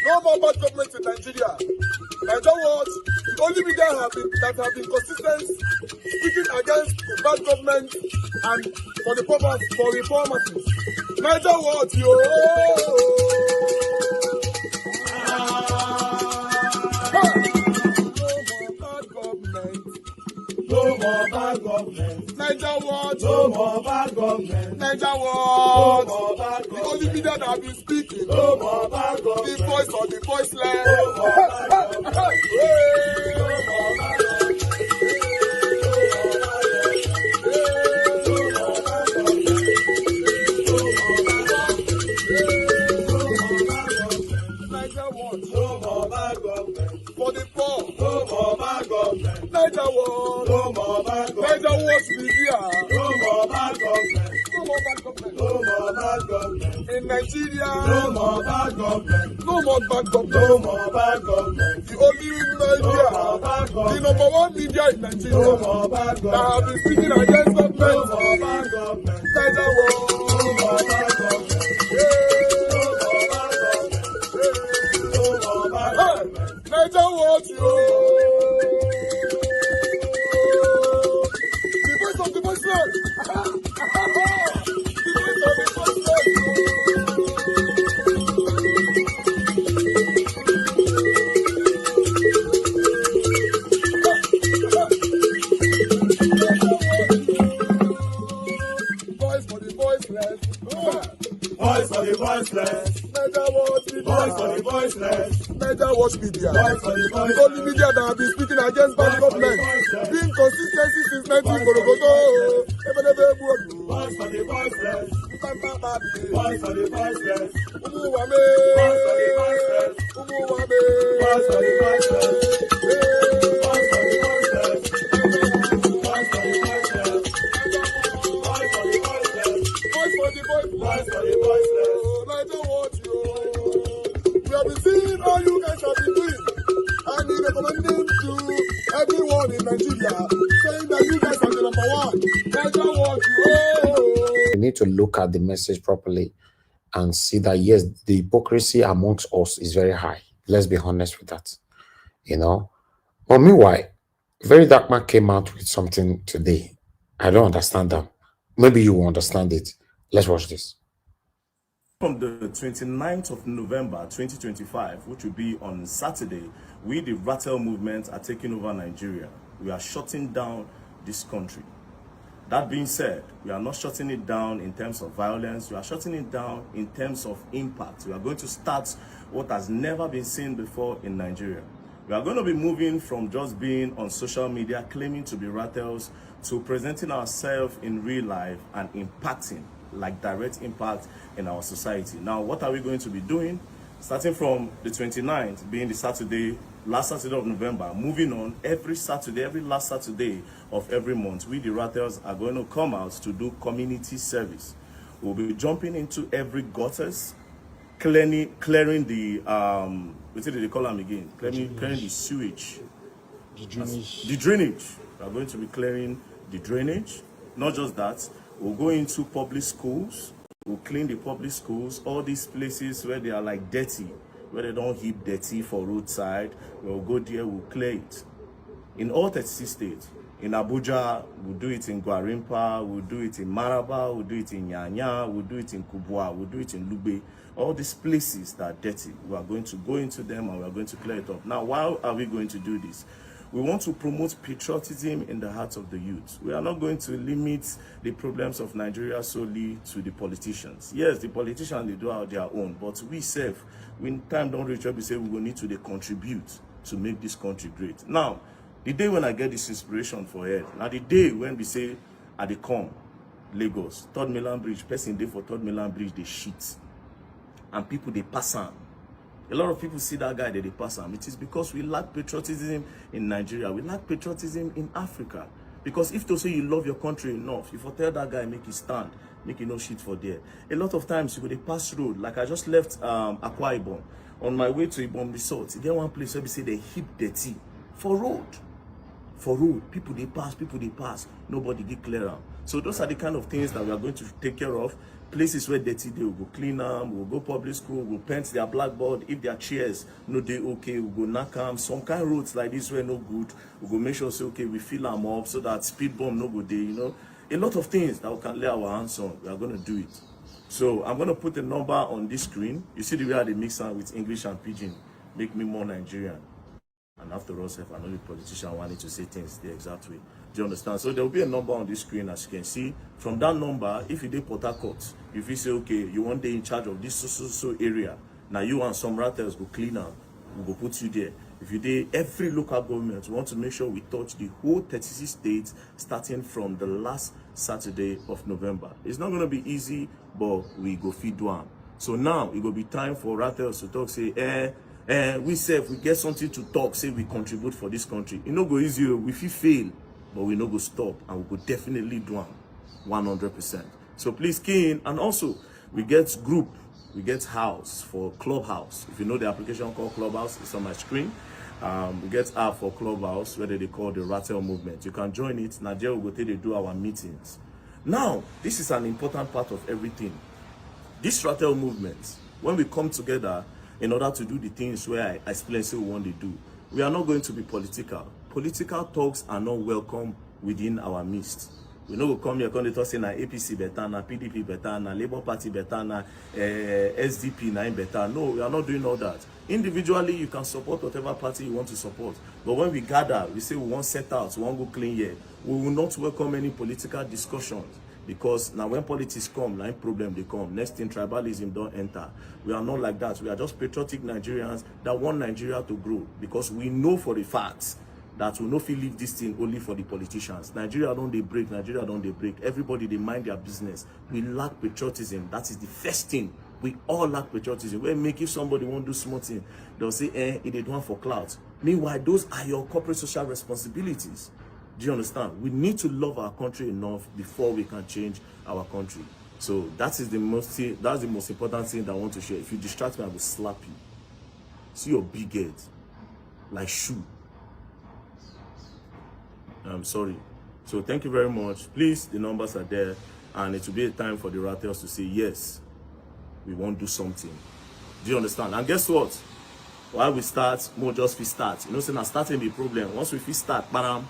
No more bad government in Nigeria. Nigeria what? The only media that have been consistent speaking against the bad government and for the purpose for reformers. Nigeria what, yo? No more bad government. Nigeria what? No more bad government. Nigeria what? No more bad government. The only media that have been speaking. No more bad government. The voice of the voiceless. No more bad government. No more bad government. For the poor, no more bad government. Nigeria what? No more bad government. Nigeria what be here? No more bad government. No more bad government. No more bad government. In Nigeria, no more bad government. No more bad government. No more bad government. The only media, the number one media in Nigeria, no more bad government. That have been speaking against government. No more bad government. Nigeria what? No more bad government. Nigeria what, yo? The voice of the voiceless. The voice of the voiceless. Voice for the voiceless. Voice for the voiceless. Nigeria what? Voice for the voiceless. Nigeria watch media. The only media that have been speaking against bad government. Being consistency since 1944. Voice for the voiceless. Voice for the voiceless. Umuwame. Voice for the voiceless. Umuwame. Voice for the voiceless. Voice for the voiceless. Voice for the voiceless. Voice for the voiceless. Voice for the voiceless. Voice for the voiceless. Nigeria watch you. We have been seeing all you guys have been doing, and we recommending to everyone in Nigeria, saying that you guys are the number one. Nigeria watch you. We need to look at the message properly and see that yes, the hypocrisy amongst us is very high. Let's be honest with that, you know. But meanwhile, Very Dark Man came out with something today. I don't understand them. Maybe you will understand it. Let's watch this. From the 29th of November 2025, which will be on Saturday, we, the ratel movement, are taking over Nigeria. We are shutting down this country. That being said, we are not shutting it down in terms of violence. We are shutting it down in terms of impact. We are going to start what has never been seen before in Nigeria. We are going to be moving from just being on social media, claiming to be ratels, to presenting ourselves in real life and impacting, like direct impact in our society. Now, what are we going to be doing? Starting from the 29th, being the Saturday, last Saturday of November, moving on, every Saturday, every last Saturday of every month, we the ratels are going to come out to do community service. We'll be jumping into every gutters, clearing the, what did they call them again? Clearing the sewage. The drainage. We are going to be clearing the drainage. Not just that, we'll go into public schools. We'll clean the public schools, all these places where they are like dirty, where they don't heap dirty for roadside. We'll go there, we'll clear it. In all 36 states, in Abuja, we'll do it in Gwarimpa, we'll do it in Maraba, we'll do it in Nyanya, we'll do it in Kubwa, we'll do it in Lube. All these places that are dirty, we are going to go into them and we are going to clear it up. Now, why are we going to do this? We want to promote patriotism in the hearts of the youth. We are not going to limit the problems of Nigeria solely to the politicians. Yes, the politicians, they do out their own, but we self, when time don't reach up, we say we will need to contribute to make this country great. Now, the day when I get this inspiration for it, now the day when we say, at the come, Lagos, Third Mainland Bridge, person day for Third Mainland Bridge, they shit. And people, they pass on. A lot of people see that guy that they pass him. It is because we lack patriotism in Nigeria. We lack patriotism in Africa. Because if to say you love your country enough, if you tell that guy make you stand, make you no shit for there. A lot of times you go they pass road. Like I just left Akwa Ibom. On my way to Ibom Resort, there one place where we say they heap dirty for road. For road, people they pass, nobody get clear out. So those are the kind of things that we are going to take care of. Places where dirty they will go clean them, we'll go public school, we'll paint their blackboard. If their chairs no they okay, we'll go knock them. Some kind of roads like this were no good, we'll go make sure say okay, we fill them up so that speed bump no go there, you know. A lot of things that we can lay our hands on, we are going to do it. So I'm going to put a number on this screen. You see the way they mix am with English and Pidgin, make me more Nigerian. And after all, if I know the politician wanting to say things the exact way. Do you understand? So there will be a number on this screen, as you can see. From that number, if you did Port Harcourt, if you say, okay, you want day in charge of this so area, now you and some ratels go clean up, we go put you there. If you did every local government, we want to make sure we touch the whole 36 states, starting from the last Saturday of November. It's not going to be easy, but we go feed one. So now it will be time for ratels to talk, say, we say if we get something to talk, say we contribute for this country. It no go easy, we feel fail, but we no go stop, and we go definitely do it 100%. So please key in, and also we get group, we get house for Clubhouse. If you know the application called Clubhouse, it's on my screen. We get app for Clubhouse, where they call the ratel movement. You can join it. Nigeria will go till they do our meetings. Now, this is an important part of everything. This ratel movement, when we come together in order to do the things where I explain say we want to do, we are not going to be political. Political talks are not welcome within our midst. We no go come here, come to talk say na APC better, na PDP better, na Labour Party better, na SDP na better. No, we are not doing all that. Individually, you can support whatever party you want to support. But when we gather, we say we want set out, we want go clean here. We will not welcome any political discussions. Because now when politics come, like problem they come. Next thing, tribalism don't enter. We are not like that. We are just patriotic Nigerians that want Nigeria to grow. Because we know for the fact that we not feel leave this thing only for the politicians. Nigeria don't they break, Nigeria don't they break. Everybody they mind their business. We lack patriotism. That is the first thing. We all lack patriotism. When make if somebody won't do small thing, they'll say, it is one for clout. Meanwhile, those are your corporate social responsibilities. Do you understand? We need to love our country enough before we can change our country. So that's the most important thing that I want to share. If you distract me, I will slap you. See your big head, like shoe. I'm sorry. So thank you very much. Please, the numbers are there, and it will be a time for the ratels to say yes, we won't do something. Do you understand? And guess what? While we start, more just we start. You know, so now starting the problem. Once we start, bam,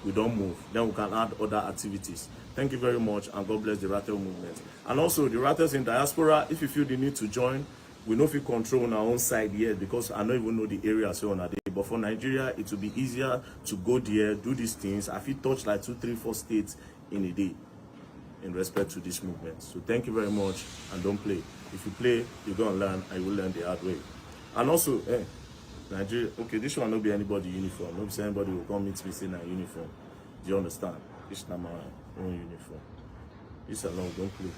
we don't move. Then we can add other activities. Thank you very much, and God bless the ratel movement. And also the ratels in diaspora, if you feel the need to join, we know if we control on our own side yet, because I don't even know the area so on a day. But for Nigeria, it will be easier to go there, do these things. I feel touch like 2, 3, 4 states in a day in respect to this movement. So thank you very much, and don't play. If you play, you're gonna learn, and you will learn the hard way. And also, Nigeria, okay, this one not be anybody uniform. Not be anybody will come meet me saying a uniform. Do you understand? This is not my own uniform. This alone, don't play.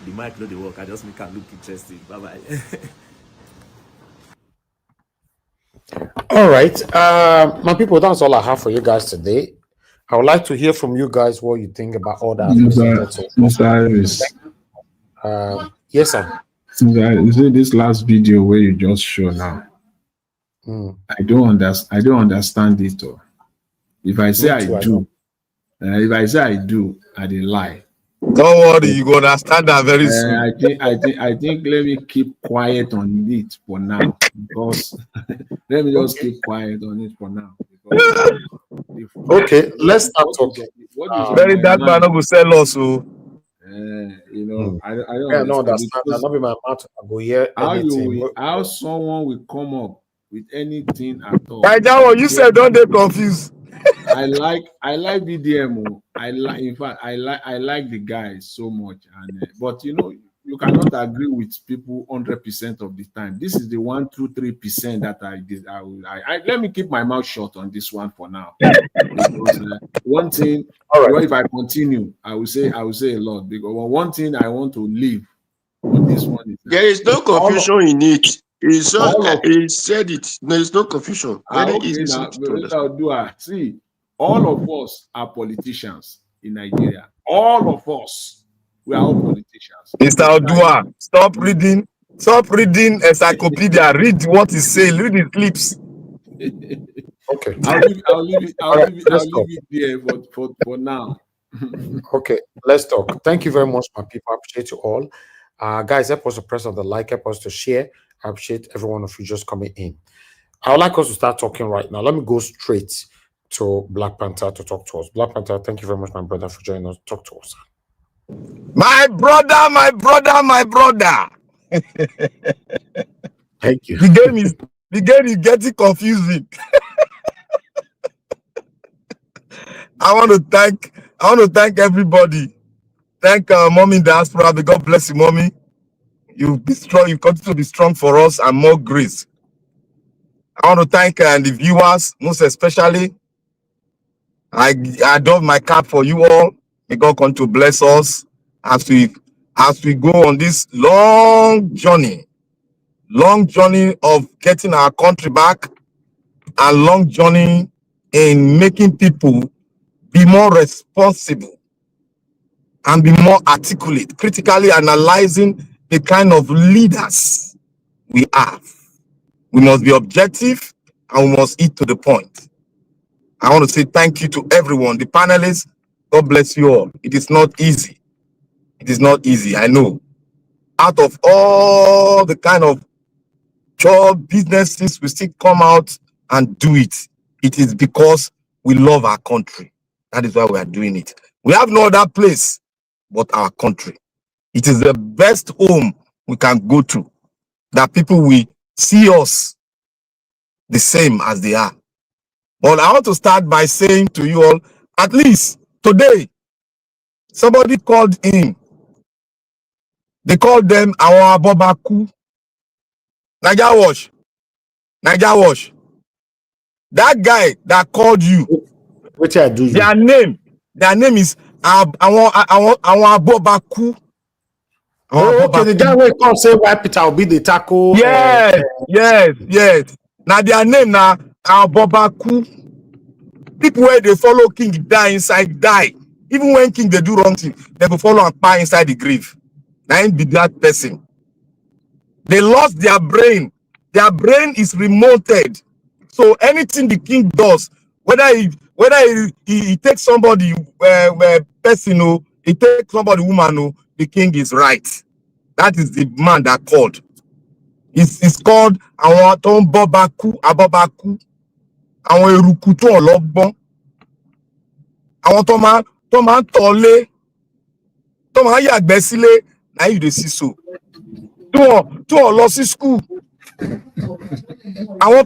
The mic not the work. I just make it look interesting. Bye bye. All right, my people, that's all I have for you guys today. I would like to hear from you guys what you think about all that. Yes, sir. You see this last video where you just show now. I don't understand it all. If I say I do, I dey lie. Don't worry, you gonna understand that very soon. I think let me keep quiet on it for now, because let me just keep quiet on it for now. Okay, let's start talking. Very dark man will sell us. So you know, I don't understand. Not be my mouth. I go hear anything. How someone will come up with anything at all? Right now, you said don't they confused. I like BDM. In fact, I like the guy so much, and but you know, you cannot agree with people 100% of the time. This is the 1, 2, 3% that I let me keep my mouth shut on this one for now. Because, one thing, right. If I continue, I will say a lot, because one thing I want to leave on this one is there is no confusion in it. He said it. There is no confusion. Very easy to see. All of us are politicians in Nigeria. All of us, we are all politicians. Mr. Odua, stop reading encyclopedia. Read what he's saying. Read his lips. Okay. I'll leave it there for now. Okay, let's talk. Thank you very much, my people. I appreciate you all. Guys, help us to press on the like, help us to share. I appreciate every one of you just coming in. I would like us to start talking right now. Let me go straight to Black Panther to talk to us. Black Panther, thank you very much, my brother, for joining us. Talk to us. My brother, my brother, my brother. Thank you. The game is getting confusing. I want to thank everybody. Thank Mommy Diaspora. May God bless you, Mommy. You be strong. You continue to be strong for us and more grace. I want to thank the viewers, most especially. I adore my cap for you all. May God continue to bless us as we go on this long journey of getting our country back, and long journey in making people be more responsible and be more articulate, critically analyzing the kind of leaders we have. We must be objective and we must eat to the point. I want to say thank you to everyone, the panelists. God bless you all. It is not easy. It is not easy, I know. Out of all the kind of job, businesses, we still come out and do it. It is because we love our country. That is why we are doing it. We have no other place but our country. It is the best home we can go to, that people will see us the same as they are. But I want to start by saying to you all, at least today, somebody called in. They called them our Abobaku. Naija Wash. That guy that called you, What I do? their name is our Abobaku. Oh, okay, the guy will come say why Peter will be the tackle. Yes. Now their name now our Abobaku. People where they follow King die. Even when King they do wrong thing, they will follow and pie inside the grave. Now ain't be that person. They lost their brain. Their brain is remoted. So anything the king does, whether he takes somebody person, or he takes somebody woman, the king is right. That is the man that called. It's called àwọn tó ń bọ́bakú, abọ́bakú, àwọn eruku tó ọlọ́gbọ́n, àwọn tó máa ń tọ́lé, tó máa ń yàgbẹ́ sílé, na you dey see so. Tó lọ sí school. Àwọn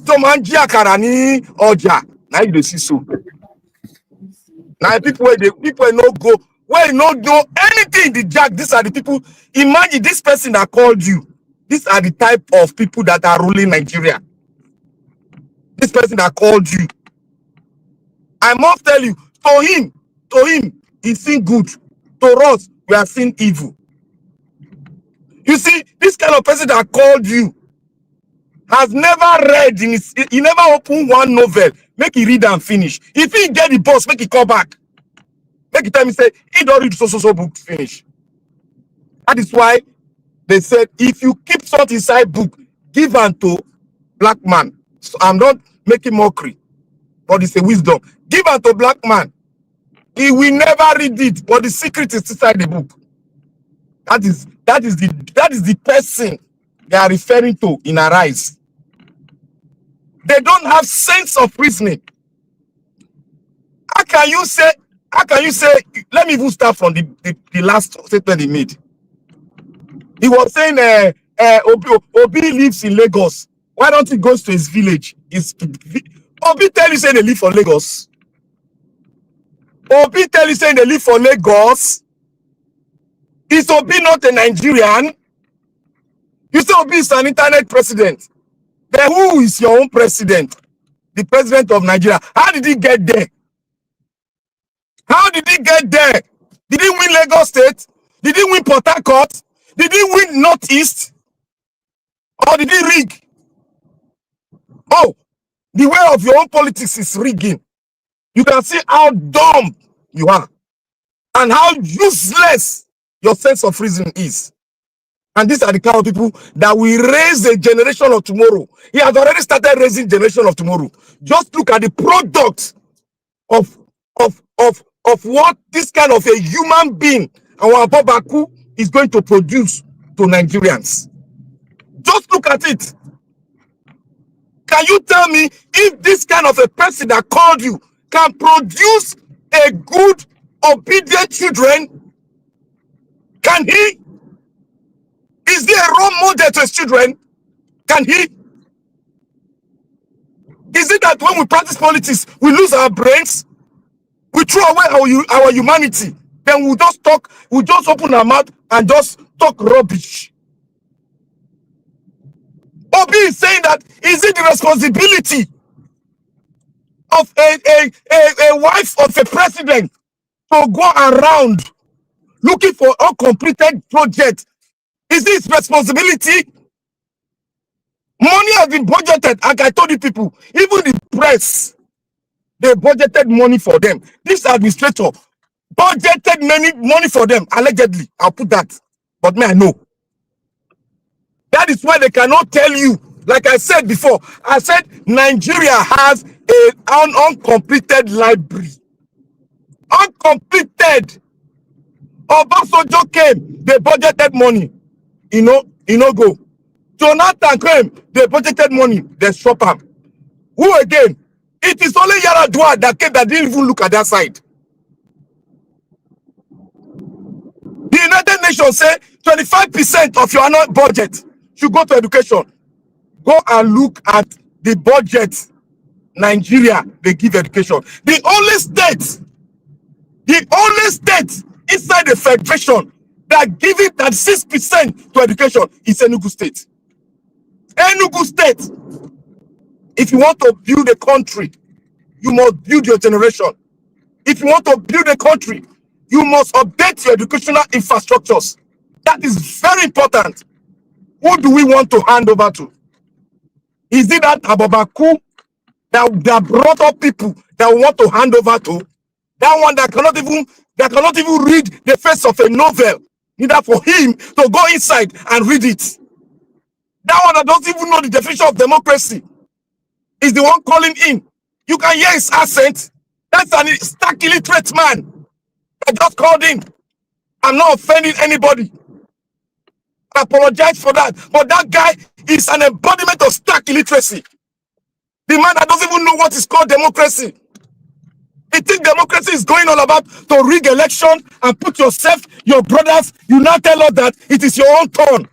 tó máa ń jí àkàrà ní ọjà, na you dey see so. Now people no go, where no know anything the jack. These are the people. Imagine this person that called you. These are the type of people that are ruling Nigeria. This person that called you. I must tell you, to him, he's seen good. To us, we are seeing evil. You see, this kind of person that called you has never read he never opened one novel. Make he read and finish. If he get the boss, make he call back. Make he tell me say he don't read so book finish. That is why they said if you keep salt inside book, give unto black man. So I'm not making mockery, but it's a wisdom. Give unto black man. He will never read it, but the secret is inside the book. That is the person they are referring to in our eyes. They don't have sense of reasoning. How can you say, let me even start from the last statement he made. He was saying Obi lives in Lagos. Why don't he go to his village? Obi tell you saying they live for Lagos. Obi tell you saying they live for Lagos. Is Obi not a Nigerian? You say Obi is an internet president. Then who is your own president? The president of Nigeria. How did he get there? How did he get there? Did he win Lagos State? Did he win Port Harcourt? Did he win Northeast? Or did he rig? Oh, the way of your own politics is rigging. You can see how dumb you are and how useless your sense of reason is. And these are the kind of people that will raise a generation of tomorrow. He has already started raising generation of tomorrow. Just look at the product of of what this kind of a human being, our Babaku, is going to produce to Nigerians. Just look at it. Can you tell me if this kind of a person that called you can produce a good, obedient children? Can he? Is there a role model to his children? Can he? Is it that when we practice politics, we lose our brains? We throw away our humanity. Then we just talk, we just open our mouth and just talk rubbish. Obi is saying that, is it the responsibility of a wife of a president to go around looking for uncompleted projects? Is this responsibility? Money has been budgeted, like I told you people, even the press, they budgeted money for them. This administrator budgeted money for them, allegedly. I'll put that. But me, I know. That is why they cannot tell you. Like I said before, I said Nigeria has an uncompleted library. Uncompleted. Obasanjo came, they budgeted money. Go. Jonathan came, they budgeted money, they stop him. Who again? It is only Yaradua that came that didn't even look at that side. The United Nations say 25% of your annual budget should go to education. Go and look at the budget Nigeria, they give education. The only state inside the federation that give it that 6% to education is Enugu State. Enugu State. If you want to build a country, you must build your generation. If you want to build a country, you must update your educational infrastructures. That is very important. Who do we want to hand over to? Is it that Ababaku that brought up people that we want to hand over to? That one that cannot even read the face of a novel. Neither for him to go inside and read it. That one that doesn't even know the definition of democracy is the one calling in. You can hear his accent. That's an stark illiterate man that just called in. I'm not offending anybody. I apologize for that. But that guy is an embodiment of stark illiteracy. The man that doesn't even know what is called democracy. He thinks democracy is going all about to rig election and put yourself, your brothers, you now tell us that it is your own turn.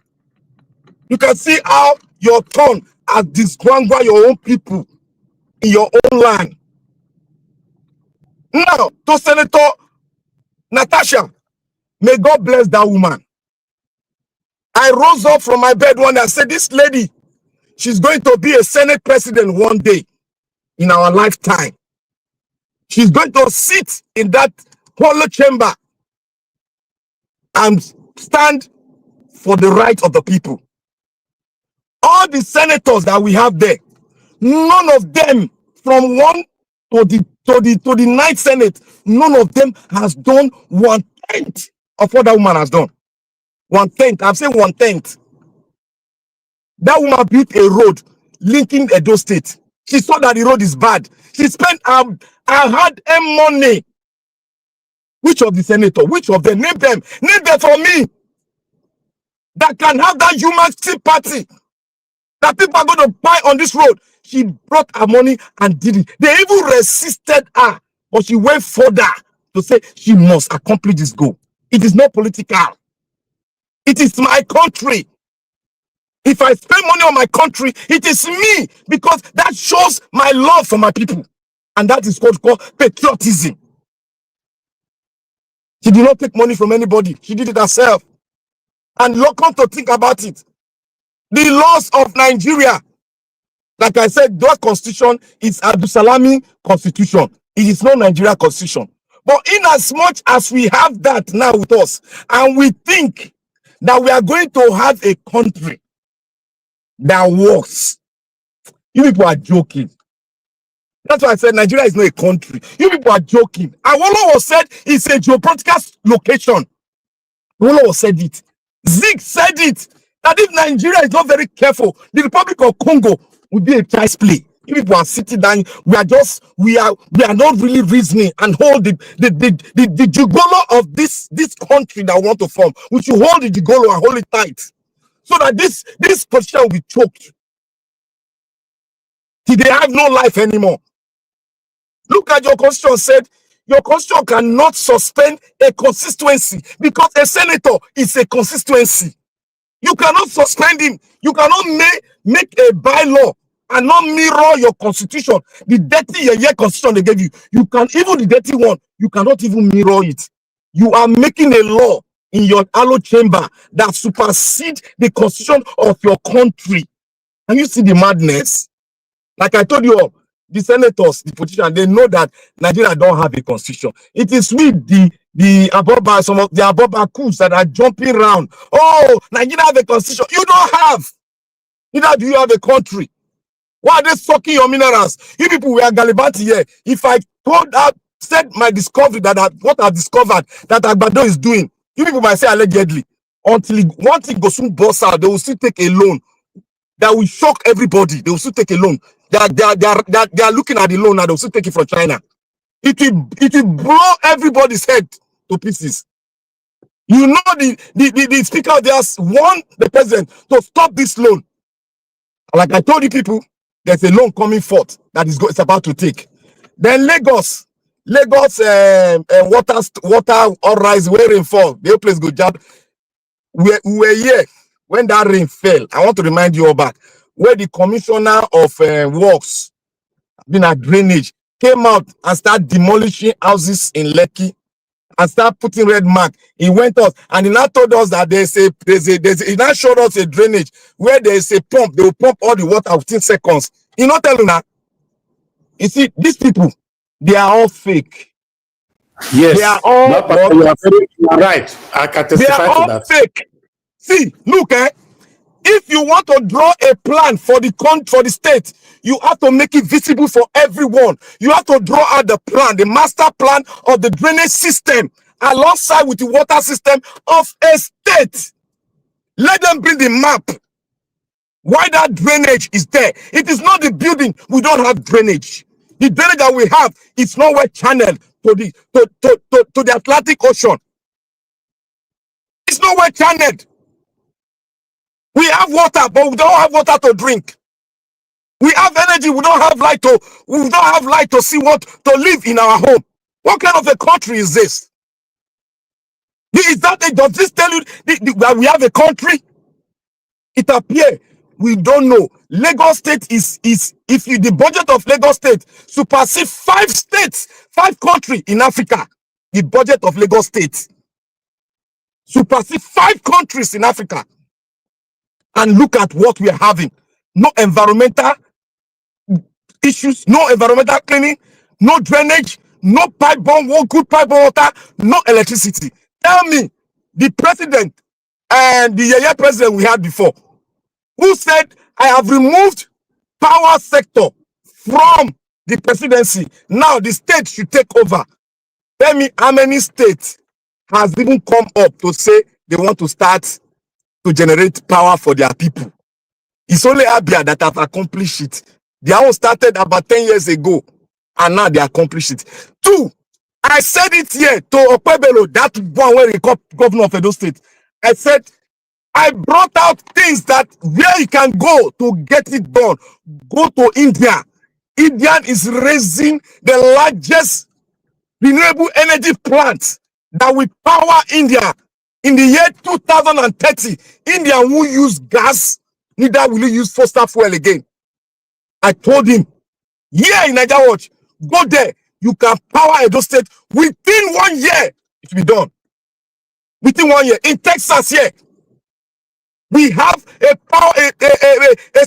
You can see how your turn has disgrungled your own people in your own land. Now, to Senator Natasha, may God bless that woman. I rose up from my bed one day and said, this lady, she's going to be a Senate president one day in our lifetime. She's going to sit in that hollow chamber and stand for the right of the people. All the senators that we have there, none of them from 1 to the 9th Senate, none of them has done 1/10 of what that woman has done. 1/10. I'm saying 1/10. That woman built a road linking Edo State. She saw that the road is bad. She spent her hard-earned money. Which of the senators? Which of them? Name them. Name them for me. That can have that human sympathy that people are going to buy on this road. She brought her money and did it. They even resisted her, but she went further to say she must accomplish this goal. It is not political. It is my country. If I spend money on my country, it is me, because that shows my love for my people. And that is called patriotism. She did not take money from anybody. She did it herself. And come to think about it. The laws of Nigeria, like I said, that constitution is Abdul Salami constitution. It is not Nigeria constitution. But in as much as we have that now with us, and we think that we are going to have a country that works, you people are joking. That's why I said Nigeria is not a country. You people are joking. Awolowo was said it's a geopolitical location. Awolowo said it. Zig said it. That if Nigeria is not very careful, the Republic of Congo will be a child's play. You people are sitting down. We are not really reasoning and hold the gigolo of this country that we want to form. We should hold the gigolo and hold it tight, so that this position will be choked. They have no life anymore. Look at your constitution. Said your constitution cannot suspend a constituency because a senator is a constituency. You cannot suspend him. You cannot make a bylaw and not mirror your constitution. The dirty year constitution they gave you. You can, even the dirty one, you cannot even mirror it. You are making a law in your hollow chamber that supersedes the constitution of your country. And you see the madness? Like I told you all, the senators, the politicians, they know that Nigeria don't have a constitution. It is with the Aboba, some of the Aboba coups that are jumping around. Oh, Nigeria have a constitution. You don't have. Neither do you have a country. Why are they sucking your minerals? You people were Galibanti here. If I said my discovery what I've discovered that Agbado is doing, you people might say allegedly. Until one thing goes soon boss out, they will still take a loan that will shock everybody. They will still take a loan. They are looking at the loan now. They will still take it from China. It will blow everybody's head to pieces. You know the speaker just warned the president to stop this loan. Like I told you people, there's a loan coming forth that it's about to take. Then Lagos water all rise where rainfall. The whole place go jump. We were here when that rain fell. I want to remind you all back where the commissioner of works, been at drainage, came out and started demolishing houses in Lekki and start putting red mark. He went out and he now told us that he now showed us a drainage where there is a pump. They will pump all the water within seconds. You not telling that. You see, these people, they are all fake. Yes, they are all you are right. I can testify they are all to that. Fake. See, look, if you want to draw a plan for the state, you have to make it visible for everyone. You have to draw out the plan, the master plan of the drainage system alongside with the water system of a state. Let them bring the map. Why that drainage is there? It is not the building. We don't have drainage. The drainage that we have is not well channeled to the Atlantic Ocean. It's not well channeled. We have water, but we don't have water to drink. We have energy, we don't have light to see what to live in our home. What kind of a country is this? Does this tell you that we have a country? It appears we don't know. Lagos State is if the budget of Lagos State supersedes 5 states, 5 countries in Africa. The budget of Lagos State supersedes 5 countries in Africa. And look at what we are having. No environmental issues, no environmental cleaning, no drainage, no good pipe water, no electricity. Tell me, the president and the Yaya president we had before, who said, I have removed power sector from the presidency. Now the state should take over. Tell me how many states has even come up to say they want to start to generate power for their people. It's only Abia that have accomplished it. They all started about 10 years ago, and now they accomplished it. 2, I said it here to Okpebelo, that one where he got governor of Edo State. I said, I brought out things that where you can go to get it done. Go to India. India is raising the largest renewable energy plant that will power India. In the year 2030, India won't use gas, neither will it use fossil fuel again. I told him, yeah, in Nigeria Watch, go there. You can power Edo State within 1 year. It will be done. Within 1 year. In Texas here, we have a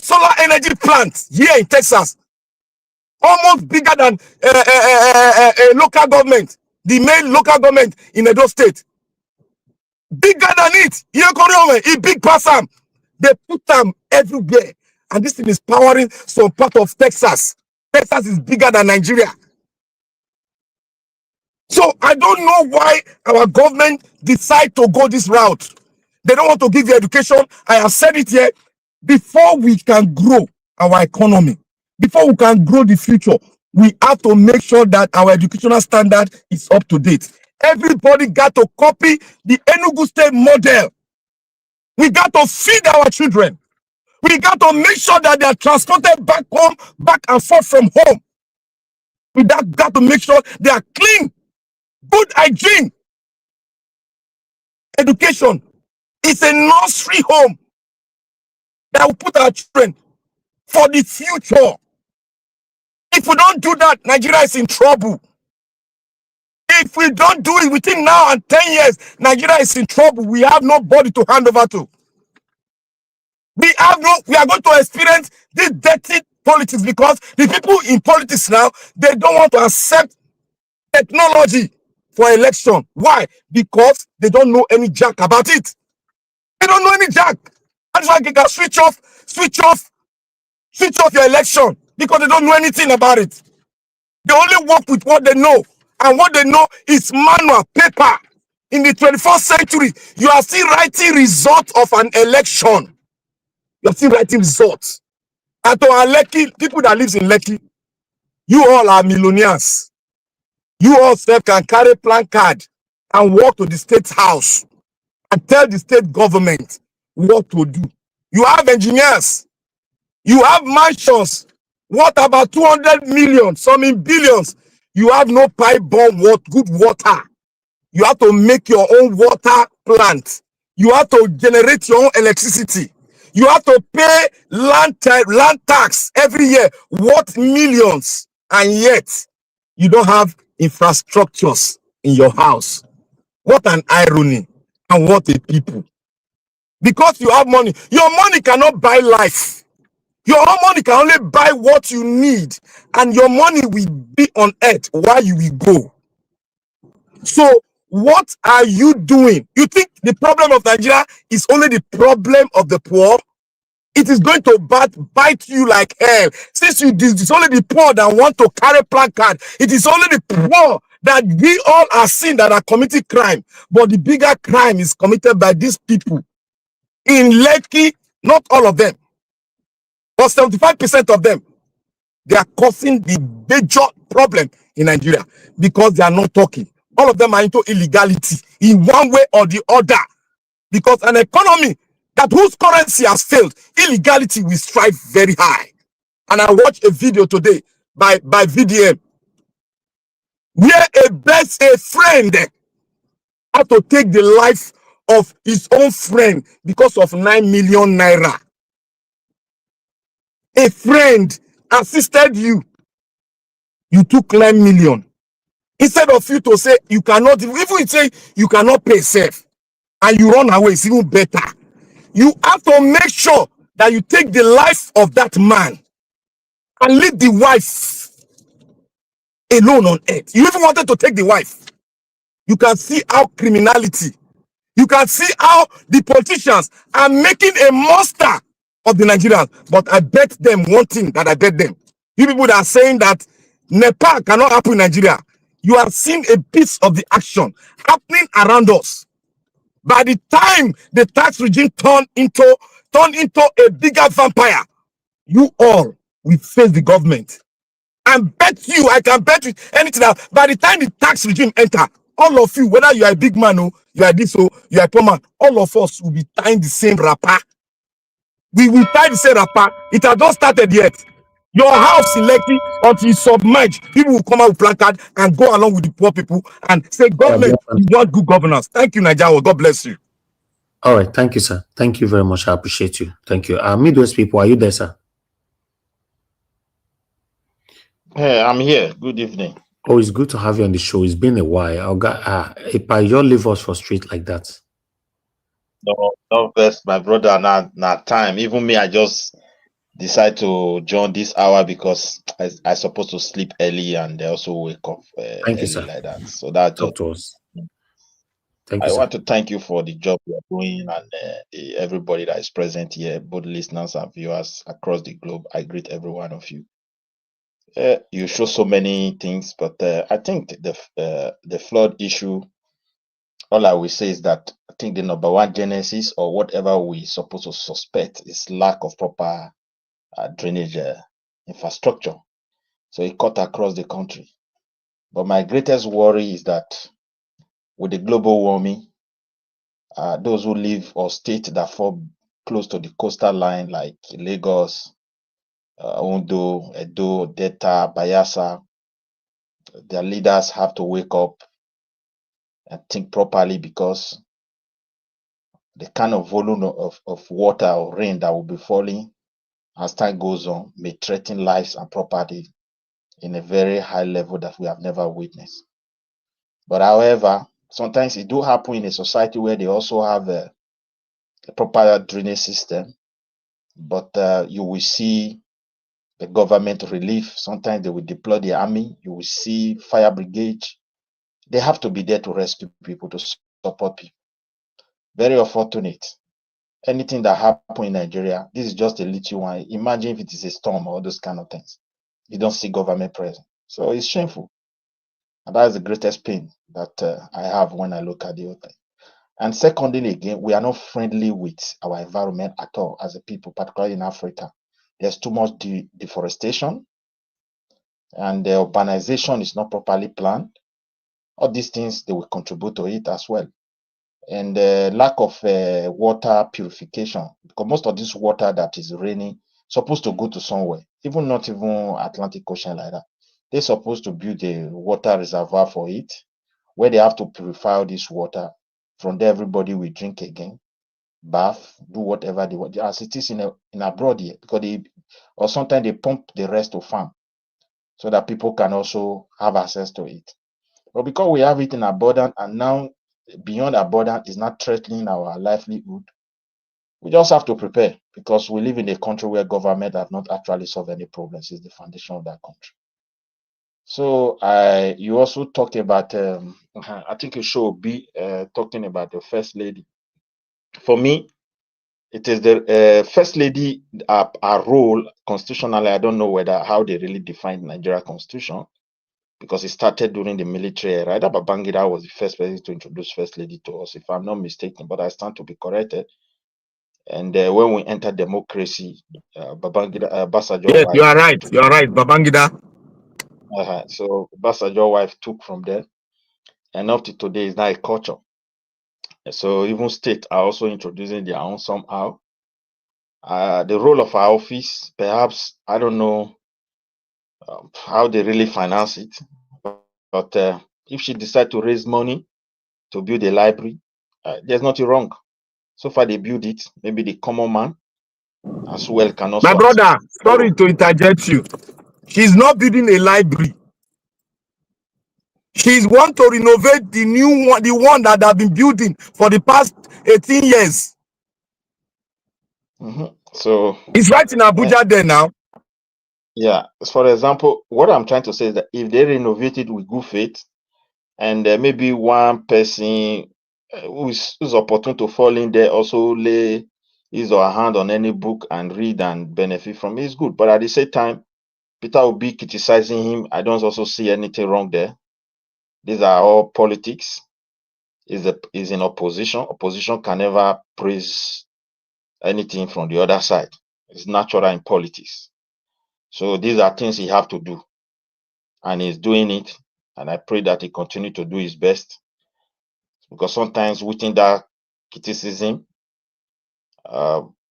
solar energy plant here in Texas. Almost bigger than a local government. The main local government in Edo State. Bigger than it. It big person. They put them everywhere. And this thing is powering some part of Texas. Texas is bigger than Nigeria. So I don't know why our government decide to go this route. They don't want to give you education. I have said it here. Before we can grow our economy, we have to have a Before we can grow the future, we have to make sure that our educational standard is up to date. Everybody got to copy the Enugu State model. We got to feed our children. We got to make sure that they are transported back home, back and forth from home. We got to make sure they are clean, good hygiene. Education is a nursery home that will put our children for the future. If we don't do that, Nigeria is in trouble. If we don't do it within now and 10 years, Nigeria is in trouble. We have nobody to hand over to. We are going to experience this dirty politics because the people in politics now, they don't want to accept technology for election. Why? Because they don't know any jack about it. They don't know any jack. That's why they can switch off your election because they don't know anything about it. They only work with what they know. And what they know is manual, paper. In the 21st century, you are still writing results of an election. You are still writing results. And to our Lekki, people that live in Lekki, you all are millionaires. You all self can carry placard and walk to the state house and tell the state government what to do. You have engineers. You have mansions. What about 200 million, some in billions? You have no pipe-borne good water. You have to make your own water plant. You have to generate your own electricity. You have to pay land tax every year, worth millions, and yet you don't have infrastructures in your house. What an irony, and what a people. Because you have money, your money cannot buy life. Your own money can only buy what you need, and your money will be on earth while you will go. So what are you doing? You think the problem of Nigeria is only the problem of the poor? It is going to bite you like hell. Since it's only the poor that want to carry placard, it is only the poor that we all are seeing that are committing crime. But the bigger crime is committed by these people. In Lekki, not all of them, but 75% of them, they are causing the major problem in Nigeria because they are not talking. All of them are into illegality in one way or the other. Because an economy that whose currency has failed, illegality will strive very high. And I watched a video today by VDM where a friend had to take the life of his own friend because of 9 million naira. A friend assisted you. You took 9 million. Instead of you to say you cannot, even you say you cannot pay safe and you run away, it's even better. You have to make sure that you take the life of that man and leave the wife alone on earth. You even wanted to take the wife. You can see how criminality, you can see how the politicians are making a monster of the Nigerians. But I bet them one thing that I bet them. You people that are saying that Nepal cannot happen in Nigeria, you have seen a piece of the action happening around us. By the time the tax regime turned into a bigger vampire, you all will face the government. And bet you, I can bet you anything that by the time the tax regime enter, all of you, whether you are a big man or you are this or you are a poor man, all of us will be tying the same wrapper. We will tie the same wrapper. It has not started yet. Your house in Lekki, until you submerge, people will come out with placard and go along with the poor people and say, government is not good governance. Thank you, Nigeria. God bless you. All right. Thank you, sir. Thank you very much. I appreciate you. Thank you. Midwest people, are you there, sir? Hey, I'm here. Good evening. Oh, it's good to have you on the show. It's been a while. If you leave us for street like that. No, best, my brother. Not time. Even me, I just decide to join this hour because I supposed to sleep early and they also wake up Thank you, sir. like that. So that Talk to us. Thank I you, sir. want to thank you for the job you're doing and everybody that is present here, both listeners and viewers across the globe. I greet every one of you. You show so many things, but I think the flood issue, all I will say is that I think the number one genesis or whatever we supposed to suspect is lack of proper drainage infrastructure. So it cut across the country. But my greatest worry is that with the global warming, those who live or state that fall close to the coastal line, like Lagos, Ondo, Edo, Delta, Bayelsa, their leaders have to wake up and think properly, because the kind of volume of water or rain that will be falling as time goes on may threaten lives and property in a very high level that we have never witnessed. But however, sometimes it do happen in a society where they also have a proper drainage system, but you will see the government relief. Sometimes they will deploy the army. You will see fire brigade. They have to be there to rescue people, to support people. Very unfortunate. Anything that happen in Nigeria, this is just a little one. Imagine if it is a storm or those kind of things. You don't see government present. So it's shameful. And that's the greatest pain that I have when I look at the whole thing. And secondly, again, we are not friendly with our environment at all as a people, particularly in Africa. There's too much deforestation, and the urbanization is not properly planned. All these things, they will contribute to it as well. And the lack of water purification, because most of this water that is raining supposed to go to somewhere, even not even Atlantic Ocean like that. They're supposed to build a water reservoir for it, where they have to purify all this water. From there, everybody will drink again, bath, do whatever they want. As it is in abroad here, because or sometimes they pump the rest to farm, so that people can also have access to it. But because we have it in abundance, and now beyond abundance is not threatening our livelihood, we just have to prepare, because we live in a country where government have not actually solved any problems. It's the foundation of that country. So you also talk about, I think you should be talking about the first lady. For me, it is the first lady, our role constitutionally. I don't know how they really define Nigeria constitution, because it started during the military era. Babangida was the first person to introduce first lady to us, if I'm not mistaken, but I stand to be corrected. And when we entered democracy, Babangida, Basajo Yes, wife. you are right. You are right, Babangida. So Basajo wife took from there, and up to today is now a culture. So even state are also introducing their own somehow. The role of our office, perhaps, I don't know how they really finance it, but if she decide to raise money to build a library, there's nothing wrong. So far they build it. Maybe the common man as well can also. My brother, sorry to interject you. She's not building a library. She's want to renovate the new one, the one that they've been building for the past 18 years. So it's right in Abuja there now. Yeah, for example, what I'm trying to say is that if they renovate it with good faith, and maybe one person who's opportune to fall in there also lay his or her hand on any book and read and benefit from it, is good. But at the same time, Peter will be criticizing him. I don't also see anything wrong there. These are all politics. Is in opposition. Opposition can never praise anything from the other side. It's natural in politics. So these are things he have to do, and he's doing it. And I pray that he continue to do his best, because sometimes within that criticism,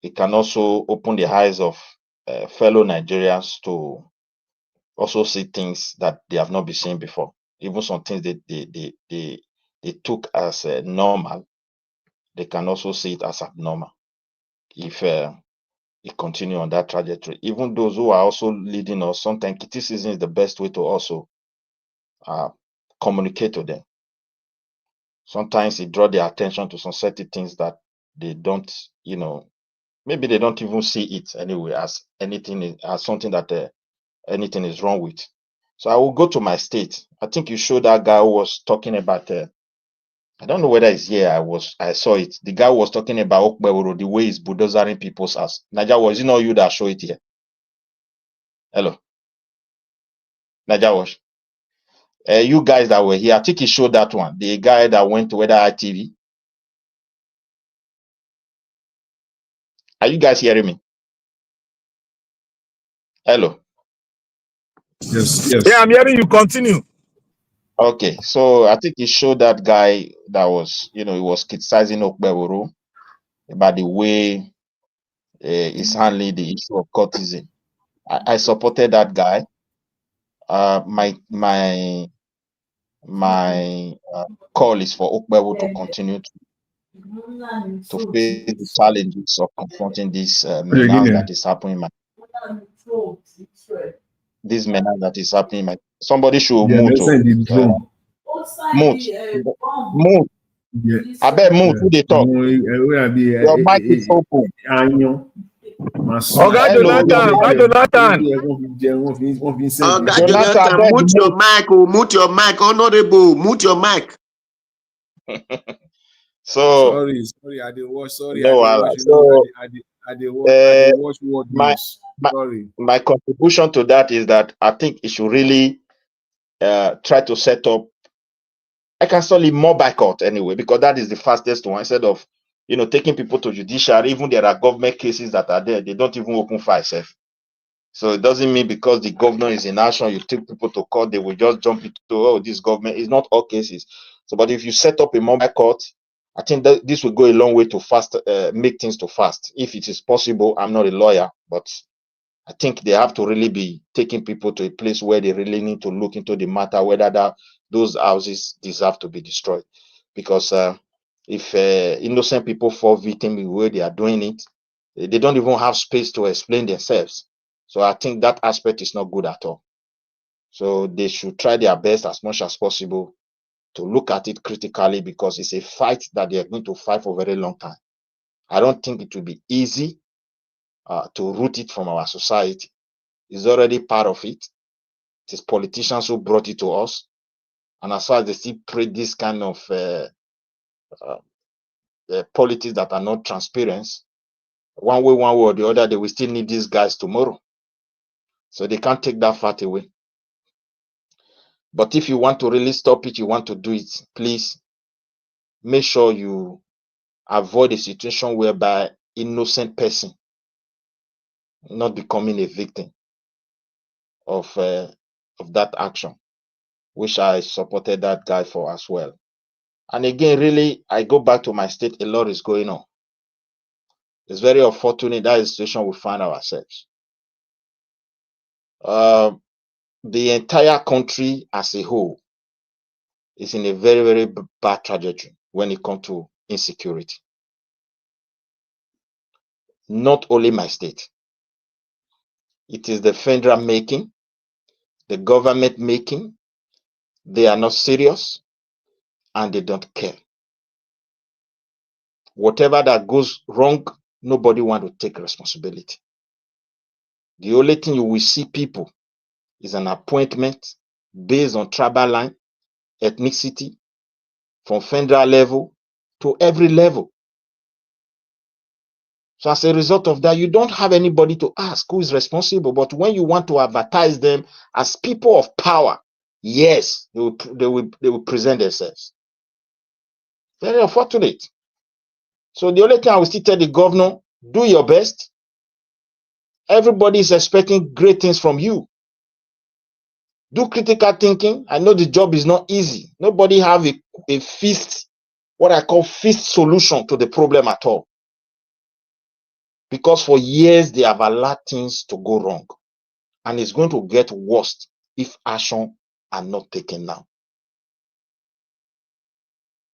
it can also open the eyes of fellow Nigerians to also see things that they have not been seeing before. Even some things they took as normal, they can also see it as abnormal if it continue on that trajectory. Even those who are also leading us, sometimes criticism is the best way to also communicate to them. Sometimes it draw their attention to some certain things that they don't, maybe they don't even see it anyway as anything, as something that anything is wrong with. So I will go to my state. I think you showed that guy who was talking about. I don't know whether it's here. I saw it. The guy was talking about Okbeworo, the way he's bulldozering people's house. Naja, was it not you that show it here? Hello, Naja was. You guys that were here, I think he showed that one. The guy that went to whether ITV. Are you guys hearing me? Hello. Yes, yes. Yeah, I'm hearing you. Continue. Okay, so I think he showed that guy that was, he was criticizing Okpeboro about the way he's handling the issue of courtesan. I supported that guy. My call is for Okpeboro to continue to face the challenges of confronting this menace that is happening. This menace that is happening. Somebody should Yeah, mute. they send the drone. Mute. Mute. Yeah. I bet mute. Who they talk? Your mic is open. Oga Hello. Jonathan. Jonathan, mute your mic. Oh, mute your mic. Honorable, mute your mic. So sorry, I did watch. Sorry, no, I did watch. I did watch what news. Sorry. My contribution to that is that I think it should really try to set up. I can solely more boycott anyway, because that is the fastest one. Instead of taking people to judiciary, even there are government cases that are there, they don't even open file safe. So it doesn't mean because the governor is in action, you take people to court, they will just jump into this government. It's not all cases. So, but if you set up a mobile court, I think that this will go a long way to make things to fast. If it is possible, I'm not a lawyer, but I think they have to really be taking people to a place where they really need to look into the matter, whether those houses deserve to be destroyed. Because if innocent people fall victim the way they are doing it, they don't even have space to explain themselves. So I think that aspect is not good at all. So they should try their best as much as possible to look at it critically, because it's a fight that they are going to fight for a very long time. I don't think it will be easy to root it from our society. It's already part of it. It is politicians who brought it to us. And as far as they still create this kind of politics that are not transparent, one way or the other, they will still need these guys tomorrow. So they can't take that fact away. But if you want to really stop it, you want to do it, please make sure you avoid a situation whereby innocent person not becoming a victim of that action, which I supported that guy for as well. And again, really, I go back to my state, a lot is going on. It's very unfortunate that is the situation we find ourselves. The entire country as a whole is in a very, very bad trajectory when it comes to insecurity. Not only my state. It is the federal making, the government making. They are not serious and they don't care. Whatever that goes wrong, nobody wants to take responsibility. The only thing you will see people is an appointment based on tribal line, ethnicity, from federal level to every level. So as a result of that, you don't have anybody to ask who is responsible. But when you want to advertise them as people of power, yes, they will present themselves. Very unfortunate. So the only thing I will still tell the governor, do your best. Everybody is expecting great things from you. Do critical thinking. I know the job is not easy. Nobody have a fixed, what I call fixed solution to the problem at all. Because for years, they have allowed things to go wrong. And it's going to get worse if action are not taken now.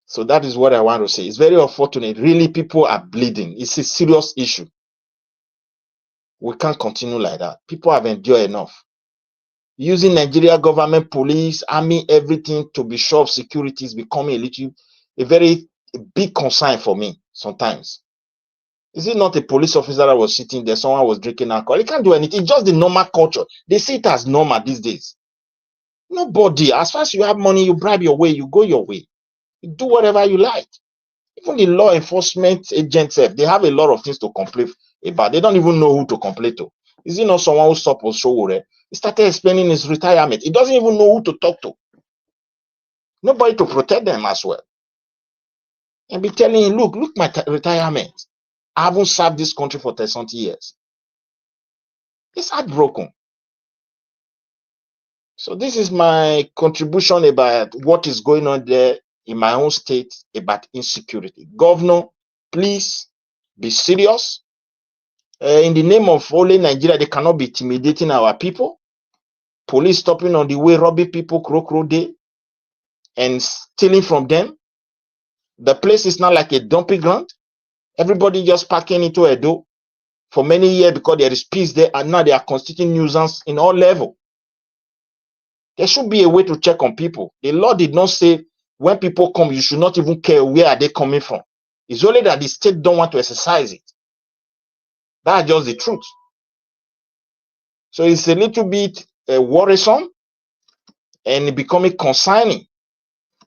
So that is what I want to say. It's very unfortunate. Really, people are bleeding. It's a serious issue. We can't continue like that. People have endured enough. Using Nigeria government, police, army, everything to be sure of security is becoming a very big concern for me sometimes. Is it not a police officer that was sitting there, someone was drinking alcohol? He can't do anything. It's just the normal culture. They see it as normal these days. Nobody, as far as you have money, you bribe your way, you go your way. You do whatever you like. Even the law enforcement agents, they have a lot of things to complain about. They don't even know who to complain to. Is it not someone who stopped Oshowore? He started explaining his retirement. He doesn't even know who to talk to. Nobody to protect them as well. And be telling him, look my retirement. I haven't served this country for 30 years. It's heartbroken. So this is my contribution about what is going on there in my own state about insecurity. Governor, please be serious. In the name of only Nigeria, they cannot be intimidating our people. Police stopping on the way, robbing people, crow day, and stealing from them. The place is not like a dumping ground. Everybody just packing into a door for many years because there is peace there, and now they are constituting nuisance in all levels. There should be a way to check on people. The law did not say when people come, you should not even care where are they coming from. It's only that the state don't want to exercise it. That's just the truth. So it's a little bit worrisome and becoming concerning,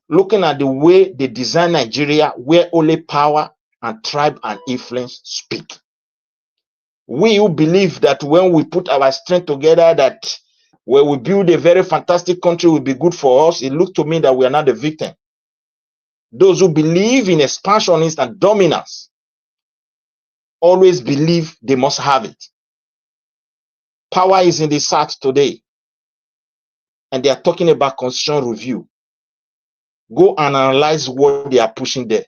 looking at the way they design Nigeria, where only power and tribe and influence speak. We who believe that when we put our strength together, that when we build a very fantastic country will be good for us, it looks to me that we are not the victim. Those who believe in expansionist and dominance always believe they must have it. Power is in the South today, and they are talking about constitutional review. Go and analyze what they are pushing there.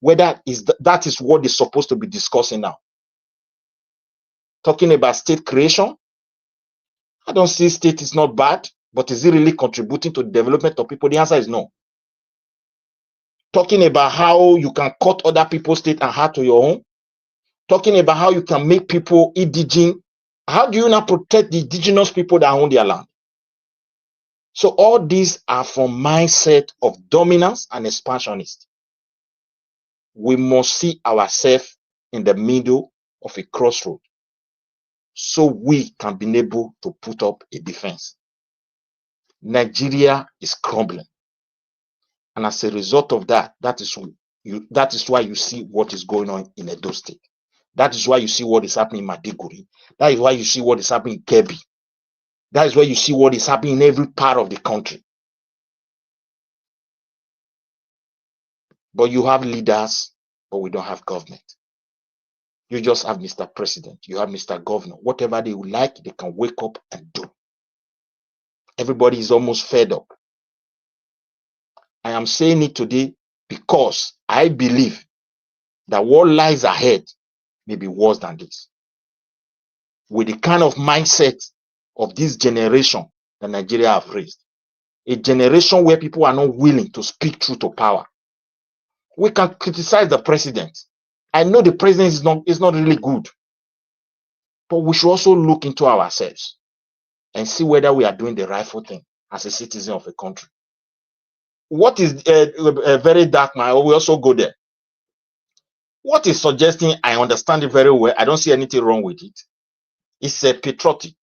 Whether that is what they're supposed to be discussing now. Talking about state creation, I don't see state is not bad, but is it really contributing to the development of people? The answer is no. Talking about how you can cut other people's state and add to your own. Talking about how you can make people indigenous. How do you now protect the indigenous people that own their land? So all these are from mindset of dominance and expansionist. We must see ourselves in the middle of a crossroad so we can be able to put up a defense. Nigeria is crumbling. And as a result of that, that is why you see what is going on in Edo State. That is why you see what is happening in Maiduguri. That is why you see what is happening in Kebbi. That is why you see what is happening in every part of the country. But you have leaders, but we don't have government. You just have Mr. President. You have Mr. Governor. Whatever they would like, they can wake up and do. Everybody is almost fed up. I am saying it today because I believe that what lies ahead may be worse than this. With the kind of mindset of this generation that Nigeria have raised, a generation where people are not willing to speak truth to power. We can criticize the president. I know the president is not really good, but we should also look into ourselves and see whether we are doing the rightful thing as a citizen of a country. What is a very dark man? We also go there. What is suggesting, I understand it very well. I don't see anything wrong with it. It's a patriotic.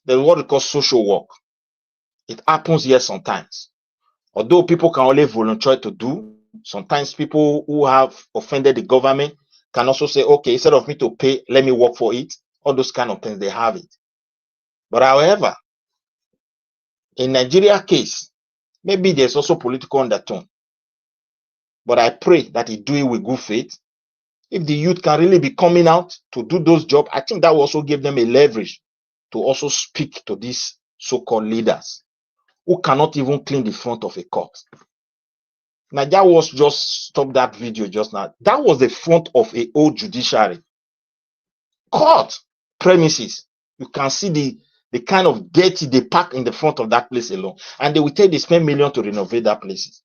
There's what we call social work. It happens here sometimes. Although people can only volunteer to do, sometimes people who have offended the government can also say, okay, instead of me to pay, let me work for it. All those kind of things, they have it. But however, in Nigeria case, maybe there's also political undertone. But I pray that he do it with good faith. If the youth can really be coming out to do those jobs, I think that will also give them a leverage to also speak to these so-called leaders who cannot even clean the front of a court. Now, that was just stop that video just now. That was the front of a old judiciary court premises. You can see the kind of dirty they pack in the front of that place alone. And they will tell they spend millions to renovate that place.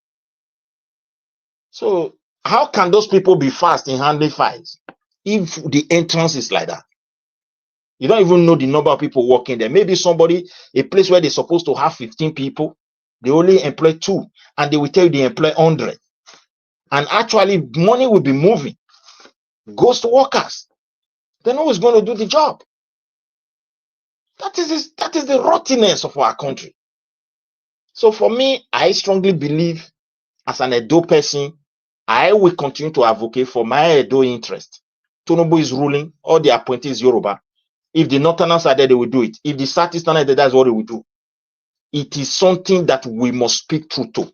So how can those people be fast in handling files if the entrance is like that? You don't even know the number of people working there. Maybe a place where they're supposed to have 15 people, they only employ 2, and they will tell you they employ 100. And actually, money will be moving. Ghost workers. They know who's going to do the job. That is the rottenness of our country. So for me, I strongly believe, as an Edo person, I will continue to advocate for my Edo interest. Tinubu is ruling, all the appointees Yoruba. If the Northerners are there, they will do it. If the Southeasterners are there, that's what they will do. It is something that we must speak truth to.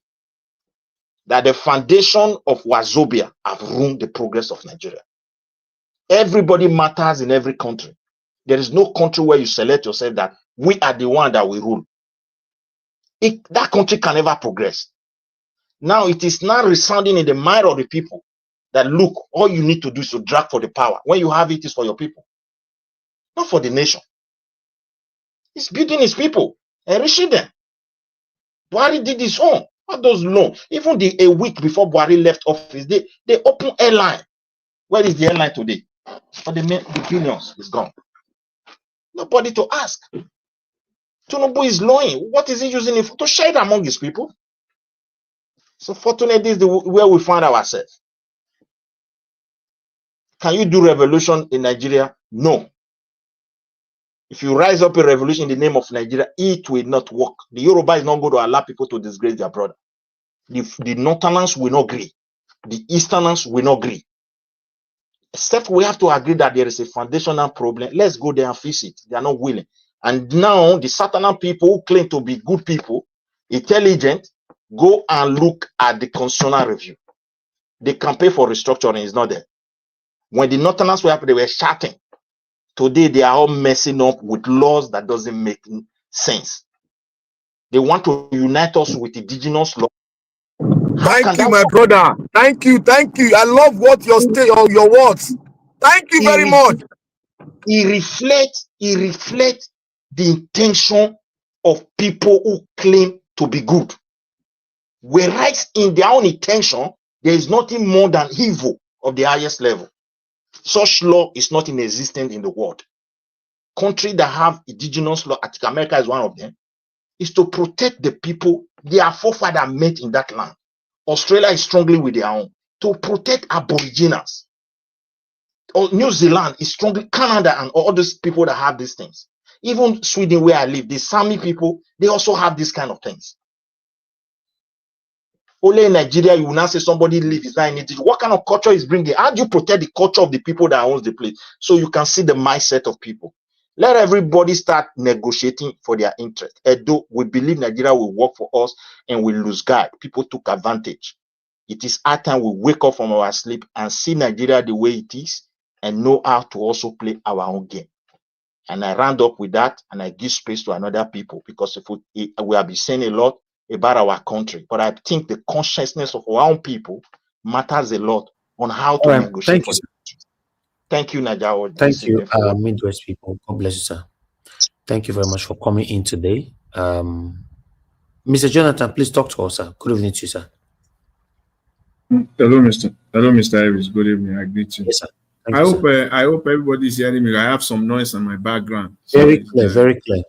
That the foundation of Wazobia have ruined the progress of Nigeria. Everybody matters in every country. There is no country where you select yourself that we are the one that we rule. that country can never progress. Now it is now resounding in the mind of the people that look, all you need to do is to drag for the power. When you have it, it's for your people, not for the nation. It's building his people, enriching them. Buhari did his own. All those loans. Even a week before Buhari left office, they open airline. Where is the airline today? For the billions is gone. Nobody to ask. Tinubu is lying. What is he using it for? To share it among his people. So fortunately, this is where we find ourselves. Can you do revolution in Nigeria? No. If you rise up a revolution in the name of Nigeria, it will not work. The Yoruba is not going to allow people to disgrace their brother. The Northerners will not agree. The Easterners will not agree. Except we have to agree that there is a foundational problem. Let's go there and fix it. They are not willing. And now the Southern people who claim to be good people, intelligent, go and look at the constitutional review. The campaign for restructuring is not there. When the Northerners were up, they were shouting. Today they are all messing up with laws that doesn't make sense. They want to unite us with indigenous law. Thank you, my brother. Thank you. I love what your words. Thank you very much. It reflects the intention of people who claim to be good. Whereas in their own intention, there is nothing more than evil of the highest level. Such law is not in existence in the world. Countries that have indigenous law, I think America is one of them, is to protect the people their forefathers met in that land. Australia is struggling with their own to protect aboriginals. New Zealand is strongly, Canada and all these people that have these things. Even Sweden, where I live, the Sami people, they also have these kind of things. Only in Nigeria, you will not say somebody live is not in it. What kind of culture is bringing? How do you protect the culture of the people that owns the place? So you can see the mindset of people. Let everybody start negotiating for their interest. Although we believe Nigeria will work for us and we lose guard. People took advantage. It is our time we wake up from our sleep and see Nigeria the way it is and know how to also play our own game. And I round up with that and I give space to another people because if we have been saying a lot about our country, but I think the consciousness of our own people matters a lot on how to negotiate for the country. Thank you, Najawa. Thank you, Midwest people. God bless you, sir. Thank you very much for coming in today. Mr. Jonathan, please talk to us, sir. Good evening to you, sir. Hello, Mr. Iris. Good evening. I greet you. Yes, sir. I hope everybody's hearing me. I have some noise on my background. So very clear, very clear.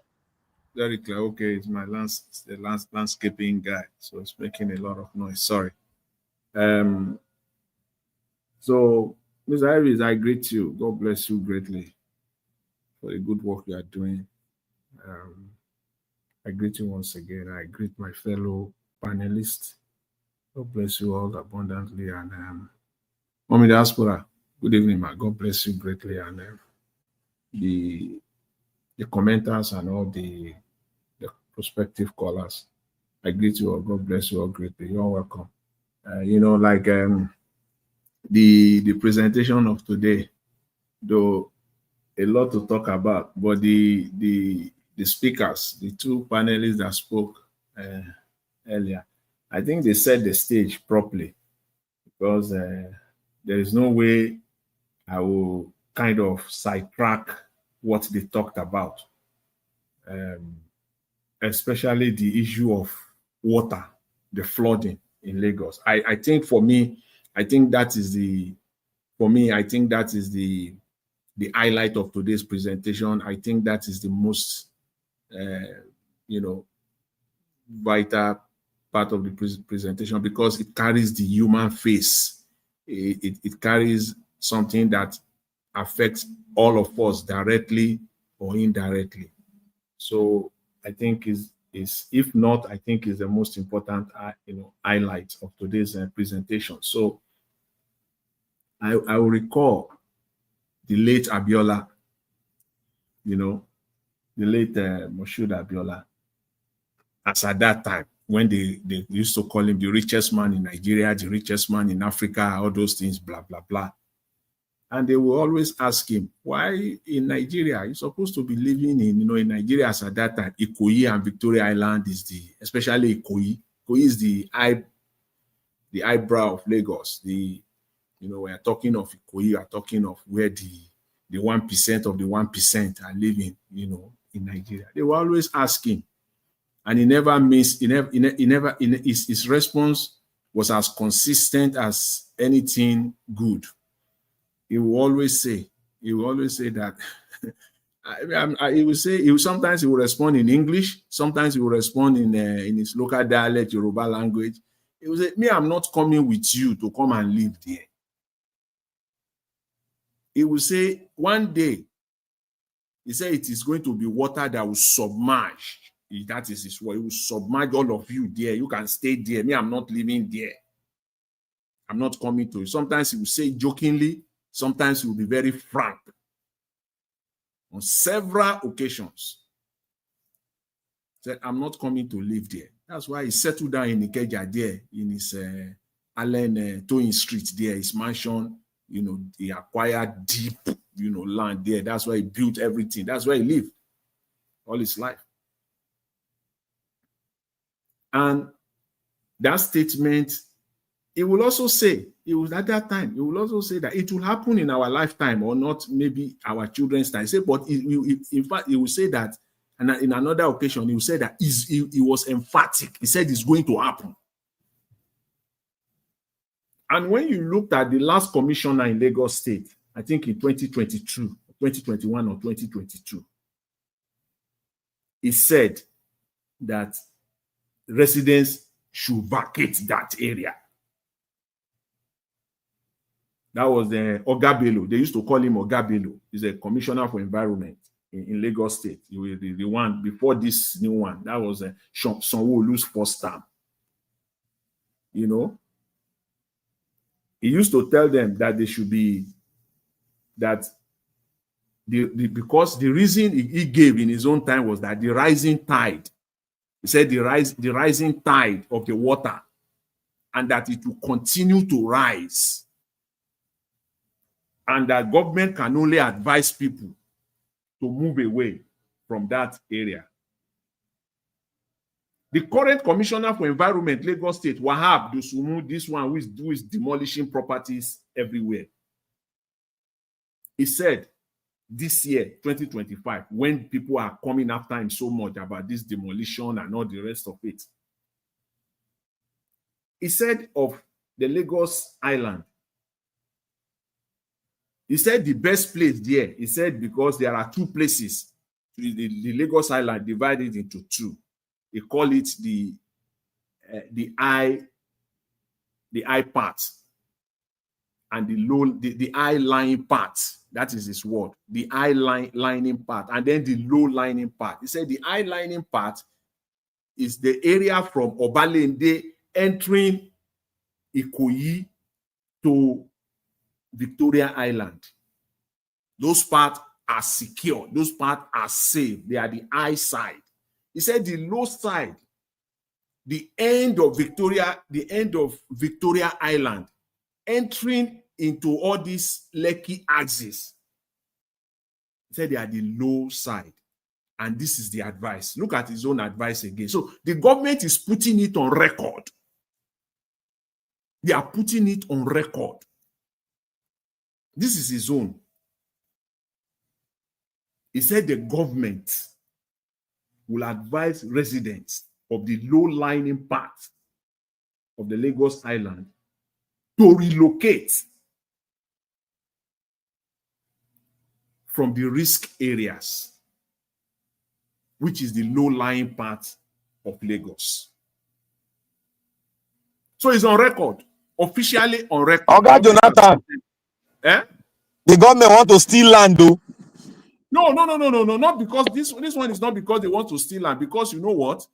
Very clear. Okay, it's my landscaping guy, so it's making a lot of noise. Sorry. So, Mr. Iris, I greet you. God bless you greatly for the good work you are doing. I greet you once again. I greet my fellow panelists. God bless you all abundantly. And Mommy Diaspora, good evening, man. God bless you greatly. And the commenters and all the prospective callers, I greet you all. God bless you all greatly. You're welcome. The presentation of today, though a lot to talk about, but the speakers, the two panelists that spoke earlier, I think they set the stage properly because there is no way I will kind of sidetrack what they talked about, especially the issue of water, the flooding in Lagos. I think for me, I think that is the highlight of today's presentation. I think that is the most, vital part of the presentation because it carries the human face. It carries something that affects all of us directly or indirectly. So I think is if not, I think is the most important, highlight of today's presentation. So I will recall the late Abiola, the late Moshood Abiola, as at that time, when they used to call him the richest man in Nigeria, the richest man in Africa, all those things, blah, blah, blah. And they will always ask him, why in Nigeria? You're supposed to be living in Nigeria as at that time. Ikoyi and Victoria Island is especially Ikoyi. Ikoyi is the eyebrow of Lagos. We are talking of Ikoyi, we are talking of where the 1% of the 1% are living, in Nigeria. They will always ask him. And he never missed, his response was as consistent as anything good. He will always say that sometimes he will respond in English, sometimes he will respond in his local dialect, Yoruba language. He will say, me, I'm not coming with you to come and live there. He will say, one day, he said it is going to be water that will submerge. That is his word. It will submerge all of you there. You can stay there. Me, I'm not living there. I'm not coming to you. Sometimes he will say jokingly, sometimes he will be very frank. On several occasions, said, I'm not coming to live there. That's why he settled down in Ikeja there, in his Allen Towing Street there, his mansion. He acquired deep, land there. That's why he built everything. That's where he lived all his life. And that statement, he will also say, at that time, he will also say that it will happen in our lifetime or not, maybe our children's time. But in fact, he will say that, and in another occasion, he will say that he was emphatic. He said it's going to happen. And when you looked at the last commissioner in Lagos State, I think in 2022, 2021 or 2022, he said that residents should vacate that area. That was the Oga Bello. They used to call him Oga Bello. He's a commissioner for environment in Lagos State. He was the one before this new one. That was Sanwo-Olu's first term. He used to tell them that they should be, because the reason he gave in his own time was that the rising tide, he said the rising tide of the water, and that it will continue to rise. And that government can only advise people to move away from that area. The current commissioner for environment, Lagos State, Wahab Dosumu, this one who is demolishing properties everywhere. He said this year, 2025, when people are coming after him so much about this demolition and all the rest of it, he said of the Lagos Island, he said the best place there, he said because there are two places, the Lagos Island divided into two. They call it the eye part and the eye lining part. That is his word. The eye lining part, and then the low lining part. He said the eye lining part is the area from Obalende entering Ikoyi to Victoria Island. Those parts are secure. Those parts are safe. They are the eye side. He said the low side, the end of Victoria Island, entering into all these Lekki axis. He said they are the low side. And this is the advice. Look at his own advice again. So the government is putting it on record. They are putting it on record. This is his own. He said the government will advise residents of the low-lying part of the Lagos Island to relocate from the risk areas, which is the low-lying part of Lagos. So it's on record, officially on record. Oga Jonathan, the government want to steal land, though. No, not because this one is not because they want to steal land, because you know what?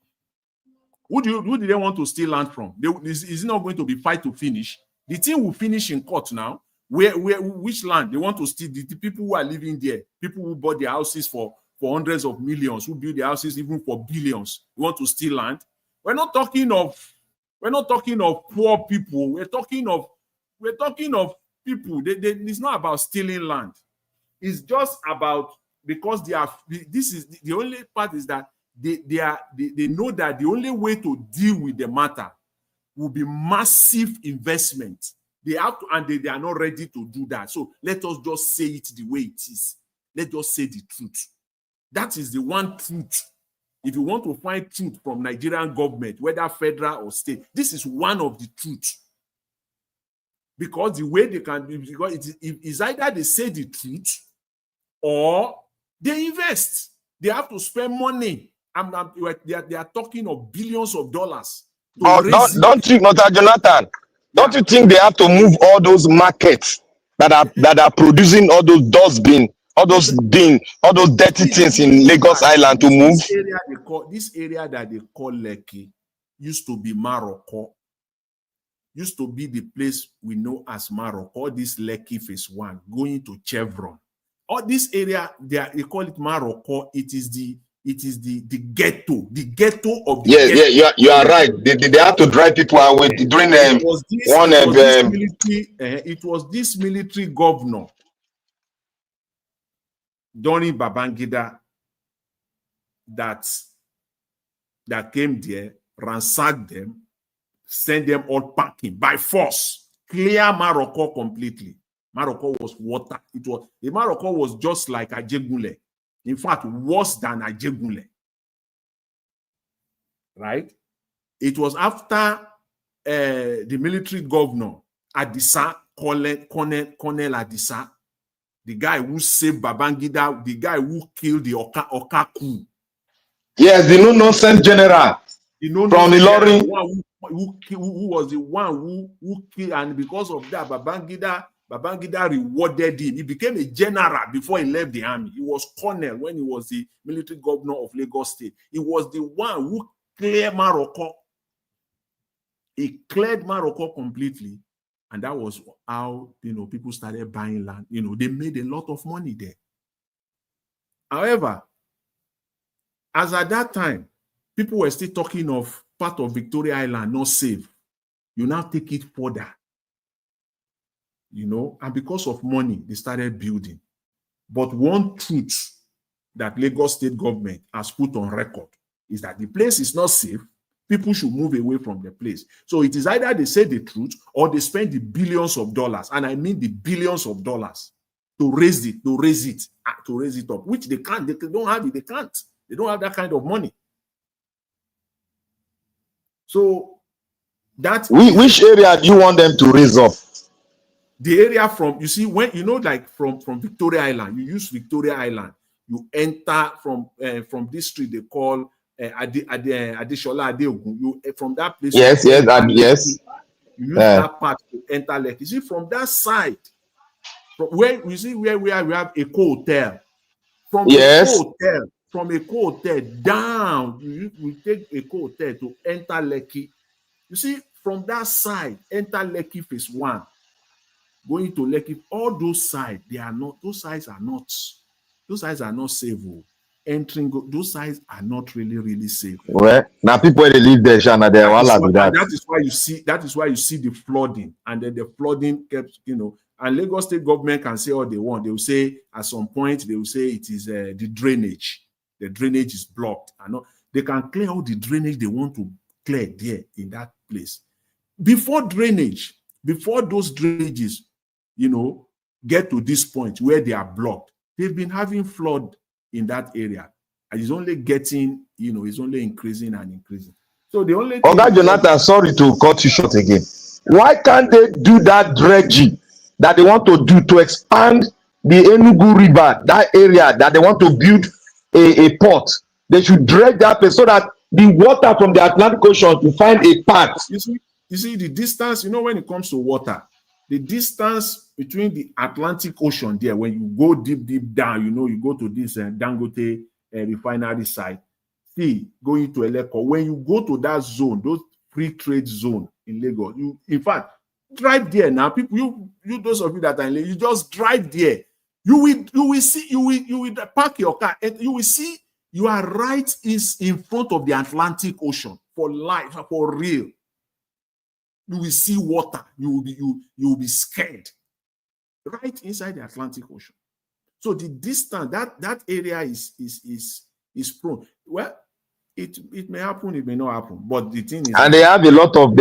Who do they want to steal land from? Is it not going to be fight to finish? The thing will finish in court now. Which land they want to steal? The people who are living there, people who bought their houses for hundreds of millions, who build their houses even for billions, want to steal land. We're not talking of poor people. We're talking of people. It's not about stealing land. It's just about, because they are. This is the only part is that they know that the only way to deal with the matter will be massive investment. They have to, and they are not ready to do that. So let us just say it the way it is. Let's just say the truth. That is the one truth. If you want to find truth from Nigerian government, whether federal or state, this is one of the truths. Because the way they can, because it is either they say the truth or they invest. They have to spend money. They are talking of billions of dollars. But don't you, Dr. Jonathan, don't you think they have to move all those markets that are producing all those dustbin, all those dirty things in Lagos Island to move? This area that they call Lekki used to be Morocco. Used to be the place we know as Morocco. This Lekki phase 1 going to Chevron. All this area they call it Morocco. It is the ghetto, of the ghetto. Yeah, you are right. They have to drive people away during it was this military governor during Babangida that came there, ransacked them, sent them all packing by force, clear Morocco completely. Morocco was water. The Morocco was just like Ajegunle. In fact, worse than Ajegunle. Right? It was after the military governor, Adisa, Colonel Adisa, the guy who saved Babangida, the guy who killed the Oka coup. Yes, the no-nonsense general from Ilorin. Who was the one who killed, and because of that, Babangida rewarded him. He became a general before he left the army. He was colonel when he was the military governor of Lagos State. He was the one who cleared Morocco. He cleared Morocco completely. And that was how, people started buying land. They made a lot of money there. However, as at that time, people were still talking of part of Victoria Island not safe. You now take it further. And because of money, they started building. But one truth that Lagos State government has put on record is that the place is not safe. People should move away from the place. So it is either they say the truth or they spend the billions of dollars, and I mean the billions of dollars, to raise it up, which they can't. They don't have it. They can't. They don't have that kind of money. So that which area do you want them to raise up? The area from, you see, when like from Victoria Island, you use Victoria Island, you enter from this street they call Adeshola Adeogun. You from that place. Yes. You use that part to enter Lekki. You see, from that side, from where you see where we have a hotel. From a hotel down, you take a hotel to enter Lekki. You see, from that side, enter Lekki phase 1. Going to Lekki, all those sides, those sides are not safe. Entering those sides are not really safe. Well, now people they live there, Shana, that is why you see the flooding, and then the flooding kept, and Lagos State government can say all they want. They will say at some point, they will say it is the drainage. The drainage is blocked. They can clear all the drainage they want to clear there in that place. Before those drainages, get to this point where they are blocked, they've been having flood in that area. And it's only getting, it's only increasing and increasing. So the only thing... Oga Jonathan, sorry to cut you short again. Why can't they do that dredging that they want to do to expand the Enugu River, that area that they want to build a port? They should dredge that place so that the water from the Atlantic Ocean to find a path. You see the distance, when it comes to water, the distance between the Atlantic Ocean there, when you go deep down, you go to this Dangote refinery site, going to Eleko, when you go to that zone, those free trade zone in Lagos, you, in fact, drive there now. People, you those of you that are in Lagos, you just drive there. You will see, you will park your car, and you will see you are right in front of the Atlantic Ocean for life, for real. You will see water. You will be scared. right inside the Atlantic Ocean. So the distance, that area is prone. Well, it may happen, it may not happen. But the thing is, and they have a lot of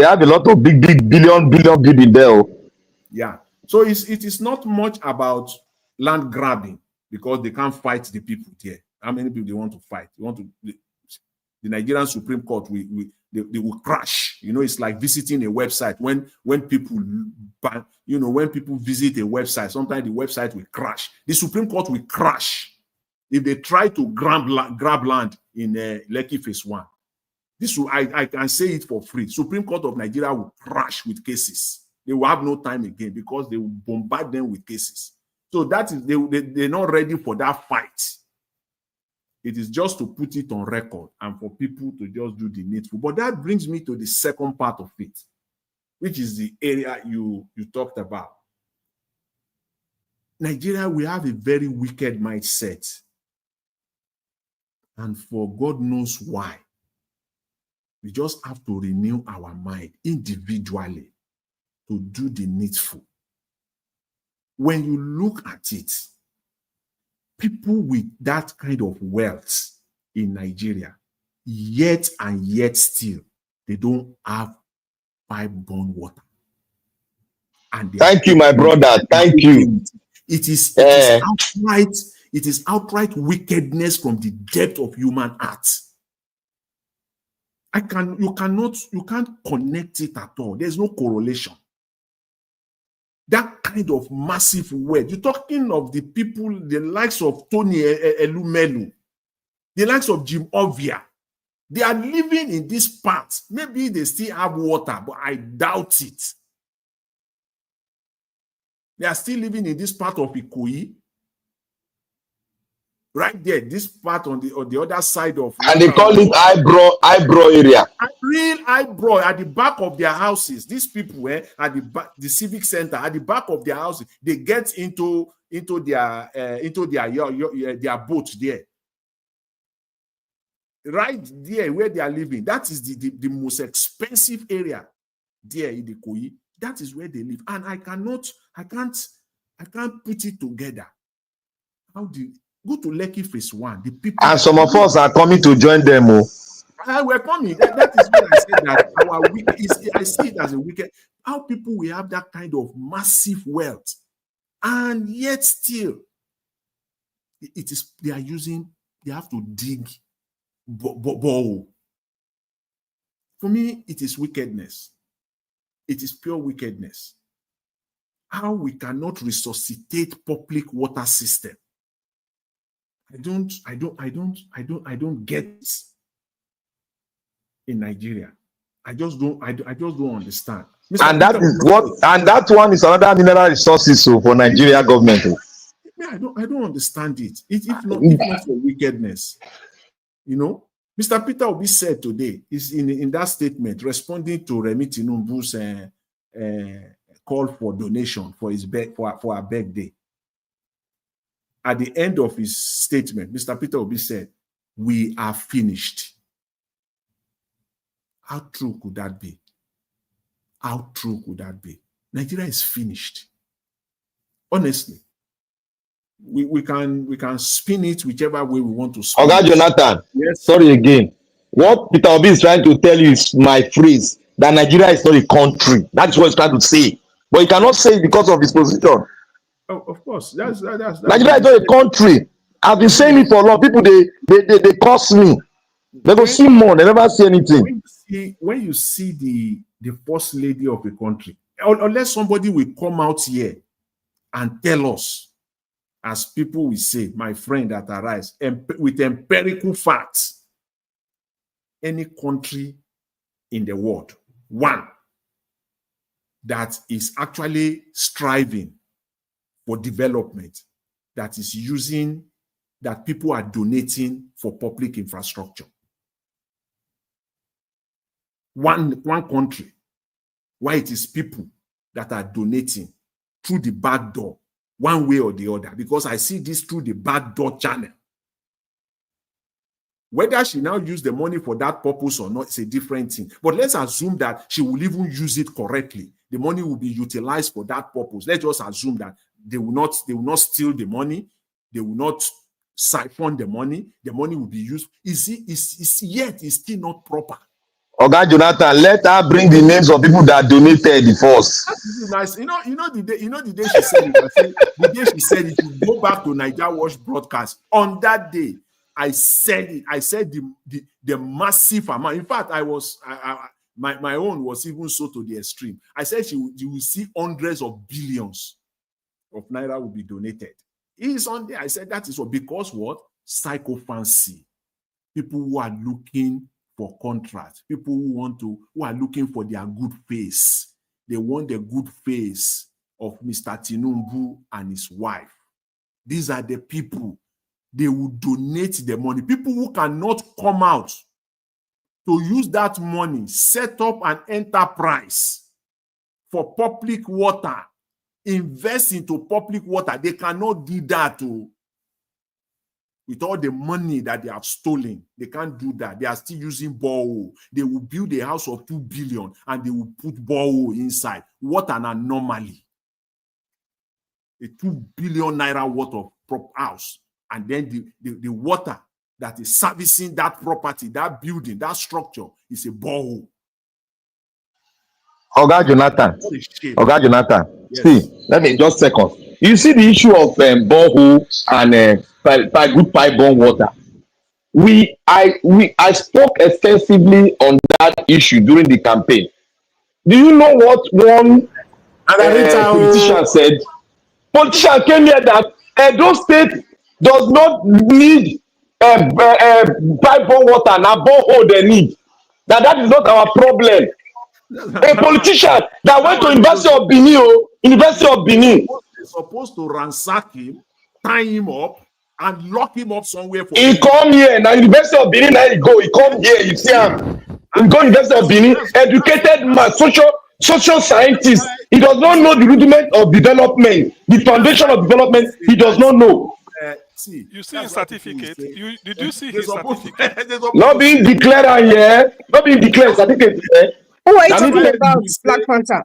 big billion building there. Yeah. So it is not much about land grabbing because they can't fight the people there. How many people they want to fight? The Nigerian Supreme Court they will crash. You know, it's like visiting a website. When people when people visit a website, sometimes the website will crash. The Supreme Court will crash if they try to grab land in Lekki Phase 1. I can say it for free. Supreme Court of Nigeria will crash with cases. They will have no time again because they will bombard them with cases. So that is they're not ready for that fight. It is just to put it on record and for people to just do the needful. But that brings me to the second part of it, which is the area you talked about. Nigeria, we have a very wicked mindset. And for God knows why, we just have to renew our mind individually to do the needful. When you look at it, people with that kind of wealth in Nigeria, yet still, they don't have pipe-borne water. And thank you, my brother. Thank you. It is outright wickedness from the depth of human heart. You can't connect it at all. There's no correlation. That kind of massive wealth. You're talking of the people, the likes of Tony Elumelu, the likes of Jim Ovia. They are living in this part. Maybe they still have water, but I doubt it. They are still living in this part of Ikoyi. Right there, this part on the other side of... And they call it eyebrow area. Real eyebrow at the back of their houses. These people at the back, the civic center, at the back of their houses, they get into their boat there. Right there where they are living. That is the most expensive area there in the Ikoyi. That is where they live. And I can't put it together. How do you go to Lekki Phase 1? The people, and some of us are coming to join them. We're coming. That is what I said, that I see it as a wicked. How people will have that kind of massive wealth, and yet still, they have to dig borehole. For me, it is wickedness. It is pure wickedness. How we cannot resuscitate public water system. I don't get it in Nigeria. I just don't understand. And that one is another mineral resources for Nigeria government. I don't understand it. If not for wickedness, Mr. Peter Obi said today is in that statement responding to Remi Tinubu's call for donation for our birthday. At the end of his statement, Mr. Peter Obi said, "We are finished." How true could that be? How true could that be? Nigeria is finished. Honestly, we can spin it whichever way we want to spin Oga it. Jonathan, yes. Sorry again. What Peter Obi is trying to tell you is my phrase that Nigeria is not a country. That's what he's trying to say. But he cannot say it because of his position. Oh, of course, that's Nigeria is not a country. I've been saying it for a lot. People they curse me. They go see more. They never see anything. When you see the first lady of a country, unless somebody will come out here and tell us, as people will say, my friend that arise, with empirical facts, any country in the world, one, that is actually striving for development, that is that people are donating for public infrastructure. One country where it is people that are donating through the back door, one way or the other, because I see this through the back door channel. Whether she now use the money for that purpose or not is a different thing. But let's assume that she will even use it correctly. The money will be utilized for that purpose. Let's just assume that They will not steal the money. They will not siphon the money. The money will be used. Yet it's still not proper. Oga Jonathan, let her bring the names of people that donated first. Nice. You know the day she said it. The day she said it, you go back to Niger Watch broadcast. On that day, I said it. I said the massive amount. In fact, my own was even so to the extreme. I said you will see hundreds of billions of naira will be donated. It's on there. I said that is what, because what? Psychophancy. People who are looking for contract, people who are looking for their good face. They want the good face of Mr. Tinubu and his wife. These are the people. They will donate the money. People who cannot come out to use that money, set up an enterprise for public water, invest into public water. They cannot do that too. With all the money that they have stolen, they can't do that. They are still using borehole. They will build a house of 2 billion and they will put borehole inside. What an anomaly. A 2 billion naira worth of prop house. And then the water that is servicing that property, that building, that structure is a borehole. Oga Jonathan. Yes. See, let me just second. You see the issue of borehole and good pipe-borne water. I spoke extensively on that issue during the campaign. Do you know what one politician said? Politician came here that Edo State does not need pipe-borne water and a borehole they need. That is not our problem. A politician that went to University of Benin. They're supposed to ransack him, tie him up, and lock him up somewhere. He come here now. University of Benin. Now he go. He come here. You see him. He go University of Benin. Educated man, social scientist. He does not know the rudiment of development, the foundation of development. He does not know. You see his certificate? Did you see his certificate? Not being declared here. Not being declared certificate here. Who are you talking about, Black Panther?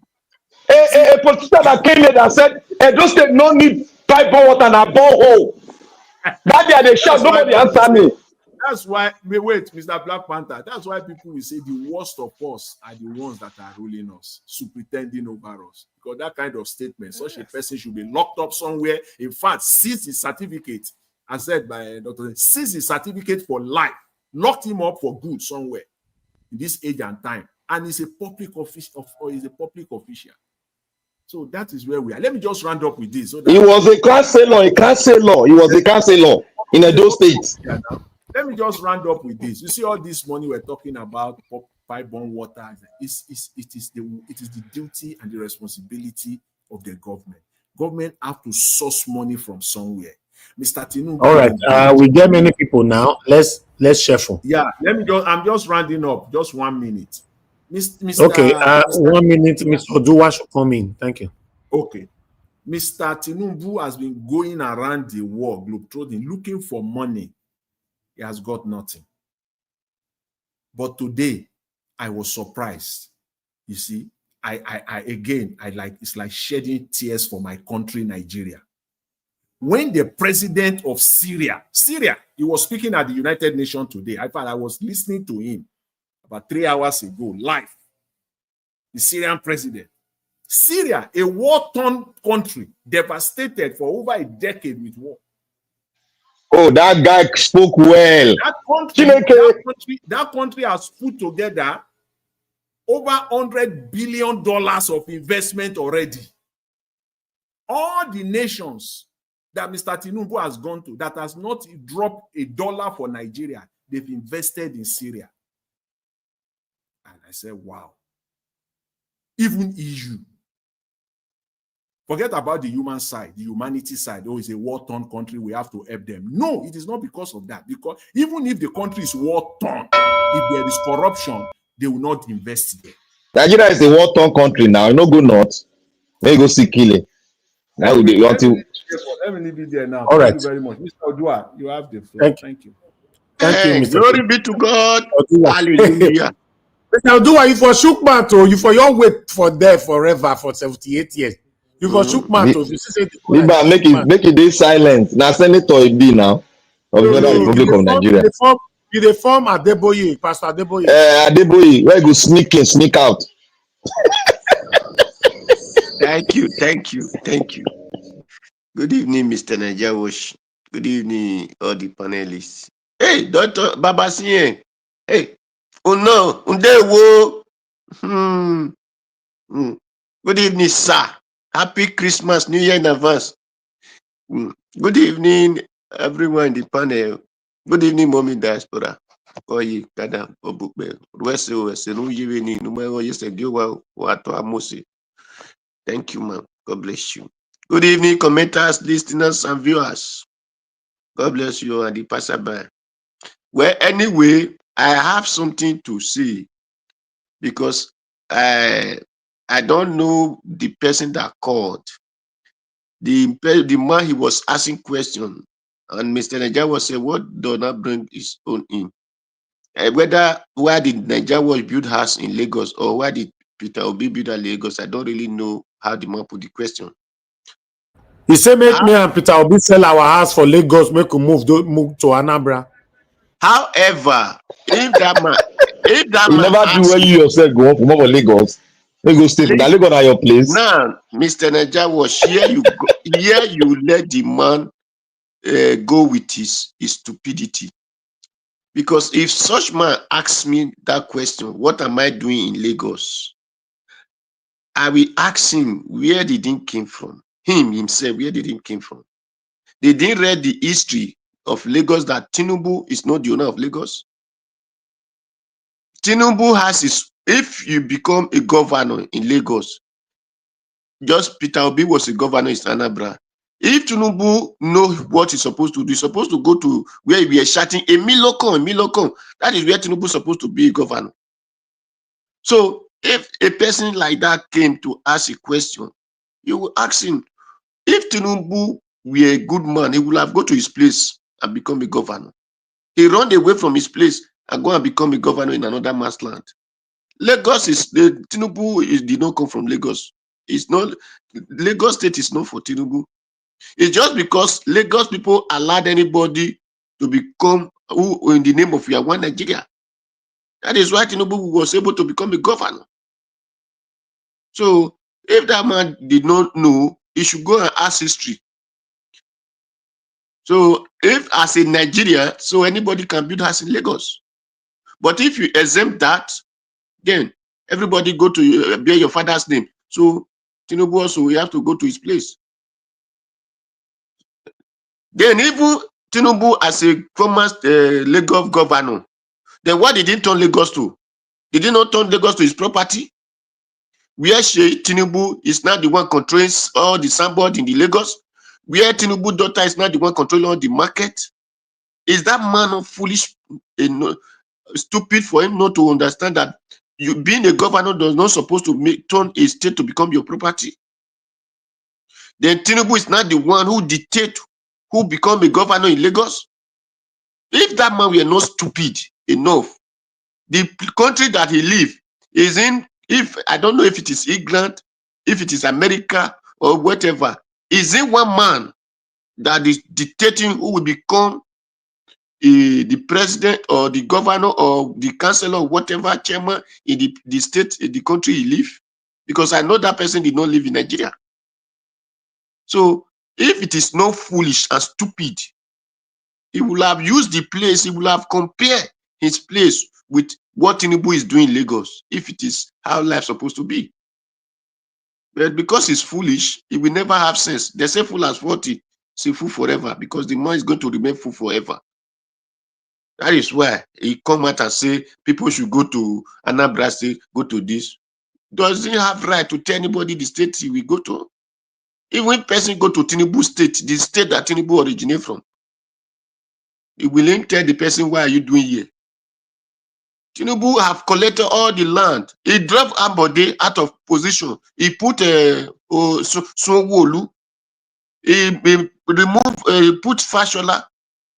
A politician that came here that said, Edo State no need pipe-borne water and a borehole. That day they shout, nobody answer me. That's why, wait, Mr. Black Panther, that's why people will say the worst of us are the ones that are ruling us, superintending over us. Because that kind of statement, such a person should be locked up somewhere. In fact, seize his certificate, as said by Dr. Seize his certificate for life, locked him up for good somewhere in this age and time. And he's a public official, So that is where we are. Let me just round up with this. So he was a councillor. He was a councillor in Edo State. Let me just round up with this. You see all this money we're talking about, pipe-borne water. It is the duty and the responsibility of the government. Government have to source money from somewhere. Mr. Tinubu. All right. We get many people now. Let's shuffle. Yeah. I'm just rounding up. Just 1 minute. Okay, 1 minute, Mr. Oduwa should come in. Thank you. Okay. Mr. Tinubu has been going around the world, globetrotting, looking for money. He has got nothing. But today, I was surprised. You see, it's like shedding tears for my country, Nigeria. When the president of Syria, he was speaking at the United Nations today. I was listening to him about 3 hours ago, live. The Syrian president. Syria, a war-torn country, devastated for over a decade with war. Oh, that guy spoke well. That country has put together over $100 billion of investment already. All the nations that Mr. Tinubu has gone to, that has not dropped $1 for Nigeria, they've invested in Syria. And I said, wow. Even EU. Forget about the human side, the humanity side. Oh, it's a war-torn country, we have to help them. No, it is not because of that. Because even if the country is war-torn, if there is corruption, they will not invest there. Nigeria is a war-torn country now. No go north. May go see killing. Now let me leave it there now. All right. Thank you very much. Mr. Odua, you have the floor. Thank you. Thank you, glory be to God. Hallelujah. Mr. Odua, you for Shukman, you for your wait for there forever for 78 years. You for shook mouth if you say the Liba, make it dey silent. Now Senator e be now of the Federal Republic of Nigeria. You form Adeboye, Pastor Adeboye. Adeboye, where go sneak in, sneak out. Thank you. Good evening, Mr. Najawash. Good evening, all the panelists. Hey, Dr. Babasiye. Hey, oh no, Undewo. Good evening, sir. Happy Christmas, New Year in advance. Good evening, everyone in the panel. Good evening, Mommy Diaspora. Oye, Kadam, Obukbe, Wese, Nuyini, Numero, yesterday, Wato Amose. Thank you, ma'am. God bless you. Good evening, commenters, listeners, and viewers. God bless you and the passerby. Well, anyway, I have something to say because I don't know the person that called. The man, he was asking question, and Mr. Nigeria was saying, what does not bring his own in? Whether why did Nigeria was build house in Lagos or why did Peter Obi build in Lagos, I don't really know how the man put the question. He said, make me and Peter Obi sell our house for Lagos, make we move to Anambra. However, if that man never do where you yourself go from over Lagos. Lagos State, Lagos are your place. Now, Mr. Nigeria was here. You let the man go with his stupidity. Because if such man asks me that question, what am I doing in Lagos? I will ask him where did he came from. Him himself, where did he came from? They didn't read the history of Lagos that Tinubu is not the owner of Lagos. Tinubu has his, if you become a governor in Lagos, just Peter Obi was a governor in Anambra. If Tinubu know what he's supposed to do, he's supposed to go to where we are shouting, a Milocon. That is where Tinubu is supposed to be a governor. So if a person like that came to ask a question, you will ask him, if Tinubu were a good man, he would have go to his place and become a governor. He run away from his place and go and become a governor in another man's land. Lagos Tinubu did not come from Lagos. It's not, Lagos State is not for Tinubu. It's just because Lagos people allowed anybody to become who in the name of One Nigeria. That is why Tinubu was able to become a governor. So if that man did not know, he should go and ask history. So if as a Nigeria, so anybody can build house in Lagos. But if you exempt that, then everybody go to bear your father's name. So Tinubu also we have to go to his place. Then even Tinubu as a former Lagos governor, then what did he turn Lagos to? Did he not turn Lagos to his property? Where Tinubu is not the one controlling all the sandboard in the Lagos? Where Tinubu daughter is not the one controlling all the market? Is that man of foolish, stupid for him not to understand that you being a governor does not supposed to turn a state to become your property? Then Tinubu is not the one who dictate who become a governor in Lagos. If that man were not stupid enough, the country that he live is in, if I don't know if it is England, if it is America or whatever, is in one man that is dictating who will become the president or the governor or the councillor or whatever chairman in the state, in the country he live? Because I know that person did not live in Nigeria. So if it is not foolish and stupid, he will have used the place, he will have compared his place with what Tinubu is doing in Lagos, if it is how life is supposed to be. But because he's foolish, he will never have sense. They say fool as 40, say fool forever, because the man is going to remain fool forever. That is why he come out and say people should go to Anambra State, go to this. Does he have right to tell anybody the state he will go to? Even when person go to Tinubu state, the state that Tinubu originate from, he will tell the person, why are you doing here? Tinubu have collected all the land. He dropped Ambode out of position. He put Sonwo-Olu. He removed, put Fashola.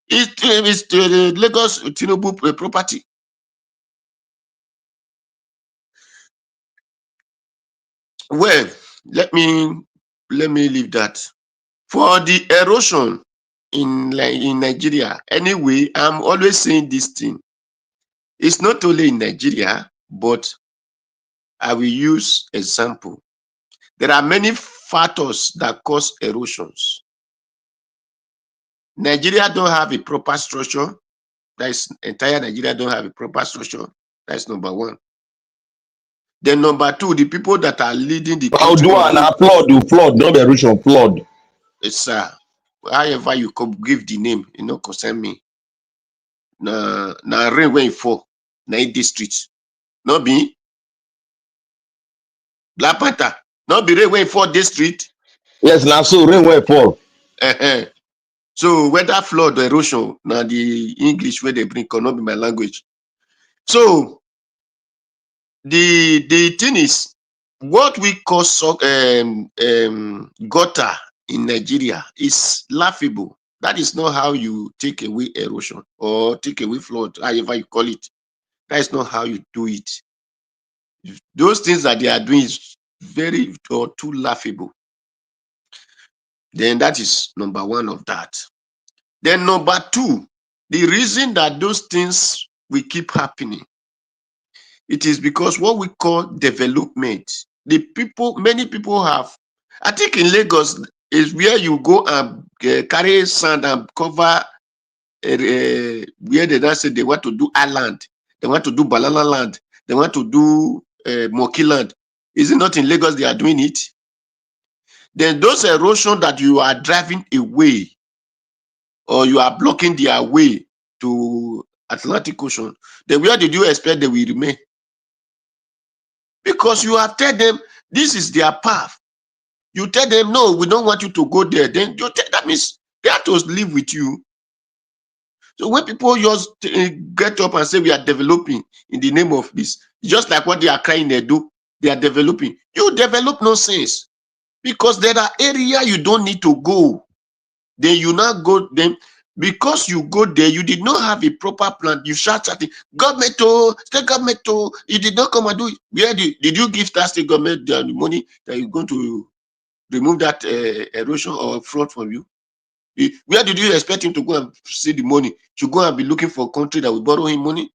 It's the Lagos Tinubu property. Well, let me let me leave that. For the erosion in Nigeria, anyway, I'm always saying this thing. It's not only in Nigeria, but I will use example. There are many factors that cause erosions. Nigeria don't have a proper structure. That is, entire Nigeria don't have a proper structure. That's number one. Then number two, the people that are leading the I'll country. do an flood, not erosion, flood. It's however you could give the name, concern me. Na rain when fall, na in district. Not be Black Panther. Not be rain when fall district. Yes, now so rain will fall. So whether flood or erosion, now the English where they bring cannot be my language. So the thing is, what we call gutter in Nigeria is laughable. That is not how you take away erosion or take away flood, however you call it. That is not how you do it. Those things that they are doing is very or too laughable. Then that is number one of that. Then number two, the reason that those things will keep happening, it is because what we call development. Many people have, I think in Lagos is where you go and carry sand and cover where they now say they want to do island, they want to do banana land, they want to do Moki land. Is it not in Lagos they are doing it? Then those erosion that you are driving away or you are blocking their way to Atlantic Ocean, then where did you expect they will remain? Because you have told them this is their path. You tell them, no, we don't want you to go there. Then that means they have to live with you. So when people just get up and say we are developing in the name of this, just like what they are crying they do, they are developing. You develop nonsense because there are areas you don't need to go. Then you not go them because you go there, you did not have a proper plan. You shout at the government, state government, you did not come and do it. Where did you give that state government the money that you're going to remove that erosion or fraud from you? Where did you expect him to go and see the money? To go and be looking for a country that will borrow him money?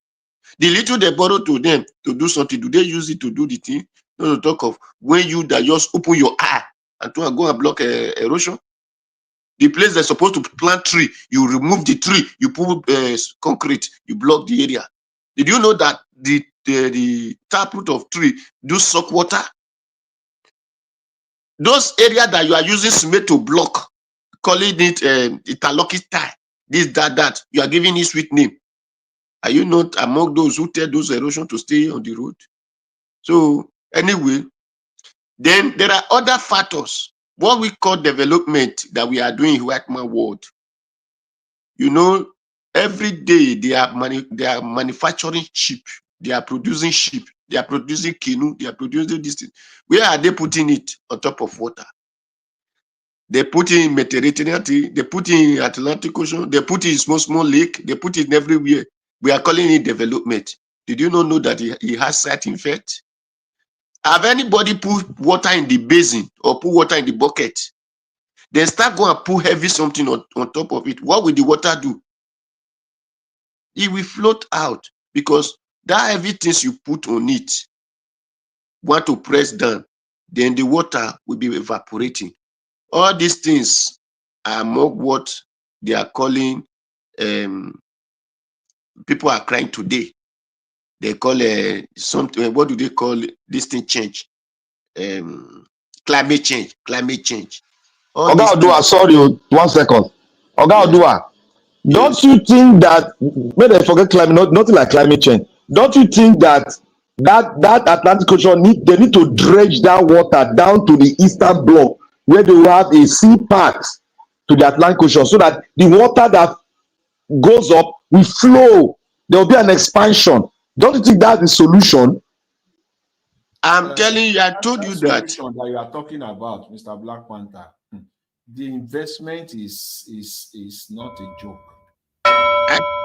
The little they borrow to them to do something, do they use it to do the thing? No, to talk of when you that just open your eye and to go and block erosion. The place they're supposed to plant tree, you remove the tree, you put concrete, you block the area. Did you know that the taproot of tree do suck water? Those areas that you are using cement to block, calling it interlocking tie, this, that, you are giving it sweet name. Are you not among those who tell those erosion to stay on the road? So anyway, then there are other factors, what we call development that we are doing in white man world. You know, every day they are manufacturing sheep, they are producing sheep, they are producing canoe, they are producing this thing. Where are they putting it? On top of water. They put it in Mediterranean, they put it in Atlantic Ocean, they put it in small lake, they put it in everywhere. We are calling it development. Did you not know that it has side effect? Have anybody put water in the basin or put water in the bucket? Then start going and put heavy something on top of it. What will the water do? It will float out because that heavy things you put on it want to press down, then the water will be evaporating. All these things are more what they are calling, people are crying today. They call something, what do they call this thing change? Climate change. Oga Odua, sorry, 1 second. Oga Odua, don't Yes. you think that, when they forget climate, nothing like climate change, don't you think that Atlantic Ocean they need to dredge that water down to the eastern bloc where they will have a sea path to the Atlantic Ocean so that the water that goes up will flow? There will be an expansion. Don't you think that's the solution? I'm telling you, I told you that. Solution that you are talking about, Mr. Black Panther, the investment is not a joke.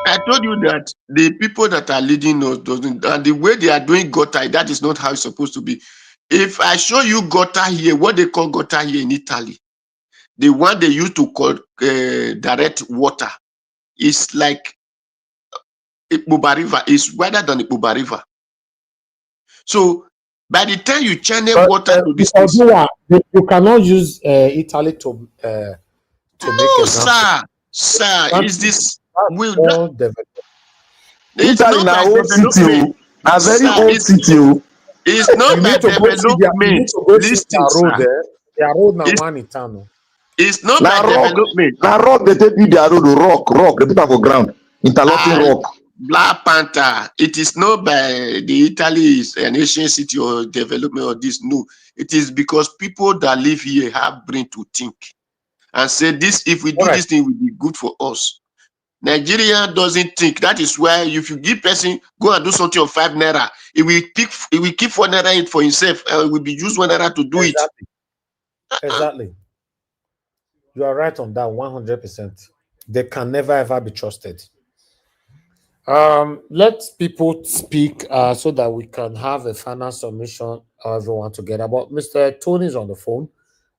I told you that the people that are leading us doesn't, and the way they are doing gutter, that is not how it's supposed to be. If I show you gutter here, what they call gutter here in Italy, the one they use to call direct water is like Ibuba River, is wider than Ibuba River. So by the time you channel But water to this place, Odua, you cannot use Italy to make no, example. sir, is this will More developed. it's Italy not by na old city, development, a very sir. old city. It's You not by need to go see their. You need development. to go see Listen, their road sir. there. Their road now It's, one eternal. it's not by Na rock, development. na rock they take build their road. Rock. They put am for ground. Interlocking rock. Black Panther, it is not by the Italy is an ancient city or development or this. No, it is because people that live here have brain to think and say this. If we do this thing, will be good for us. Nigeria doesn't think. That is why if you give person go and do something of 5 naira, it will keep 4 naira in for himself and it will be used 1 naira to do it. Exactly. You are right on that 100%. They can never ever be trusted. Let people speak so that we can have a final submission of everyone together. But Mr. Tony is on the phone.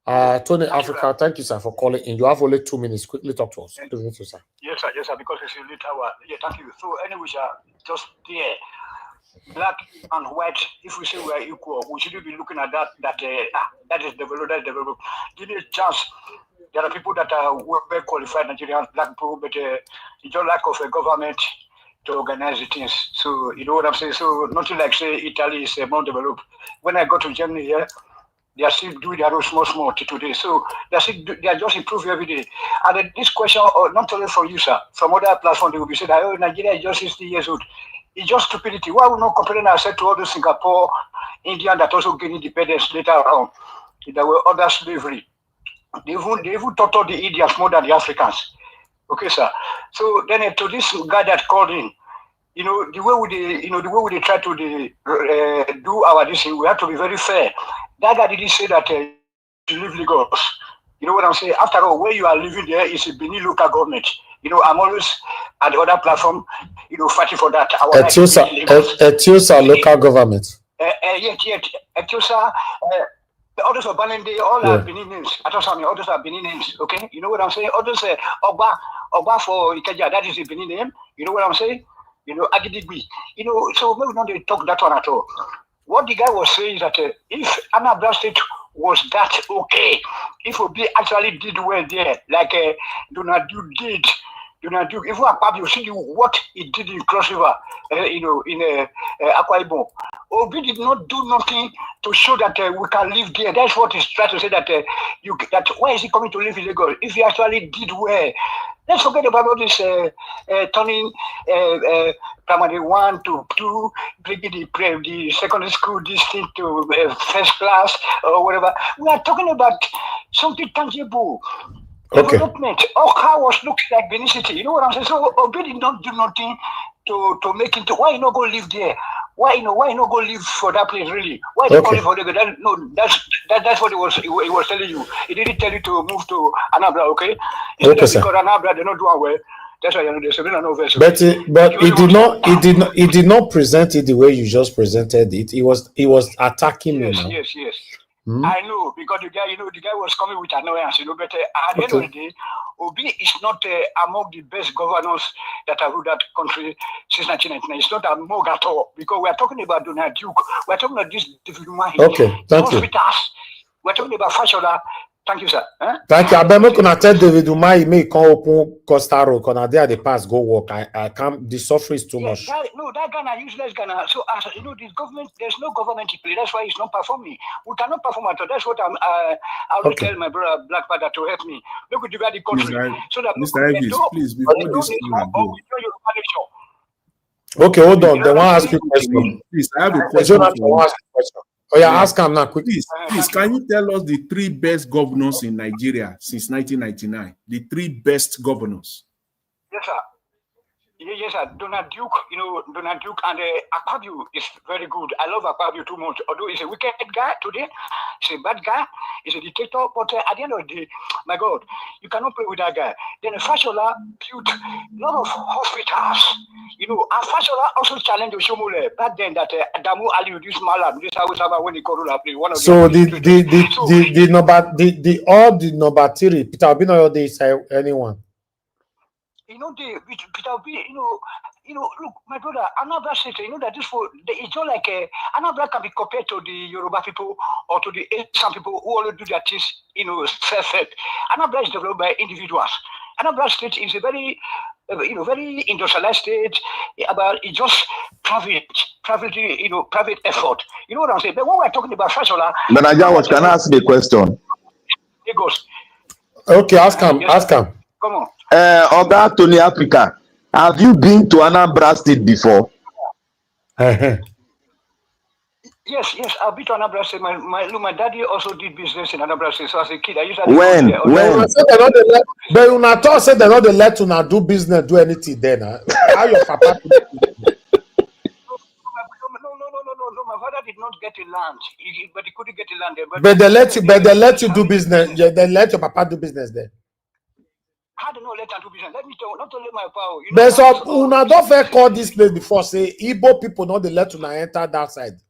Tony Africa, thank you, sir, for calling in. You have only 2 minutes. Quickly talk to us. 2 minutes, sir. Yes, sir, because it's a late hour. Yeah, thank you. So anyway, sir, just there, black and white, if we say we are equal, we shouldn't be looking at that is developed. Give me a chance. There are people that are well qualified Nigerians, black people, but it's just lack of a government to organize the things. So you know what I'm saying? So nothing like say Italy is more developed. When I go to Germany here, they are still doing their own small to today. So they are just improving every day. And then this question, not only for you, sir, from other platforms, they will be saying, oh, Nigeria is just 60 years old. It's just stupidity. Why are we not comparing ourselves to all the Singapore, India that also gained independence later on? There were other slavery. They even tortured the Indians more than the Africans. Okay, sir. So then to this guy that called in, you know, the way we try to do our this thing, we have to be very fair. That guy didn't say that you live Lagos. You know what I'm saying? After all, where you are living there is a Benin local government. You know, I'm always at the other platform, you know, fighting for that. Etiosa local government. Etiosa, others are Balende, all are Benin names. Others are Benin names. Okay, you know what I'm saying? Others Oba for Ikeja, that is a Benin name. You know what I'm saying? You know, Agidigbi. You know, so maybe not they talk that one at all. What the guy was saying is that if Anambra State was that okay, if Obi actually did well there, like Donald Duke did, if you see what he did in Cross River, you know, in Akwa Ibom, Obi did not do nothing to show that we can live there. That's what he's trying to say, that that why is he coming to live in Lagos if he actually did well? Let's forget about all this turning primary 1 to 2, bringing the secondary school this thing to first class or whatever. We are talking about something tangible. Development. Oka was looking like Benin City. You know what I'm saying? So Obi did not do nothing to make it. Why you not go live there? Why you not go live for that place really? Why you not live for Lagos? That's what he was telling you. He didn't tell you to move to Anambra, okay? Because Anambra they not do well. That's why you know there's a no verse. But he did not present it the way you just presented it. He was attacking me now. Yes. I know, because the guy was coming with annoyance, you know, but at the end of the day, Obi is not among the best governors that have ruled that country since 1999. It's not among at all, because we are talking about Donald Duke, we are talking about this David Umahi, hospitals, we are talking about Fashola. Thank you, sir. Thank you. I bet I tell David Umahi may come open Costa Road, because there the pass go work. I can't. The suffering is too much. That Ghana useless Ghana. So as you know, this government, there's no government to play. That's why it's not performing. We cannot perform at all. That's what I will tell my brother Black Father to help me. Look, we divide the country so that Mr. Elvis, please before this go. Okay, hold on. They want to ask you a question. Please, I have a question. Oh yeah, ask him now quickly. Please, can you tell us the 3 best governors in Nigeria since 1999? The 3 best governors. Yes, sir. Yes, sir. Donald Duke, Donald Duke and Akpabio is very good. I love Akpabio too much. Although he's a wicked guy today, he's a bad guy, he's a dictator. But at the end of the day, my God, you cannot play with that guy. Then Fashola built a lot of hospitals. You know, Fashola also challenged Oshomole back then that Adamu Ali, this Malam, this Awesaba when he called play one of So the all the number three, Peter Obi no they say anyone. You know, Peter Obi, look, my brother, Anambra State, you know that it's not like Anambra can be compared to the Yoruba people or to the some people who only do their things, self-help. Anambra is developed by individuals. Anambra State is a very, very industrialized state, but it's just private effort. You know what I'm saying? But when we're talking about Fashola, Nanaja, can I ask you a question? Lagos. Okay, ask him. Come on. Oga Tony Africa, have you been to Anambra State before? Yes, I've been to Anambra State. My daddy also did business in Anambra State. So as a kid, I used to When? But una talk say they not let una do business, do anything then. How your papa? No, my father did not get a land, but he couldn't get a land there. But they let you do business. Yeah, they let your papa do business there. How do not let them do business? Let me tell you, not only my power. But so una don't fair call this place before say Igbo people not they let una enter that side.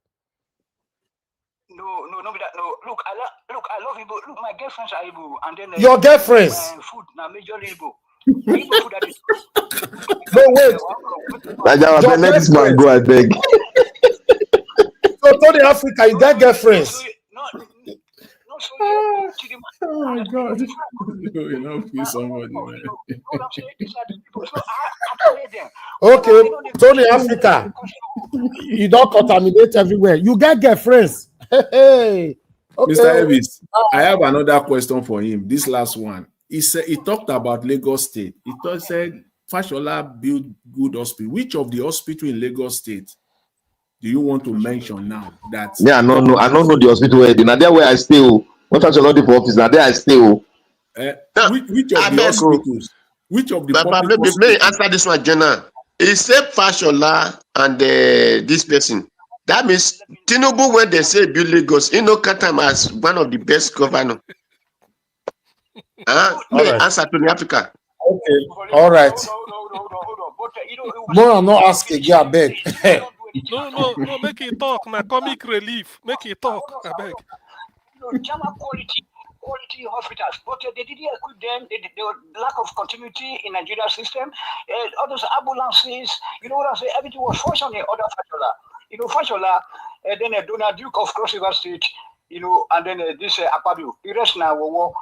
No, Look, I love Igbo. Look, my girlfriends are Igbo, and then your girlfriends. My food now majorly Igbo. Igbo food No wait. Let this man go, I beg. So Tony Africa, you get girlfriends. Oh my God! Somebody, man. Okay, Tony Africa, you don't contaminate everywhere. You get girlfriends. Hey, okay. Mr. Elvis, I have another question for him. This last one. He talked about Lagos State. He said Fashola built good hospital. Which of the hospital in Lagos State do you want to mention now? That I don't know the hospital where now there where I stay. What Fashola do for office? Now there I stay. Which of the hospitals? Which of the public hospitals? May answer this one, Jenna. Except Fashola and this person. That means Tinubu, when they say build Lagos, Katam as one of the best governors. Answer to the Africa. Okay, all right. More I'm not asking, yeah, beg. No, make it talk, my comic relief. Make it talk, I beg. German quality hospitals, but they didn't equip them. The lack of continuity in Nigeria system. All those ambulances, you know what I'm saying? Everything was functioning under Fashola. Fashola, then Donald Duke of Cross River State, and then this Akpabio. The rest now war.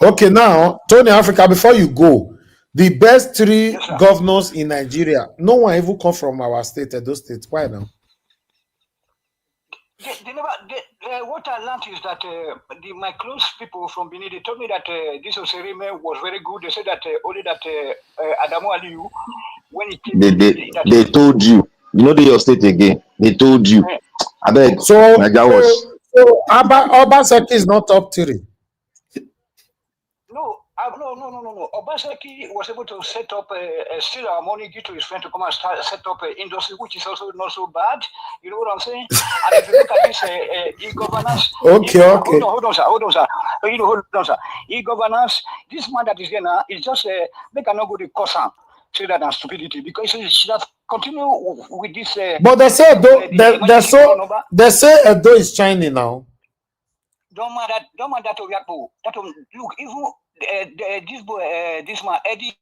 Okay, now Tony Africa, before you go, the best three governors in Nigeria, no one even come from our state, Edo State. Why now? What I learned is that my close people from Benin, they told me that this Oserime was very good. They said that only that Adamu Aliyu, when he came, they told you. You know your state again. They told you. I beg. So Obaseki is not top three. No. Obaseki was able to set up still our money due to his friend to come and set up an industry, which is also not so bad. You know what I'm saying? And if you look at this e-governance, hold on, sir. Hold on, sir. E-governance, this man that is here now is just make a no go to cause him. Say that as stupidity because he should have continued with this. But they say they say Edo is shining now. Don't mind that look, even this man Eddie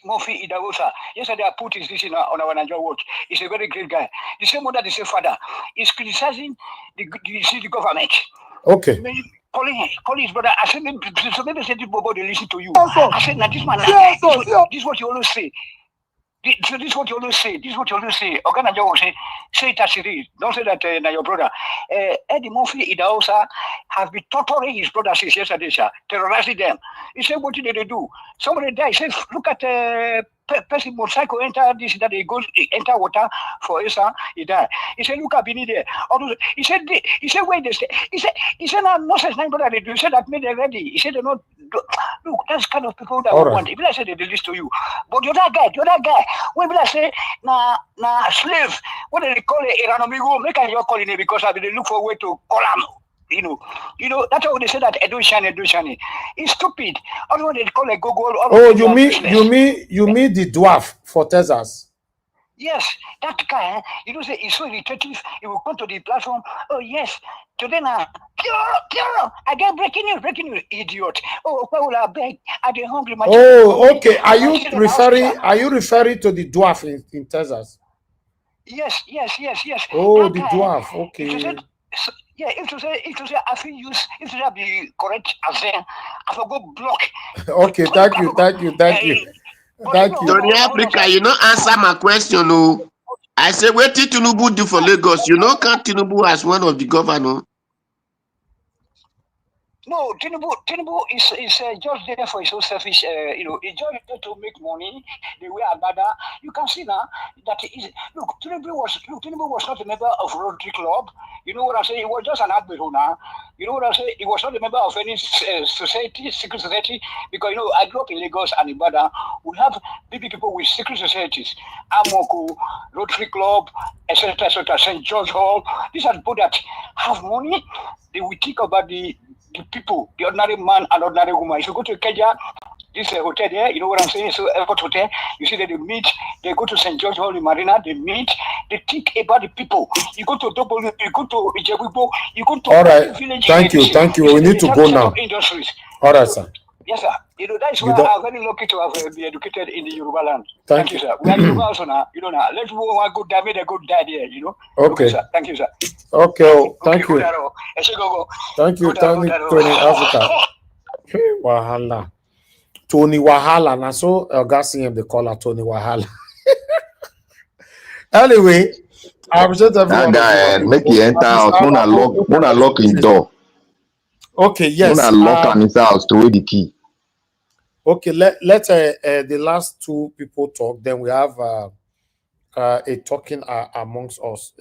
Murphy Idarosa. Yesterday I put his vision on our Nigerian watch. He's a very great guy. The same one that the same father is criticizing the government. Okay. Calling his brother. I said, so maybe say this bobo they listen to you. I said, now this man, this is what you always say. So this is what you always say. Ogana Joe say it as it is. Don't say that now your brother. Eddie Murphy Idaosa has been torturing his brother since yesterday, sir, terrorizing them. He said, what did they do? Somebody died. He said, look at person motorcycle enter this that he goes enter water for Esa, he died. He said, look at Bini there. He said wait they stay. He said no nonsense nine brother they do. He said that made they ready. He said they're not look, that's kind of people that we want. If I say they listen to you. But the other guy, when I say na slave, what do they call it? Iranomigo, make a your calling it because I will look for a way to call him. You know, that's why they say that Edo Shani. It's stupid. All they call a Google. Oh, you mean the dwarf for Texas? Yes, that guy, say he's so irritative. He will come to the platform. Oh, yes, today now, I get breaking news, idiot. Oh, where will I beg? Are they hungry? Oh, okay. Are you referring to the dwarf in Texas? Yes. Oh, that the guy, dwarf. Okay. If to say, I feel use, if to be correct as I forgot block. Okay, thank you. Thank you. Tony Africa, you know, answer my question. No, I say, what did Tinubu do for Lagos? You know, can't Tinubu as one of the governor? No, Tinubu is just there for his own selfish. He's just there to make money. The way Agbada, you can see now that Tinubu was not a member of Rotary Club. You know what I'm saying? He was just an admiral now. You know what I'm saying? He was not a member of any society, secret society, because I grew up in Lagos and Ibadan. We have people with secret societies, Amoku, Rotary Club, etc., St. George Hall. These are people that have money. They will think about the people, the ordinary man and ordinary woman. If you go to Kenya, this hotel there, you know what I'm saying? So airport hotel, you see that they meet, they go to St. George Hall in Marina, they meet, they think about the people. You go to Double, you go to Ijebubo, you go to all right. village. Thank you. We need to go now. Industries. All right, sir. Yes, sir. That is why I'm very lucky to have been educated in the Yoruba land. Thank you, sir. We are Yoruba also now. Now, let's move on. Good damn it, a good dad here. Okay, sir. Thank you, sir. Okay, thank you. Thank you, Tony Africa. Wahala. Tony Wahala. Now, so Augustine, they call her Tony Wahala. Anyway, I appreciate everyone. That guy, make he enter out. Mona lock his door. Okay, yes. Mona lock his house to wait the key. Okay, let the last two people talk. Then we have a talking amongst us.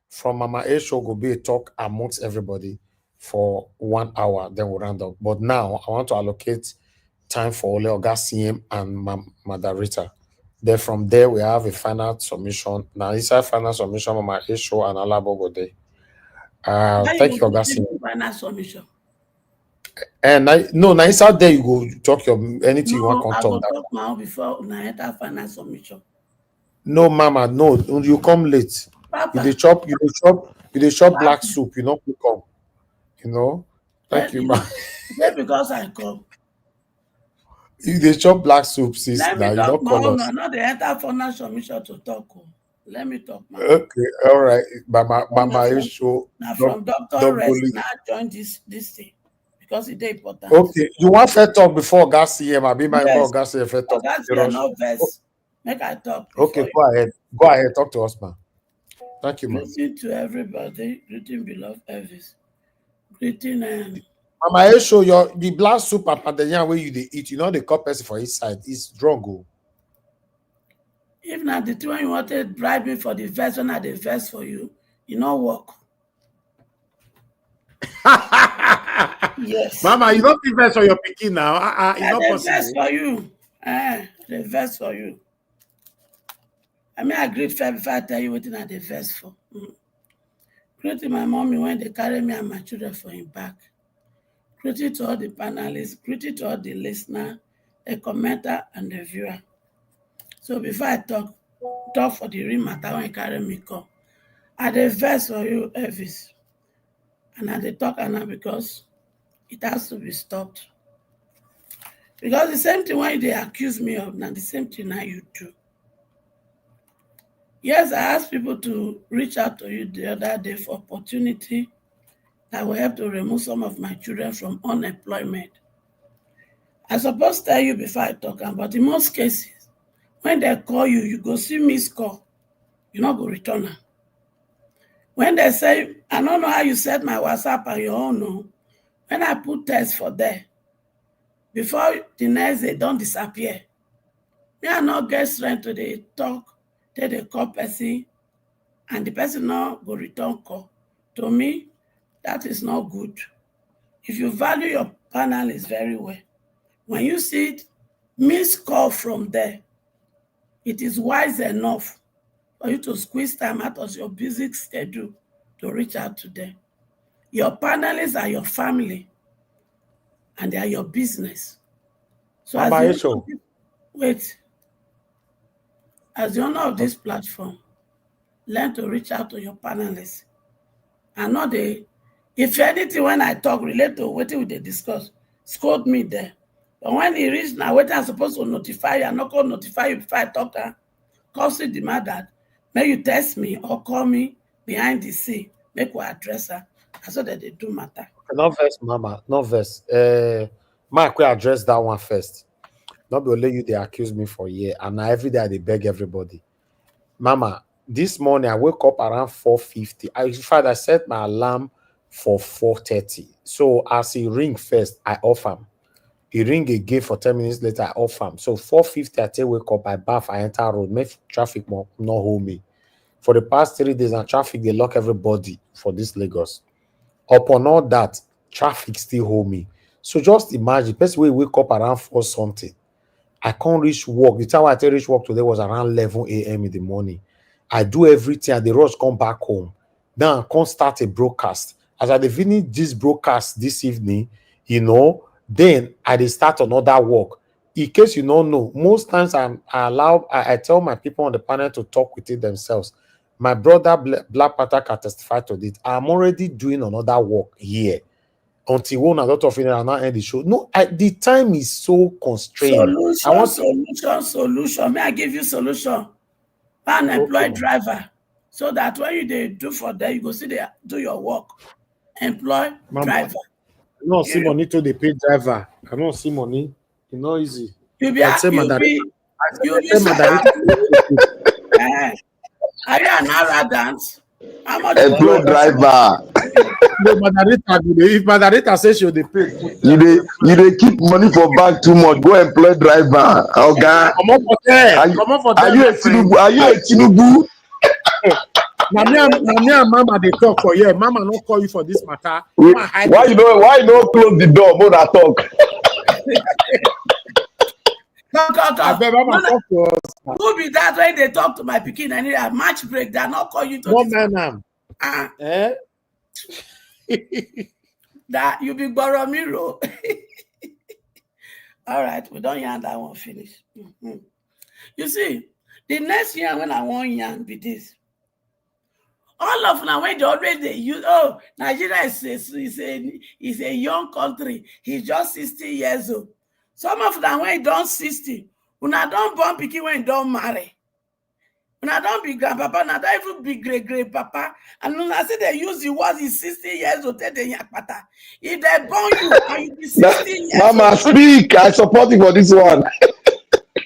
From Mama A show will be a talk amongst everybody for 1 hour. Then we'll round up. But now I want to allocate time for Ole Oga CM and Madarita. Then from there we have a final submission. Now inside final submission, Mama A show and Alabo go there. Thank you, Oga CM. Final submission. And now inside there you go talk your anything you want to talk. I go talk now before I enter final submission. No, Mama, no, you come late. Papa. You dey chop black soup. You not come. Thank you, ma. Because I come. You dey chop black soup, sis. Let me Now you talk, don't call us. No, not the enter final submission to talk. Let me talk, ma. Okay, all right, Mama, you show. Now from Dr. Rest now join this thing because it's important. Okay, you want to talk before gas CM? I be my gas CM first talk. Gas CM no verse. Make I talk. Okay, go ahead. Go ahead. Talk to us, ma. Thank you, ma. Greeting to everybody. Greeting, beloved Elvis. Greeting Mama, I show the black soup and pandemic where you they eat. You know the cup person for each side is strong. If not the two you wanted to bribe me for the verse when I the verse for you, you know work. Yes. Mama, you don't invest for your picking now. It's not possible. Verse for you. The verse for you. I mean, I greet fair before I tell you what I the verse for. Greeting my mommy when they carry me and my children for him back. Greeting to all the panelists. Greeting to all the listener, the commenter, and the viewer. So before I talk for the real matter when you carry me come. I the verse for you, Elvis. And I the talk now because it has to be stopped. Because the same thing when they accuse me of, now the same thing now you do. Yes, I asked people to reach out to you the other day for opportunity that will help to remove some of my children from unemployment. I suppose to tell you before I talk, but in most cases, when they call you, you go see missed call. You not go return them. When they say, I don't know how you set my WhatsApp on your own, no. When I put text for there, before the next day don't disappear. Me I not get strength to the talk. Tell the call person, and the person now go return call. To me, that is not good. If you value your panelists very well, when you see it, missed call from there, it is wise enough for you to squeeze time out of your busy schedule to reach out to them. Your panelists are your family, and they are your business. So Mama Esho. As the owner of this platform, learn to reach out to your panelists. And not if anything when I talk relate to what we discuss, scold me there. But when he reach now, what I'm supposed to notify you, I'm not going to notify you before I talk. Cause the demand that may you text me or call me behind the scene, make we address her. So that they do matter. Not verse, Mama. Not verse. Mark, we address that one first. Not be only you they accuse me for a year, and now every day they beg everybody. Mama, this morning I woke up around 4:50. I set my alarm for 4:30. So as he ring first, I off him. He ring again for 10 minutes later, I off him. So 4:50, I take wake up, I bath, I enter road, make traffic not hold me. For the past 3 days, and traffic they lock everybody for this Lagos. Upon all that, traffic still hold me. So just imagine, person we wake up around 4 something. I can't reach work. The time I tell reach work today was around 11 a.m. in the morning. I do everything and the rush come back home. Then I can't start a broadcast. As I finish this broadcast this evening, then I start another work. In case you don't know, most times I tell my people on the panel to talk with it themselves. My brother Black Panther can testify to this. I'm already doing another work here. Until one a lot of it and not end the show. No, the time is so constrained. Solution. May I give you solution? Unemployed driver. So that when you do for them, you go see they do your work. Employ driver. I don't see money to the pay driver. I don't see money. It's not easy. Are you an arrogant? Employ driver. No, if Madarita says you they pay, you they keep money for bank too much. Go employ driver. Okay. Are you a Tinubu? Are you a Tinubu? Now me and Mama they talk for you. Mama not call you for this matter. Why you don't close the door? More that talk. Who be that when they talk to my pikin and need a match break? They're not calling you to this. That you be Boromiro. All right, we don't yarn that one finish. You see, the next year when I want yarn be this. All of now when they always they use Nigeria is a young country. He's just 60 years old. Some of them when he done 60, when I don't born pikin when he don't marry. When I don't be grandpapa, and I don't even be great-great-papa. And when I say they use the word, he's 60 years old, if they born you, and you be 60 years old. Mama, speak. I support you for this one.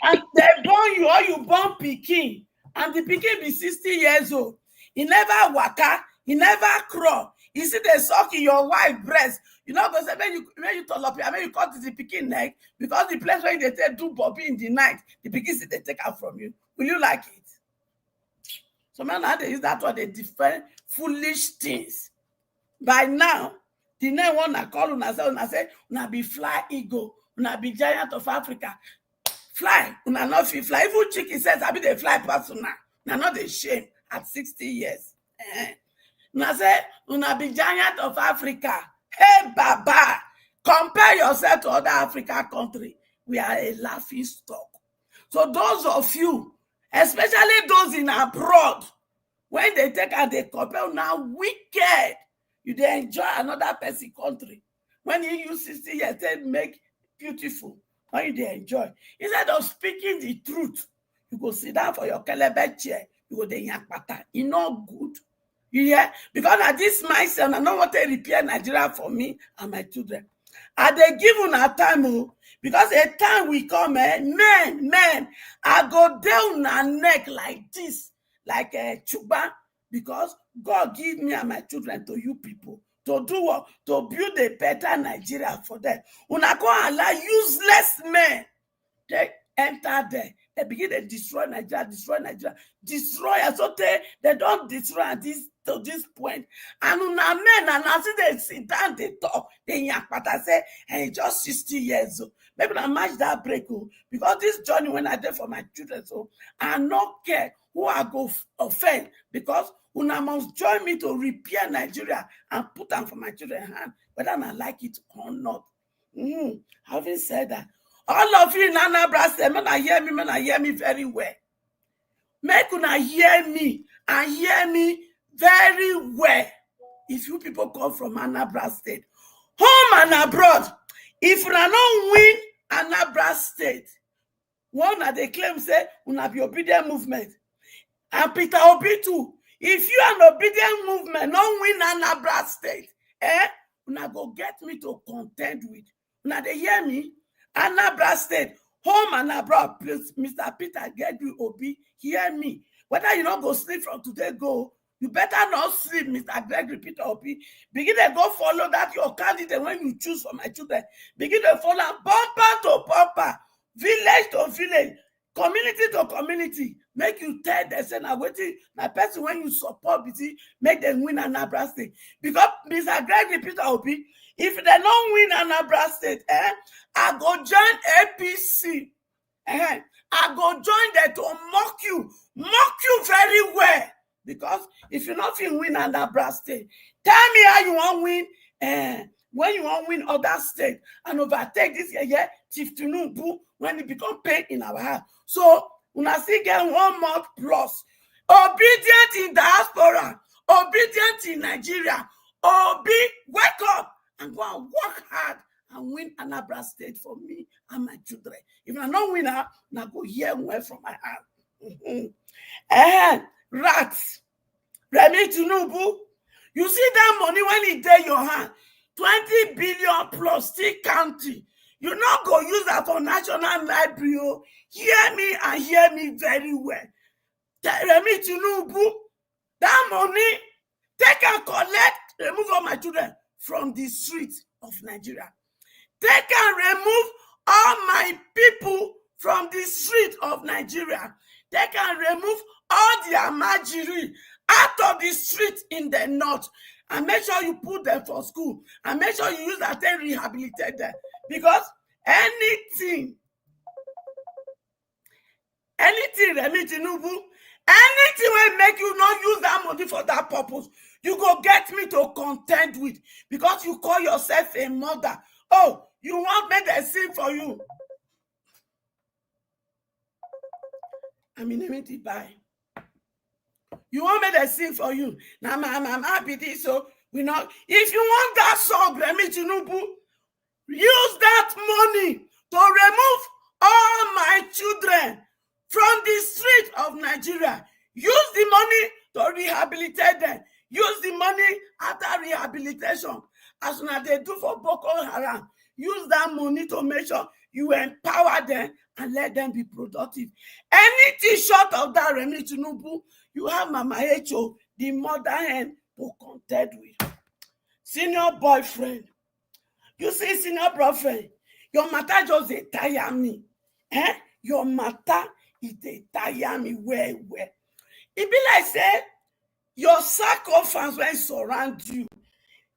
And they born you, or you born pikin, and the pikin be 60 years old. He never waka, he never crawl. You see they suck in your wife breast. You know, because when you turn up, I mean you cut the pikin neck, because the place where they do Bobby in the night, the pikin say they take out from you. Will you like it? So now they use that one, they defend foolish things. By now, the name one I call una say, una be fly eagle, una be giant of Africa. Fly, una not fit fly. Even chicken says, I be the fly person now. Una not the shame at 60 years. Una say, una be giant of Africa. Hey, Baba, compare yourself to other African countries. We are a laughing stock. So those of you, especially those in abroad, when they take and they compare now wicked, you they enjoy another person country. When you use 60 years, they make beautiful. When you they enjoy. Instead of speaking the truth, you go sit down for your kelebe chair, you go dey yakpata. It's not good. You hear? Because at this myself, I don't want to repair Nigeria for me and my children. And they give una time, because a time will come, men, I go down a neck like this, like a chuba, because God give me and my children to you people to do what? To build a better Nigeria for them. Una go allow useless men, they enter there, they begin to destroy Nigeria, destroy us. So they don't destroy at this to this point. And una men and as they sit down, they talk, they yak, but I say, hey, just 60 years old. Maybe I match that break, because this journey when I did for my children, so I not care who I go offend, because una must join me to repair Nigeria and put them for my children's hand, whether I like it or not. Having said that, all of you in Anambra State, man, I hear me very well. Make una hear me and hear me very well. If you people come from Anambra State, home and abroad, if you don't win Anambra State, one of the claim say una be obedient movement, and Peter Obi too. If you an obedient movement don't win Anambra State, una go get me to contend with. Now they hear me? Anambra State, home and abroad, please, Mr. Peter get you Obi, hear me. Whether you don't go sleep from today, go. You better not sleep, Mr. Gregory Peter Obi. Begin to go follow that your candidate when you choose for my children. Begin to follow bumper to bumper, village to village, community to community. Make you tell them, say, now waiting, my person when you support, make them win Anambra State. Because Mr. Gregory Peter Obi, if they don't win Anambra State, I go join APC. I go join them to mock you very well. Because if you not win Anambra State, tell me how you want win. When you want win other state and overtake this year, Chief Tinubu, when it become pain in our heart. So una still get 1 month plus. Obedient in diaspora, obedient in Nigeria. Obi, wake up and go and work hard and win Anambra State for me and my children. If I don't win her, I go hear well from my heart. Rats. Remi Tinubu, you see that money when it in your hand, 20 billion plus still counting. You not go use that for National Library. Hear me and hear me very well. Remi Tinubu, that money, take and collect, remove all my children from the streets of Nigeria. Take and remove all my people from the street of Nigeria. They can remove all the Amajiri out of the street in the north and make sure you put them for school and make sure you use that they rehabilitate them. Because anything, Remi Tinubu, anything will make you not use that money for that purpose, you go get me to contend with because you call yourself a mother. Oh, you want me to sing for you. I mean, let me buy. You want me to sing for you. Now, I'm happy this, so we not. If you want that song, Remi Tinubu, use that money to remove all my children from the street of Nigeria. Use the money to rehabilitate them. Use the money after rehabilitation, as soon as they do for Boko Haram. Use that money to make sure you empower them and let them be productive. Anything short of that, Remi Tinubu, you have Mama H.O., the mother hen, to contend with. Senior boyfriend. You see, senior boyfriend, your matter just a tire me. Your matter is a tire me well. It be like say, your circle of fans when surround you,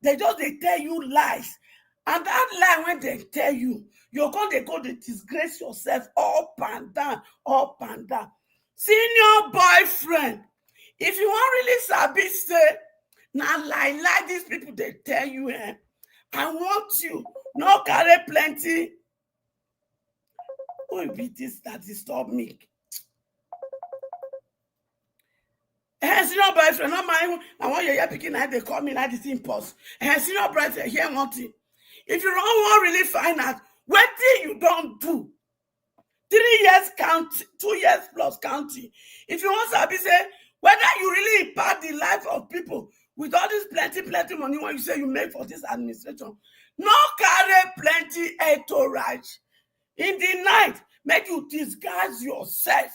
they tell you lies. And that lie when they tell you, you're going to go to disgrace yourself up and down. Senior boyfriend, if you want really sabi say, now lie these people they tell you, I want you, no carry plenty. Who will be this that disturb me? Senior boyfriend, not my I want your picking they call me like this impulse. Senior boyfriend, here one thing. If you don't want really find out what thing you don't do, 3 years counting, 2 years plus counting. If you want to say whether you really impact the life of people with all this plenty money when you say you make for this administration, no carry plenty entourage. In the night, make you disguise yourself.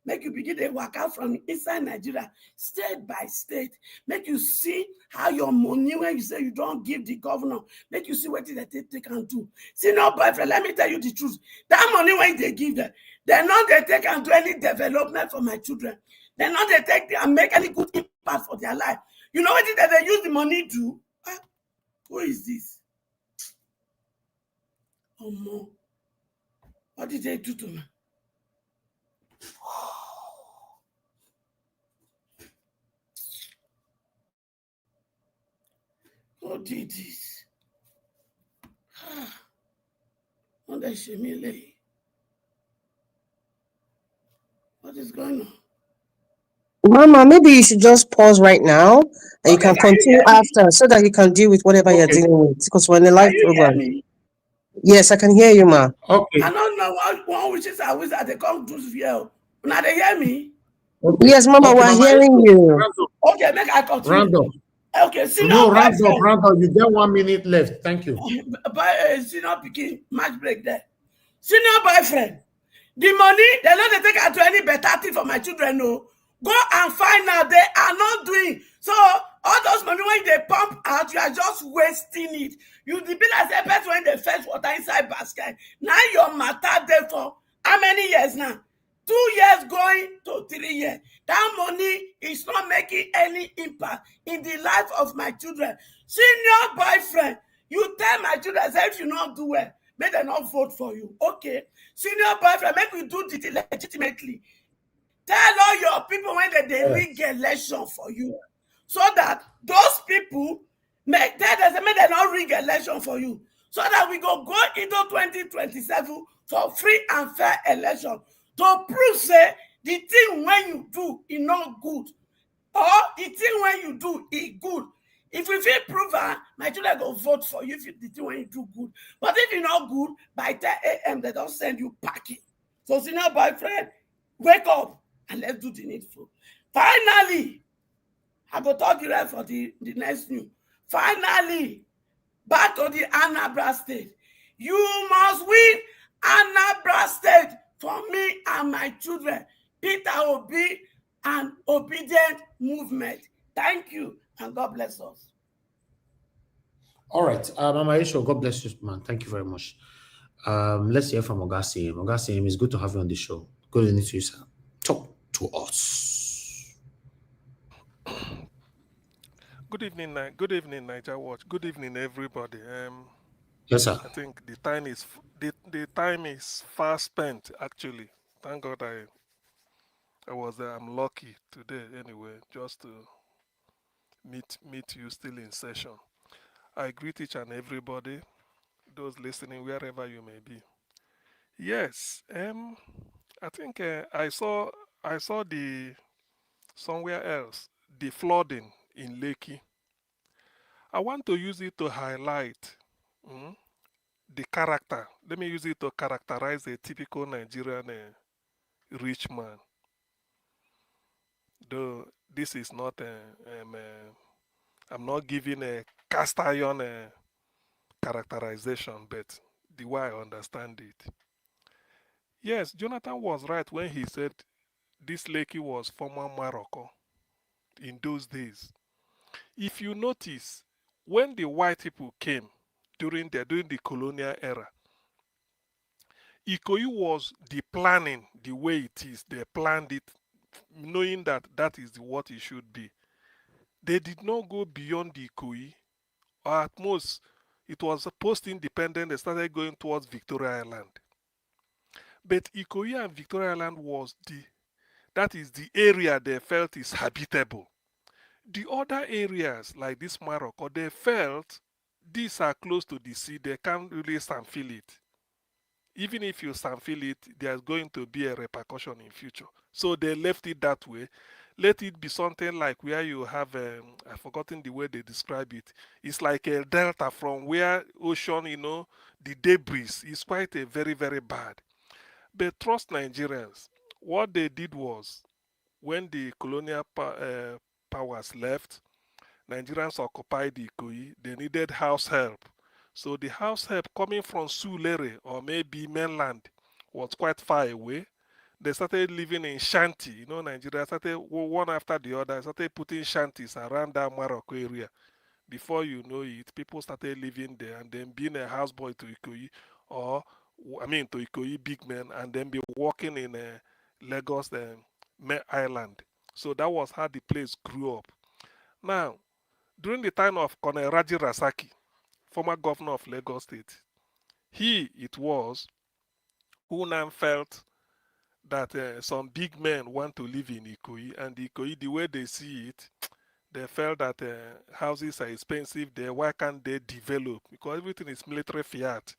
Make you begin to work out from inside Nigeria, state by state. Make you see how your money, when you say you don't give the governor, make you see what they can do. See, no, boyfriend, let me tell you the truth. That money when they give them, they're not they take and do any development for my children. They're not they take and make any good impact for their life. You know what they use the money to? Who is this? Oh, no. What did they do to me? Who did this? What is going on? Mama, maybe you should just pause right now and you can continue after so that you can deal with whatever you're dealing with. Because we're in a live program. Me? Yes, I can hear you, ma. Okay. I don't know one which is always that they come to here. Now they hear me. Okay. Yes, Mama, Okay, we're Mama, hearing you. Okay, make I continue. Randall. Okay, see No, now, Randall, you get 1 minute left. Thank you. Senior picking match break there. Senior boyfriend, the money they don't take out to any better thing for my children. No, go and find out they are not doing so. All those money when they pump out, you are just wasting it. You the bill as a person when they fetch water inside basket. Now your matter there for how many years now? 2 years going to 3 years. That money is not making any impact in the life of my children. Senior boyfriend, you tell my children say if you not do well, make them not vote for you. Okay. Senior boyfriend, make we do it legitimately. Tell all your people when they rig election for you. So that those people make them not rig election for you. So that we go into 2027 for free and fair election. To prove say the thing when you do is not good. Or the thing when you do is good. If you feel proven, my children go vote for you if the thing when you do good. But if you're not good, by 10 a.m. they don't send you packing. So senior boyfriend, wake up and let's do the needful. Finally, I go talk you right for the next news. Finally, back to the Anambra State. You must win Anambra State for me and my children. Peter Obi and Obedient Movement. Thank you and God bless us. All right, Mama Isho, God bless you, man. Thank you very much. Let's hear from Ogasim. Ogasim, it's good to have you on the show. Good evening to you, sir. Talk to us. Good evening, Niger Watch. Good evening, everybody. Yes, sir. I think the time is fast spent. Actually, thank God I'm lucky today anyway, just to meet you still in session. I greet each and everybody, those listening wherever you may be. Yes, I think I saw the somewhere else the flooding in Lekki. I want to use it to highlight the character. Let me use it to characterize a typical Nigerian rich man. Though this is not I'm not giving a cast iron characterization, but the way I understand it. Yes, Jonathan was right when he said this Lekki was former Morocco in those days. If you notice, when the white people came during the colonial era, Ikoyi was the planning the way it is. They planned it knowing that that is what it should be. They did not go beyond the Ikoyi, or at most, it was post-independent, they started going towards Victoria Island. But Ikoyi and Victoria Island was that is the area they felt is habitable. The other areas, like this Morocco, they felt these are close to the sea, they can't really feel it. Even if you feel it, there's going to be a repercussion in future. So they left it that way. Let it be something like where you have, I've forgotten the way they describe it. It's like a delta from where ocean, the debris is quite a very, very bad. But trust Nigerians. What they did was, when the colonial powers left, Nigerians occupied the Ikoyi. They needed house help. So the house help coming from Sulere or maybe mainland was quite far away. they started living in shanty. Nigeria started one after the other, started putting shanties around that Morocco area. Before you know it, people started living there and then being a houseboy to Ikoyi, or to Ikoyi big men, and then be working in Lagos Island. So that was how the place grew up. Now, during the time of Colonel Raji Rasaki, former governor of Lagos State, it was who now felt that some big men want to live in Ikoyi, and Ikoyi, the way they see it, they felt that houses are expensive there. Why can't they develop? Because everything is military fiat.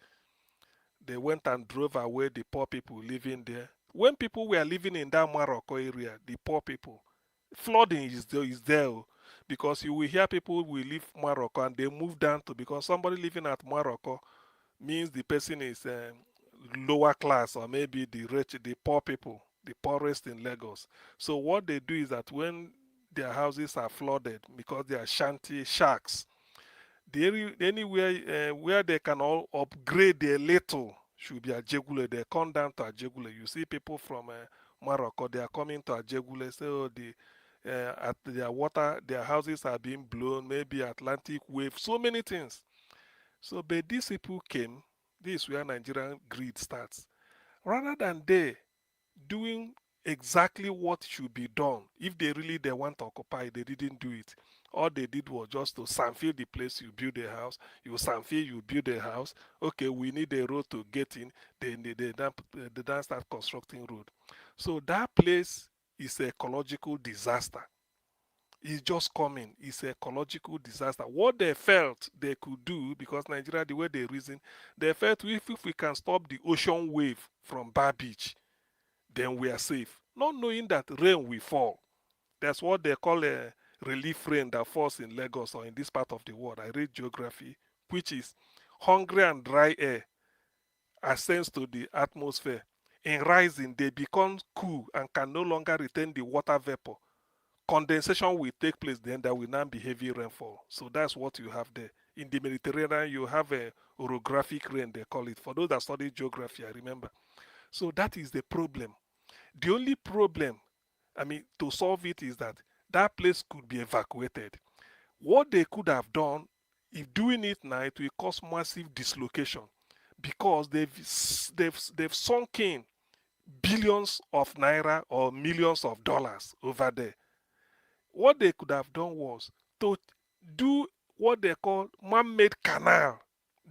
They went and drove away the poor people living there. When people were living in that Morocco area, the poor people, flooding is there because you will hear people will leave Morocco and they move down to, because somebody living at Morocco means the person is lower class, or maybe the rich, the poor people, the poorest in Lagos. So what they do is that when their houses are flooded because they are shanty shacks, anywhere where they can all upgrade a little should be Ajegule. They come down to Ajegule. You see people from Morocco, they are coming to Ajegule. So at their houses are being blown, maybe Atlantic wave, so many things. So, but these people came. This is where Nigerian greed starts. Rather than they doing exactly what should be done, if they want to occupy, they didn't do it. All they did was just to sanfill the place. You build a house, you sanfill, you build a house. Okay, we need a road to get in. They then start constructing road. So that place is an ecological disaster. It's just coming. It's an ecological disaster. What they felt they could do, because Nigeria, the way they reason, they felt if we can stop the ocean wave from Bar Beach, then we are safe. Not knowing that rain will fall. That's what they call a relief rain that falls in Lagos or in this part of the world. I read geography, which is hungry and dry air ascends to the atmosphere. In rising, they become cool and can no longer retain the water vapor. Condensation will take place, then there will now be heavy rainfall. So that's what you have there. In the Mediterranean, you have a orographic rain, they call it. For those that study geography, I remember. So that is the problem. The only problem, to solve it, is that that place could be evacuated. What they could have done, if doing it now, it will cause massive dislocation, because they've sunk in billions of naira or millions of dollars over there. What they could have done was to do what they call man-made canal.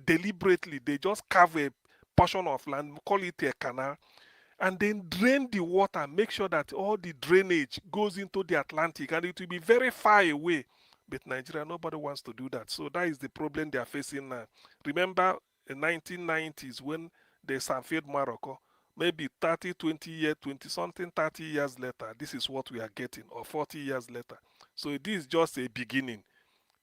Deliberately, they just carve a portion of land, call it a canal, and then drain the water, make sure that all the drainage goes into the Atlantic, and it will be very far away. But Nigeria, nobody wants to do that. So that is the problem they are facing now. Remember in 1990s when they sanfilled Morocco, maybe 30, 20 years, 20 something, 30 years later, this is what we are getting, or 40 years later. So this is just a beginning.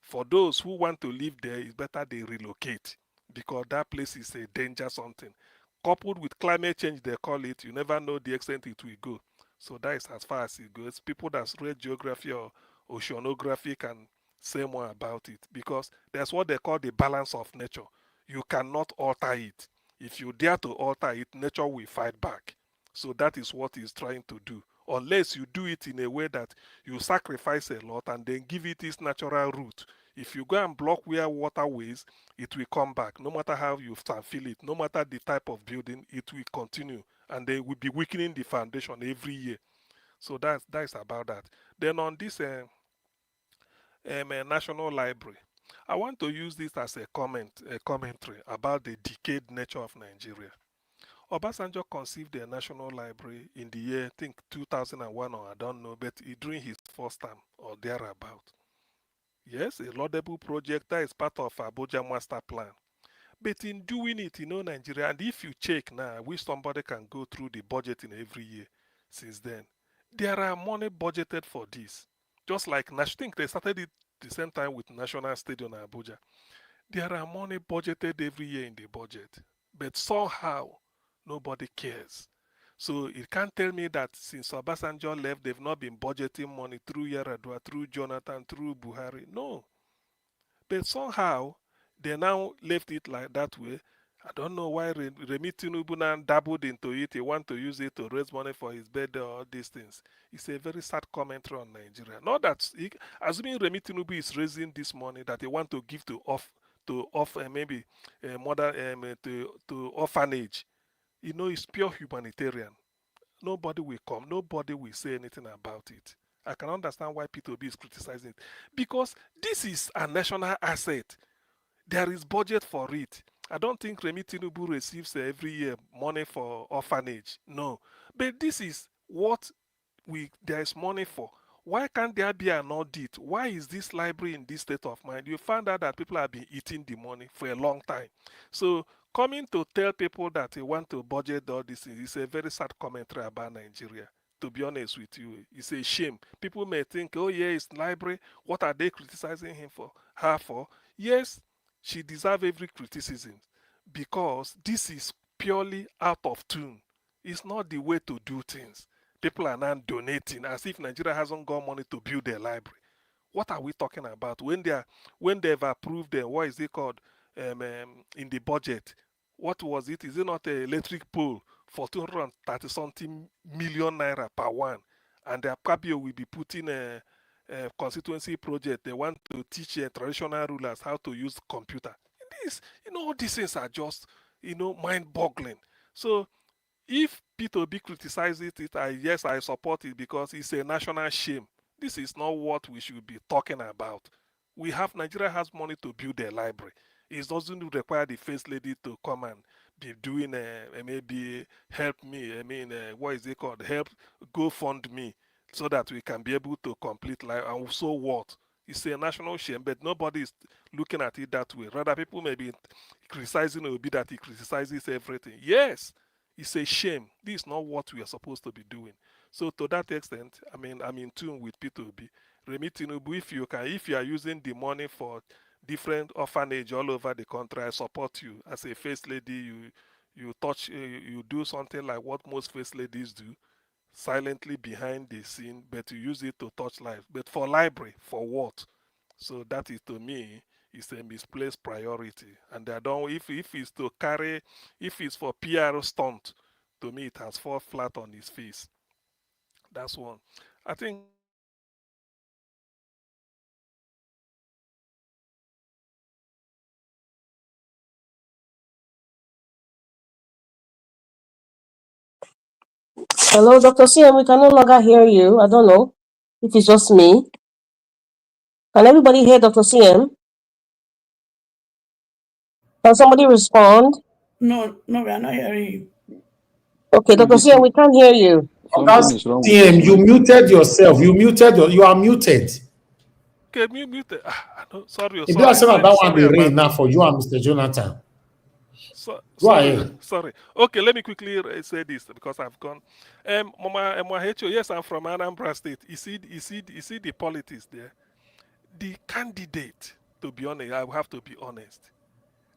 For those who want to live there, it's better they relocate, because that place is a danger something. Coupled with climate change, they call it, you never know the extent it will go. So that is as far as it goes. People that read geography or oceanography can say more about it, because that's what they call the balance of nature. You cannot alter it. If you dare to alter it, nature will fight back. So that is what he's trying to do. Unless you do it in a way that you sacrifice a lot and then give it its natural route. If you go and block where waterways, it will come back. No matter how you feel it, no matter the type of building, it will continue. And they will be weakening the foundation every year. So that's about that. Then on this National Library, I want to use this as a commentary about the decayed nature of Nigeria. Obasanjo conceived the National Library in the year, I think 2001, or I don't know, but during his first term or thereabout. Yes, a laudable project that is part of Abuja Master Plan. But in doing it, Nigeria, and if you check now, I wish somebody can go through the budgeting every year since then. There are money budgeted for this. Just like, I think they started it the same time with National Stadium in Abuja. There are money budgeted every year in the budget. But somehow, nobody cares. So it can't tell me that since Obasanjo left, they've not been budgeting money through Yaradua, through Jonathan, through Buhari. No. But somehow, they now left it like that way. I don't know why Remi Tinubu now dabbled into it. He want to use it to raise money for his birthday or all these things. It's a very sad commentary on Nigeria. Not that, assuming Remi Tinubu is raising this money that he want to give to maybe mother to orphanage. You know, it's pure humanitarian. Nobody will come. Nobody will say anything about it. I can understand why P2B is criticizing it because this is a national asset. There is budget for it. I don't think Remi Tinubu receives every year money for orphanage. No. But this is what there is money for. Why can't there be an audit? Why is this library in this state of mind? You find out that people have been eating the money for a long time. So coming to tell people that they want to budget all this is a very sad commentary about Nigeria. To be honest with you, it's a shame. People may think, oh yeah, it's library. What are they criticizing her for? Yes, she deserves every criticism because this is purely out of tune. It's not the way to do things. People are now donating as if Nigeria hasn't got money to build their library. What are we talking about? When they've approved what is it called in the budget? What was it? Is it not an electric pole for 230 something million naira per one? And the Akabio will be putting a constituency project. They want to teach traditional rulers how to use computer. All these things are just, mind-boggling. So if P2B criticizes it, yes, I support it because it's a national shame. This is not what we should be talking about. Nigeria has money to build a library. It doesn't require the first lady to come and be doing maybe help me. What is it called? Help GoFundMe so that we can be able to complete life. And so what? It's a national shame, but nobody is looking at it that way. Rather, people may be criticizing Obi that he criticizes everything. Yes, it's a shame. This is not what we are supposed to be doing. So to that extent, I'm in tune with P2B. Remi Tinubu, if you are using the money for different orphanage all over the country, I support you. As a first lady, you do something like what most first ladies do, silently behind the scene, but you use it to touch lives. But for library, for what? So that is, to me, is a misplaced priority. And I don't, if it's to carry, if it's for PR stunt, to me it has fallen flat on his face. That's one. I think Hello, Dr. CM, we can no longer hear you. I don't know if it's just me. Can everybody hear Dr. CM? Can somebody respond? No, we are not hearing you. Okay, Dr. CM, we can't hear you. That's Something is wrong with his CM, you mic. muted yourself. You are muted. can you mute it? Sorry, If you are saying that one, sorry the rain about now it. for you and Mr. Jonathan. Go Sorry, ahead. sorry. Okay, let me quickly say this because I've gone. Mama Hecho, yes, I'm from Anambra State. You see the politics there. The candidate, to be honest, I will have to be honest,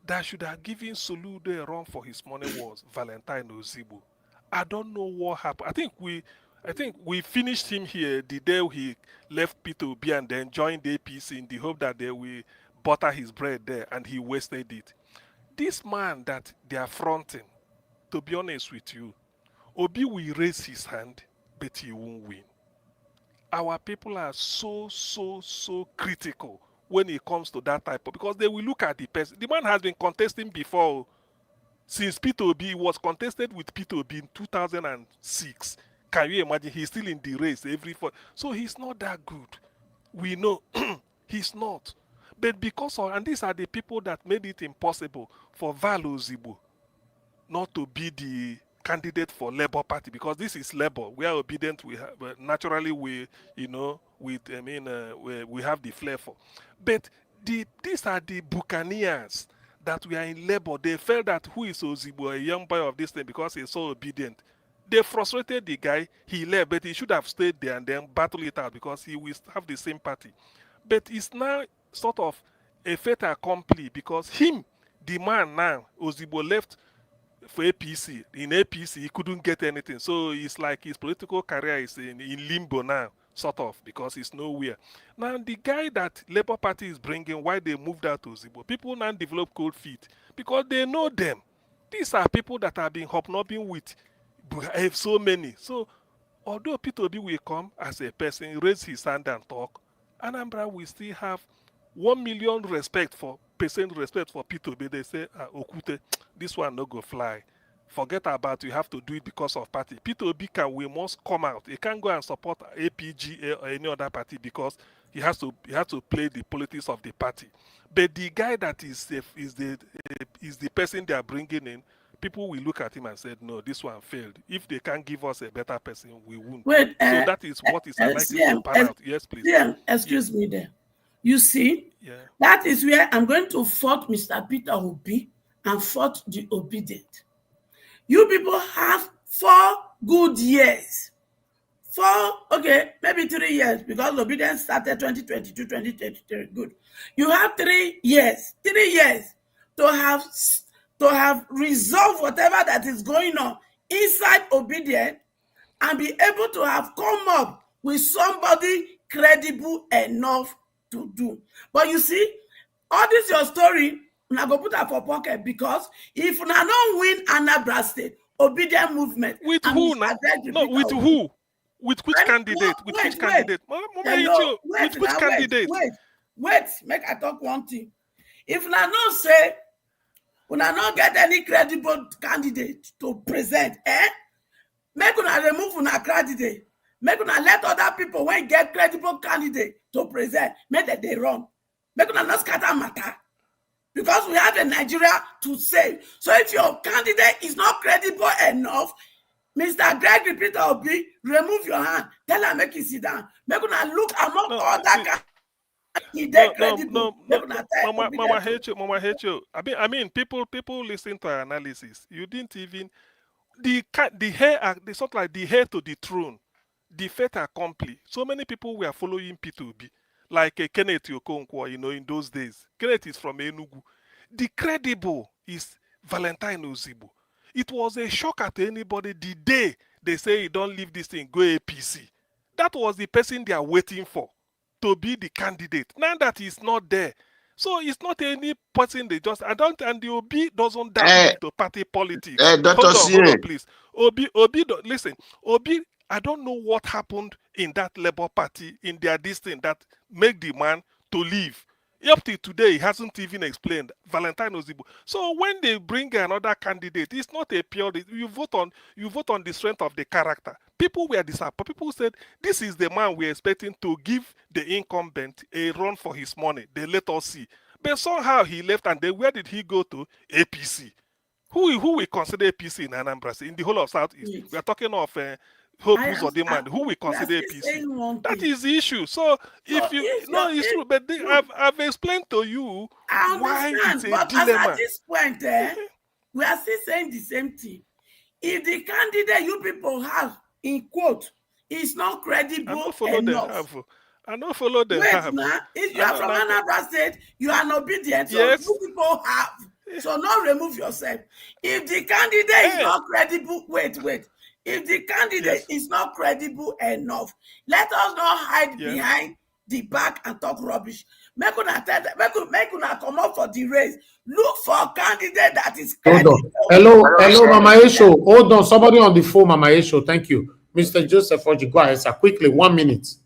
that should have given Soludo a run for his money was Valentine Ozibo. I don't know what happened. I think we finished him here the day he left P2B and then joined the APC in the hope that they will butter his bread there, and he wasted it. This man that they are fronting, to be honest with you, Obi will raise his hand, but he won't win. Our people are so critical when it comes to that type of, because they will look at the person. The man has been contesting before. Since P2B, he was contested with P2B in 2006. Can you imagine? He's still in the race every 4. So he's not that good. We know he's not. But because of, and these are the people that made it impossible for Valo Zibo not to be the candidate for Labour Party, because this is Labour. We are obedient. We have, naturally we, we have the flair for. But these are the Buccaneers that we are in Labour. They felt that who is Ozibo, a young boy of this thing, because he's so obedient. They frustrated the guy. He left, but he should have stayed there and then battle it out because he will have the same party. But it's now sort of a fait accompli because the man now, Ozibo left for APC. In APC, he couldn't get anything. So it's like his political career is in limbo now, sort of, because he's nowhere. Now, the guy that Labour Party is bringing, why they moved out to Ozibo, people now develop cold feet because they know them. These are people that have been hobnobbing with so many. So although Peter Obi will come as a person, raise his hand and talk, Anambra will still have 1 million respect for Peter Obi. They say, Okute, this one no go fly. Forget about you have to do it because of party. Peter Obi we must come out. He can't go and support APG or any other party because he has to play the politics of the party. But the guy that is the person they are bringing in, people will look at him and say, no, this one failed. If they can't give us a better person, we won't. Wait, so that is what is likely to pan out. Yes, please. Excuse me there. You see, that is where I'm going to fault Mr. Peter Obi and fault the obedient. You people have 4 good years. 4, okay, maybe 3 years, because obedience started 2022, 2023. Good. You have 3 years. 3 years to have resolved whatever that is going on inside obedient and be able to have come up with somebody credible enough to do. But you see, all this your story, I go put that for pocket, because if you don't win Anambra State, obedient movement. With who now? No, with who? With which candidate? With which candidate? With which candidate? Wait, make I talk one thing. If una not say, una not get any credible candidate to present, make una remove una candidate. Make una let other people when get credible candidate to present, make that they run. Make una not scatter matter. Because we have a Nigeria to save. So if your candidate is not credible enough, Mr. Gregory Peter Obi, remove your hand. Tell her make it sit down. Make una look among other candidates. Mama hate you. I mean, people listen to our analysis. You didn't even the hair. They sort like the hair to the throne, the fait accompli. So many people were following Peter Obi, like Kenneth Okonkwo. In those days, Kenneth is from Enugu. The credible is Valentine Ozibo. It was a shocker to anybody the day they say you don't leave this thing, go APC. That was the person they are waiting for to be the candidate. Now that he's not there, so it's not any person they just and the Obi doesn't dive into party politics. Hold on, please. Obi, listen, Obi. I don't know what happened in that Labour Party in their distance that make the man to leave. Up to today, he hasn't even explained. Valentine Ozibo. So when they bring another candidate, it's not a pure. You vote on the strength of the character. People were disappointed. People said this is the man we're expecting to give the incumbent a run for his money. They let us see. But somehow he left, and then where did he go to? APC. Who we consider APC in Anambra State? In the whole of Southeast, we are talking of. Hope or demand, who we consider APC. That is the issue. So if it's true, but I've explained to you why it's a dilemma. At this point, we are still saying the same thing. If the candidate you people have in quote is not credible enough, I don't follow them. If you are from Anambra State, you are not obedient. Yes. So you people have. So not remove yourself. If the candidate is not credible, wait. If the candidate is not credible enough, let us not hide behind the back and talk rubbish. Make una come up for the race. Look for a candidate that is credible. Hello, Mama Esho. Hold on, somebody on the phone, Mama Esho. Thank you. Mr. Joseph Oji, go ahead, sir. Quickly, 1 minute.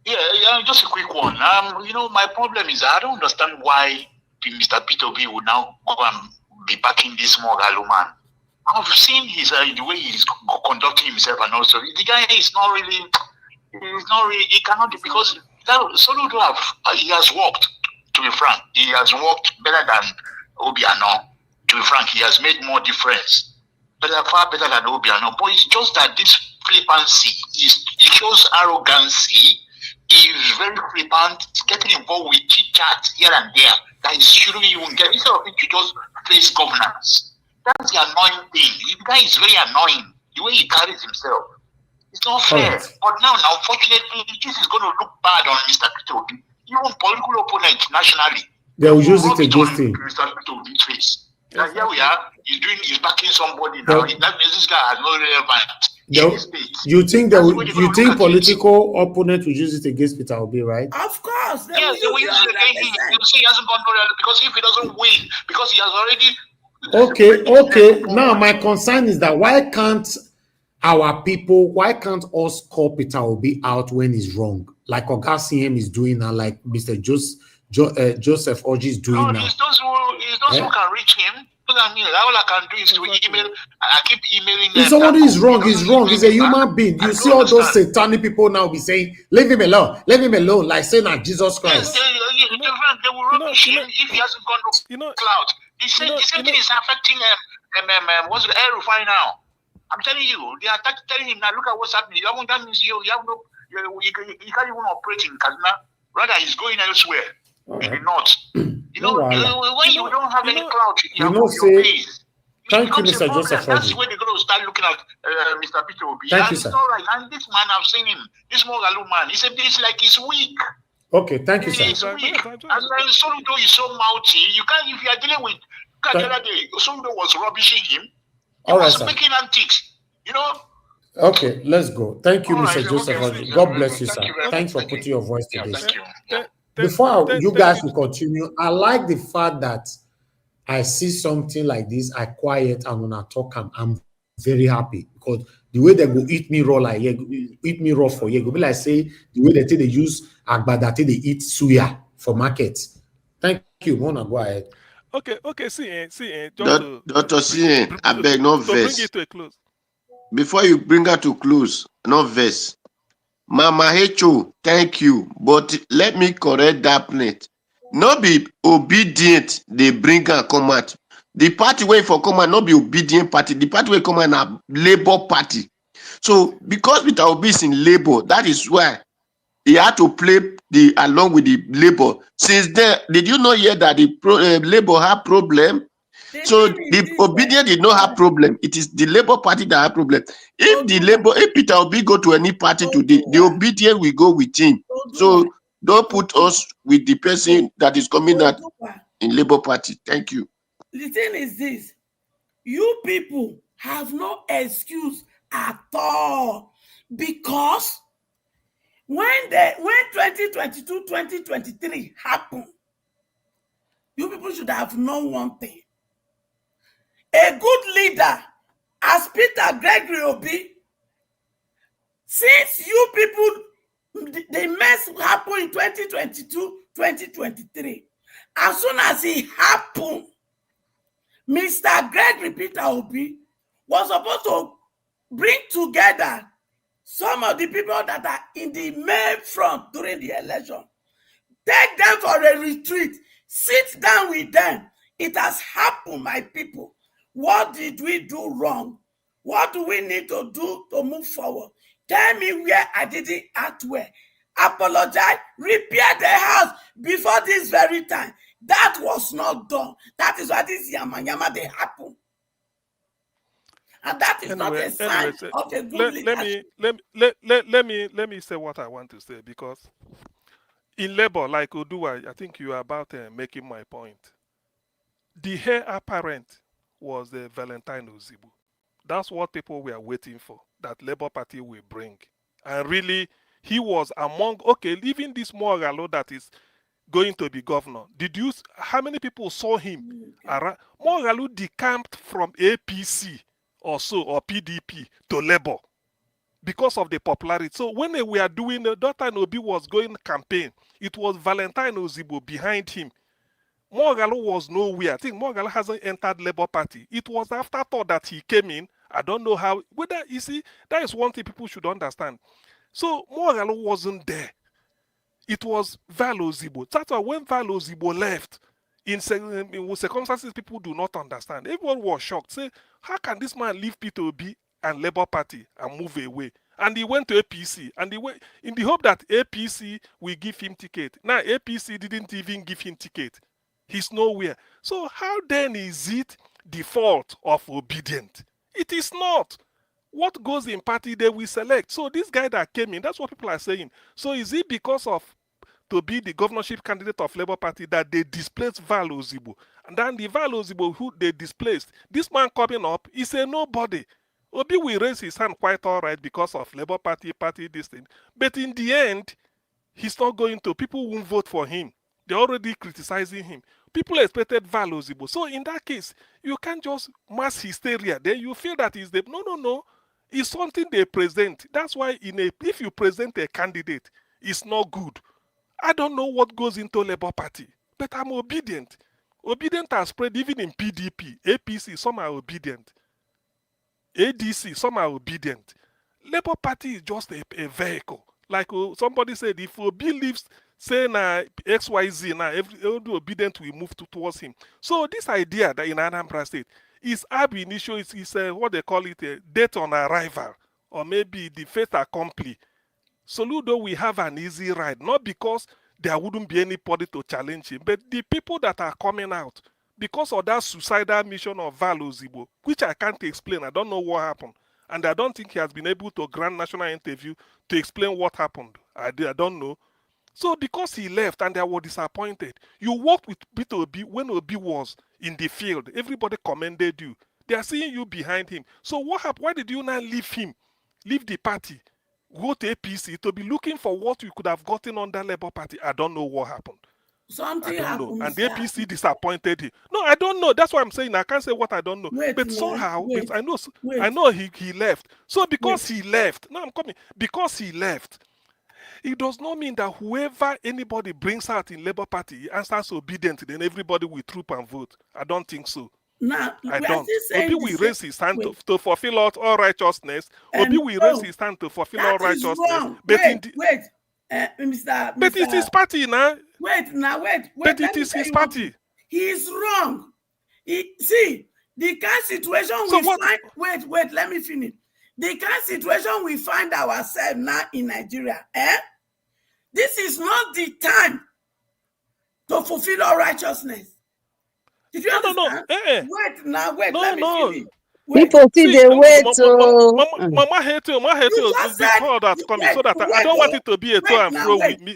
Yeah, just a quick one. My problem is I don't understand why Mr. Peter Obi will now go and be backing this Mogalu man. I've seen the way he's conducting himself, and also the guy is not really. He cannot, because Soludo he has worked. To be frank, he has worked better than Obiano. To be frank, he has made more difference, far better than Obiano. But it's just that this flippancy, he shows arrogancy. He's very flippant, getting involved with chit chat here and there that he shouldn't even get. Instead of it to just face governance. That's the annoying thing. The guy is very annoying. The way he carries himself. It's not fair. Right. But now, unfortunately, this is going to look bad on Mr. Peter Obi. Even political opponents nationally. They will use it against him. Mr. Peter Obi's face. Yes, here we are. He's backing somebody now. That means this guy has no relevance. You think political opponents will use it against Peter Obi, right? Of course. Yes, they will use it against him. You see, he hasn't gone nowhere because if he doesn't win, because he has already Okay. Now my concern is that why can't us call Peter Obi out when he's wrong? Like Oga CM is doing now, like Mr. Joseph Oji is doing now. It's those who can reach him. All I can do is to email. I keep emailing them. If somebody is wrong, he's wrong. He's a human being. You see all those satanic people now be saying, leave him alone, like saying that Jesus Christ. They will rubbish him if he hasn't gone to cloud. The same thing is affecting what's the air refine now. I'm telling you, they are telling him now, look at what's happening. That means you have no, you can't even operate in Kaduna. Rather, he's going elsewhere in the north. When you don't have any clout, you have your base. Thank you, Mr. Joseph. That's where they're going to start looking at Mr. Peter Obi. Thank you, sir. It's all right. And this man, I've seen him. This Mogalu man, it's like he's weak. Okay, thank you, sir. He's weak. And then Soludo is so mouthy. You can't, if you are dealing with, the other day, Soludo was rubbishing him. He was making antics. Okay, let's go. Thank you, Mr. Joseph. God bless you, sir. Thanks for putting your voice to this. Before you guys will continue, I like the fact that I see something like this, I quiet, and when I talk, I'm very happy because the way they go eat me raw for you, go be like say the way they use agbada they eat suya for market. Thank you. Mona, go ahead. Okay. See, Dr. C, I beg no verse. Bring it to a close. Before you bring her to close, no verse. Mama Hecho, thank you, but let me correct that plate. No be obedient, they bring her come out. The party way for come out, not be obedient party. The party way come out na Labour Party. So because Peter Obi is in Labour, that is why he had to play along with the Labour. Since then, did you not hear that the Labour have problem? So the obedient did not have problem. It is the Labour Party that have problem. If Peter Obi go to any party today, the obedient will go with him. So don't put us with the person that is coming out in Labour Party. Thank you. The thing is this: you people have no excuse at all because when 2022, 2023 happened, you people should have known one thing. A good leader, as Peter Gregory Obi, since you people, the mess happened in 2022, 2023. As soon as it happened, Mr. Gregory Peter Obi was supposed to bring together some of the people that are in the main front during the election. Take them for a retreat. Sit down with them. It has happened, my people. What did we do wrong? What do we need to do to move forward? Tell me where I didn't act well. Apologize, repair the house before this very time. That was not done. That is why this yama they happen. And that is not a sign of a good leadership. Let me say what I want to say, because in Labour, like Odua, I think you are about making my point. The heir apparent was the Valentine Ozibu. That's what people were waiting for, that Labour Party will bring. And really, he was among, leaving this Mogalo that is going to be governor. How many people saw him? Mogalo decamped from APC or PDP to Labour because of the popularity. So when they were doing, Dr. Obi was going campaign, it was Valentine Ozibo behind him. Mogalo was nowhere. I think Mogalo hasn't entered Labour Party. It was afterthought that he came in. I don't know how. Whether you see, that is one thing people should understand. So Mogalo wasn't there. It was Valo Zibo. That's why when Valo Zibo left, in circumstances people do not understand. Everyone was shocked. Say, how can this man leave Peter Obi and Labour Party and move away? And he went to APC, and he went in the hope that APC will give him ticket. Now APC didn't even give him ticket. He's nowhere. So how then is it the fault of obedient? It is not. What goes in party, they will select. So this guy that came in, that's what people are saying. So is it because of to be the governorship candidate of Labour Party that they displaced Val Ozibo? And then the Val Ozibo who they displaced, this man coming up is a nobody. Obi will raise his hand quite all right because of Labour Party, this thing. But in the end, he's not going to. People won't vote for him. They're already criticizing him. People expected values. So in that case, you can't just mass hysteria. Then you feel that is the no. It's something they present. That's why if you present a candidate, it's not good. I don't know what goes into Labour Party, but I'm obedient. Obedient are spread even in PDP, APC. Some are obedient. ADC, some are obedient. Labour Party is just a vehicle. Like somebody said, if Obi leaves, say na XYZ, now every obedient will move towards him. So this idea that in Anambra State is ab initio, is what they call it, a date on arrival, or maybe the fait accompli. Soludo will have an easy ride, not because there wouldn't be anybody to challenge him, but the people that are coming out because of that suicidal mission of values, which I can't explain. I don't know what happened. And I don't think he has been able to grant national interview to explain what happened. I don't know. So because he left and they were disappointed, you worked with Peter Obi when Obi was in the field. Everybody commended you. They are seeing you behind him. So what happened? Why did you now leave him? Leave the party? Go to APC to be looking for what you could have gotten under Labour Party? I don't know what happened. Something happened. And the APC disappointed him. No, I don't know. That's why I'm saying I can't say what I don't know. But somehow, I know he left. So because he left, now I'm coming. Because he left, it does not mean that whoever anybody brings out in Labour Party answers obedient, then everybody will troop and vote. I don't think so. Now, I don't. Obi will raise his hand to fulfill all righteousness. Obi will raise his hand to fulfill all righteousness. But Mr. But it is party now. Wait. But it is his party. He is wrong. See, the kind situation find. Wait, let me finish. The kind situation we find ourselves now in Nigeria, this is not the time to fulfill all righteousness. Did you understand? Wait, let me finish. People see the way to. Mama hate you. The call that's coming, so that I don't want it to be a to and fro with me.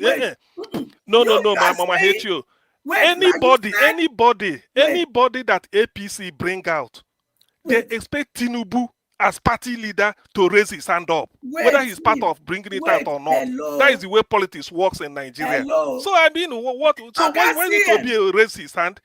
No, Mama hate you. Anybody that APC bring out, they expect Tinubu as party leader to raise his hand up, whether he's part of bringing it out or not. That is the way politics works in Nigeria. So I mean, what? So why need to be raise his hand?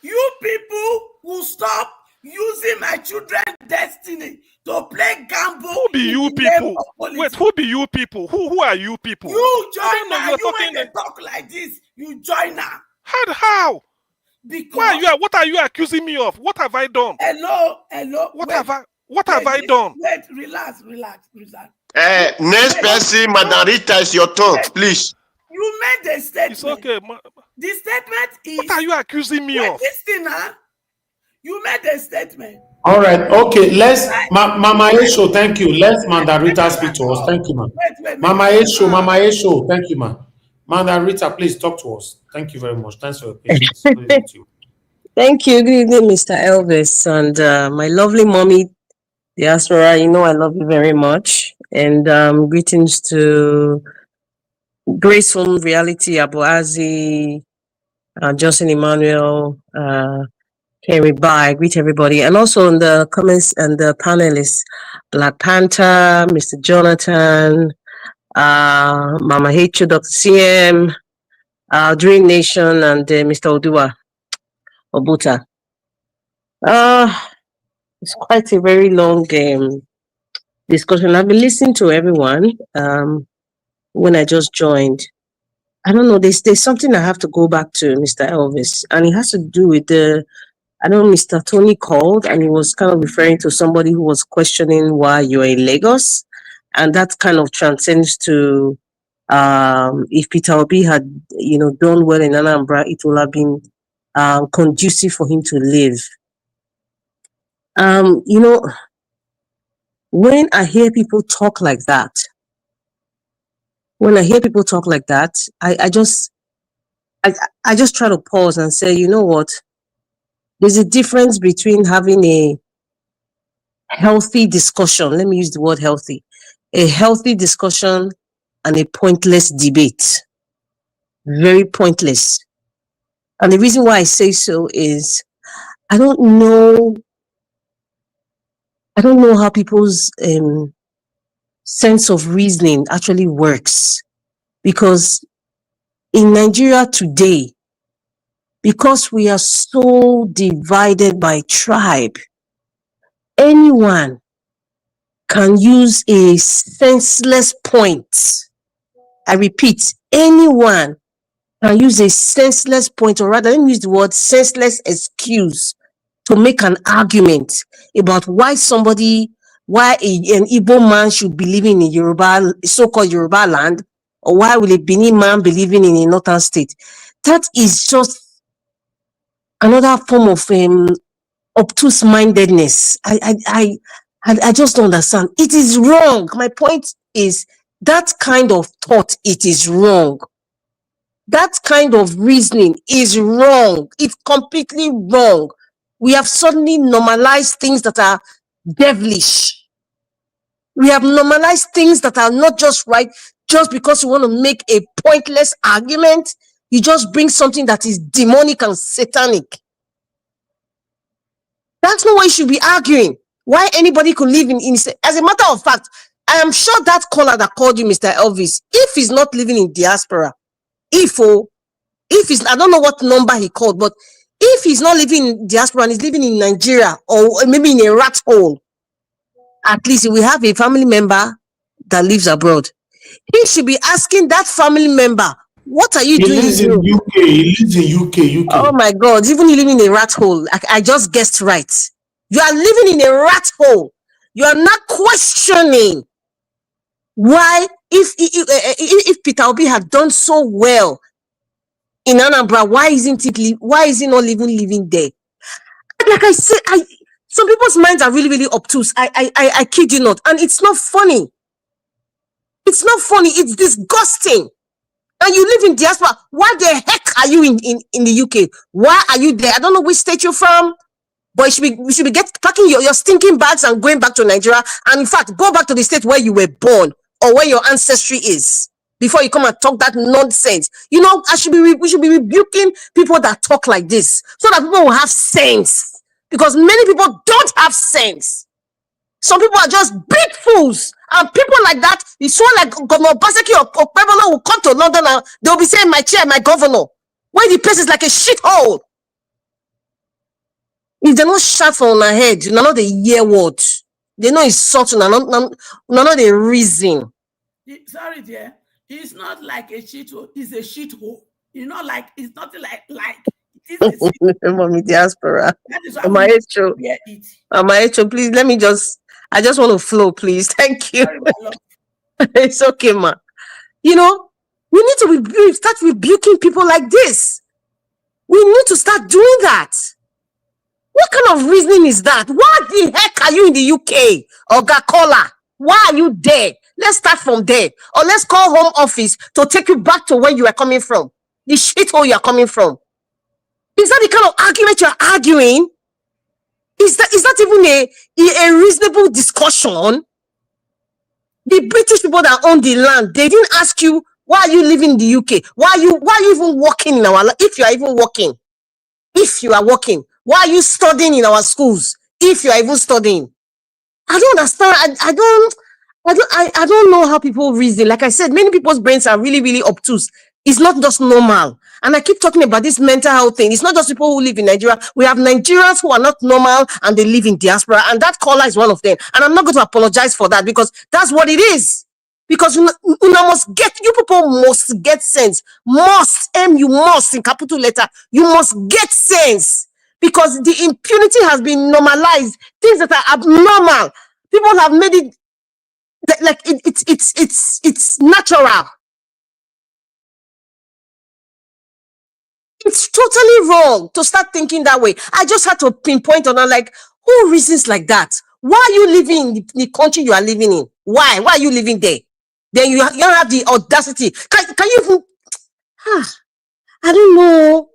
You people will stop using my children's destiny to play gamble. Who be you people? Wait, who be you people? Who are you people? You joiner. You when they talk like this, you joiner. How? Because what are you accusing me of? What have I done? Hello. What have I done? Wait, relax. Next person, Madam Rita, is your turn, please. You made a statement. It's okay. The statement is. What are you accusing me of? Listen, you made a statement. All right. Okay. Let's, Mama Esho, thank you. Let Madam Rita speak to us. Thank you, ma. Mama Esho, thank you, ma. Madam Rita, please talk to us. Thank you very much. Thanks for your patience. Thank you. Good evening, Mr. Elvis, and my lovely mommy, Diaspora. You know I love you very much. And greetings to Graceful Reality, Abuazi, Johnson Emmanuel, Kerry Bye. Greet everybody. And also in the comments and the panelists, Black Panther, Mr. Jonathan, Mama H, Dr. CM, Dream Nation, and Mr. Odua Obuta. It's quite a very long discussion. I've been listening to everyone when I just joined. I don't know, there's something I have to go back to, Mr. Elvis, and it has to do with I know Mr. Tony called and he was kind of referring to somebody who was questioning why you're in Lagos. And that kind of transcends to if Peter Obi had, done well in Anambra, it would have been conducive for him to live. When I hear people talk like that, I just try to pause and say, you know what? There's a difference between having a healthy discussion. Let me use the word healthy. A healthy discussion and a pointless debate. Very pointless. And the reason why I say so is I don't know how people's sense of reasoning actually works. Because in Nigeria today, because we are so divided by tribe. Anyone can use a senseless point. I repeat, anyone can use a senseless point, or rather, let me use the word senseless excuse to make an argument about why an Igbo man should be living in Yoruba, so-called Yoruba land, or why will a Benin man be living in a northern state. That is just another form of obtuse mindedness. I just don't understand. It is wrong. My point is that kind of thought, it is wrong. That kind of reasoning is wrong. It's completely wrong. We have suddenly normalized things that are devilish. We have normalized things that are not just right. Just because you want to make a pointless argument, you just bring something that is demonic and satanic. That's not why you should be arguing. Why anybody could live in as a matter of fact, I am sure that caller that called you, Mr. Elvis, if he's not living in diaspora, if he's, I don't know what number he called, but if he's not living in diaspora and he's living in Nigeria or maybe in a rat hole, at least we have a family member that lives abroad. He should be asking that family member, what are you doing? He lives in UK. He lives in UK. Oh my God, even you living in a rat hole. I just guessed right. You are living in a rat hole. You are not questioning why, if Peter Obi had done so well in Anambra, why is he not even living there? Like I said, some people's minds are really, really obtuse. I kid you not. And it's not funny. It's not funny. It's disgusting. And you live in diaspora. Why the heck are you in the UK? Why are you there? I don't know which state you're from, but you should be packing your stinking bags and going back to Nigeria. And in fact, go back to the state where you were born or where your ancestry is before you come and talk that nonsense. You know, we should be rebuking people that talk like this so that people will have sense. Because many people don't have sense. Some people are just big fools. And people like that, it's so like Governor Baseki or Pebolo will come to London and they'll be saying, my chair, my governor. When the place is like a shithole. If they're not shut from our head, you know the year word. They know it's something, not the reason. Sorry, dear. It's not like a shithole, it's a shithole. You know, like it's not like Mommy diaspora. That is why please let me I just want to flow, please. Thank you. It's okay, ma. You know, we need to start rebuking people like this. We need to start doing that. What kind of reasoning is that? Why the heck are you in the UK? Ogakola? Why are you there? Let's start from there. Or let's call home office to take you back to where you are coming from. The shithole you are coming from. Is that the kind of argument you're arguing? Is that even a reasonable discussion? The British people that own the land, they didn't ask you, why are you living in the UK? Why are you even working in our land? If you are even working, why are you studying in our schools? If you are even studying, I don't understand. I don't know how people reason. Like I said, many people's brains are really, really obtuse. It's not just normal. And I keep talking about this mental health thing. It's not just people who live in Nigeria. We have Nigerians who are not normal and they live in diaspora. And that caller is one of them. And I'm not going to apologize for that because that's what it is. Because you people must get sense. You must in capital letter. You must get sense. Because the impunity has been normalized. Things that are abnormal. People have made it like it's natural. It's totally wrong to start thinking that way. I just had to pinpoint on like, who reasons like that? Why are you living in the country you are living in? Why are you living there? Then you don't have the audacity. Can you even? I don't know.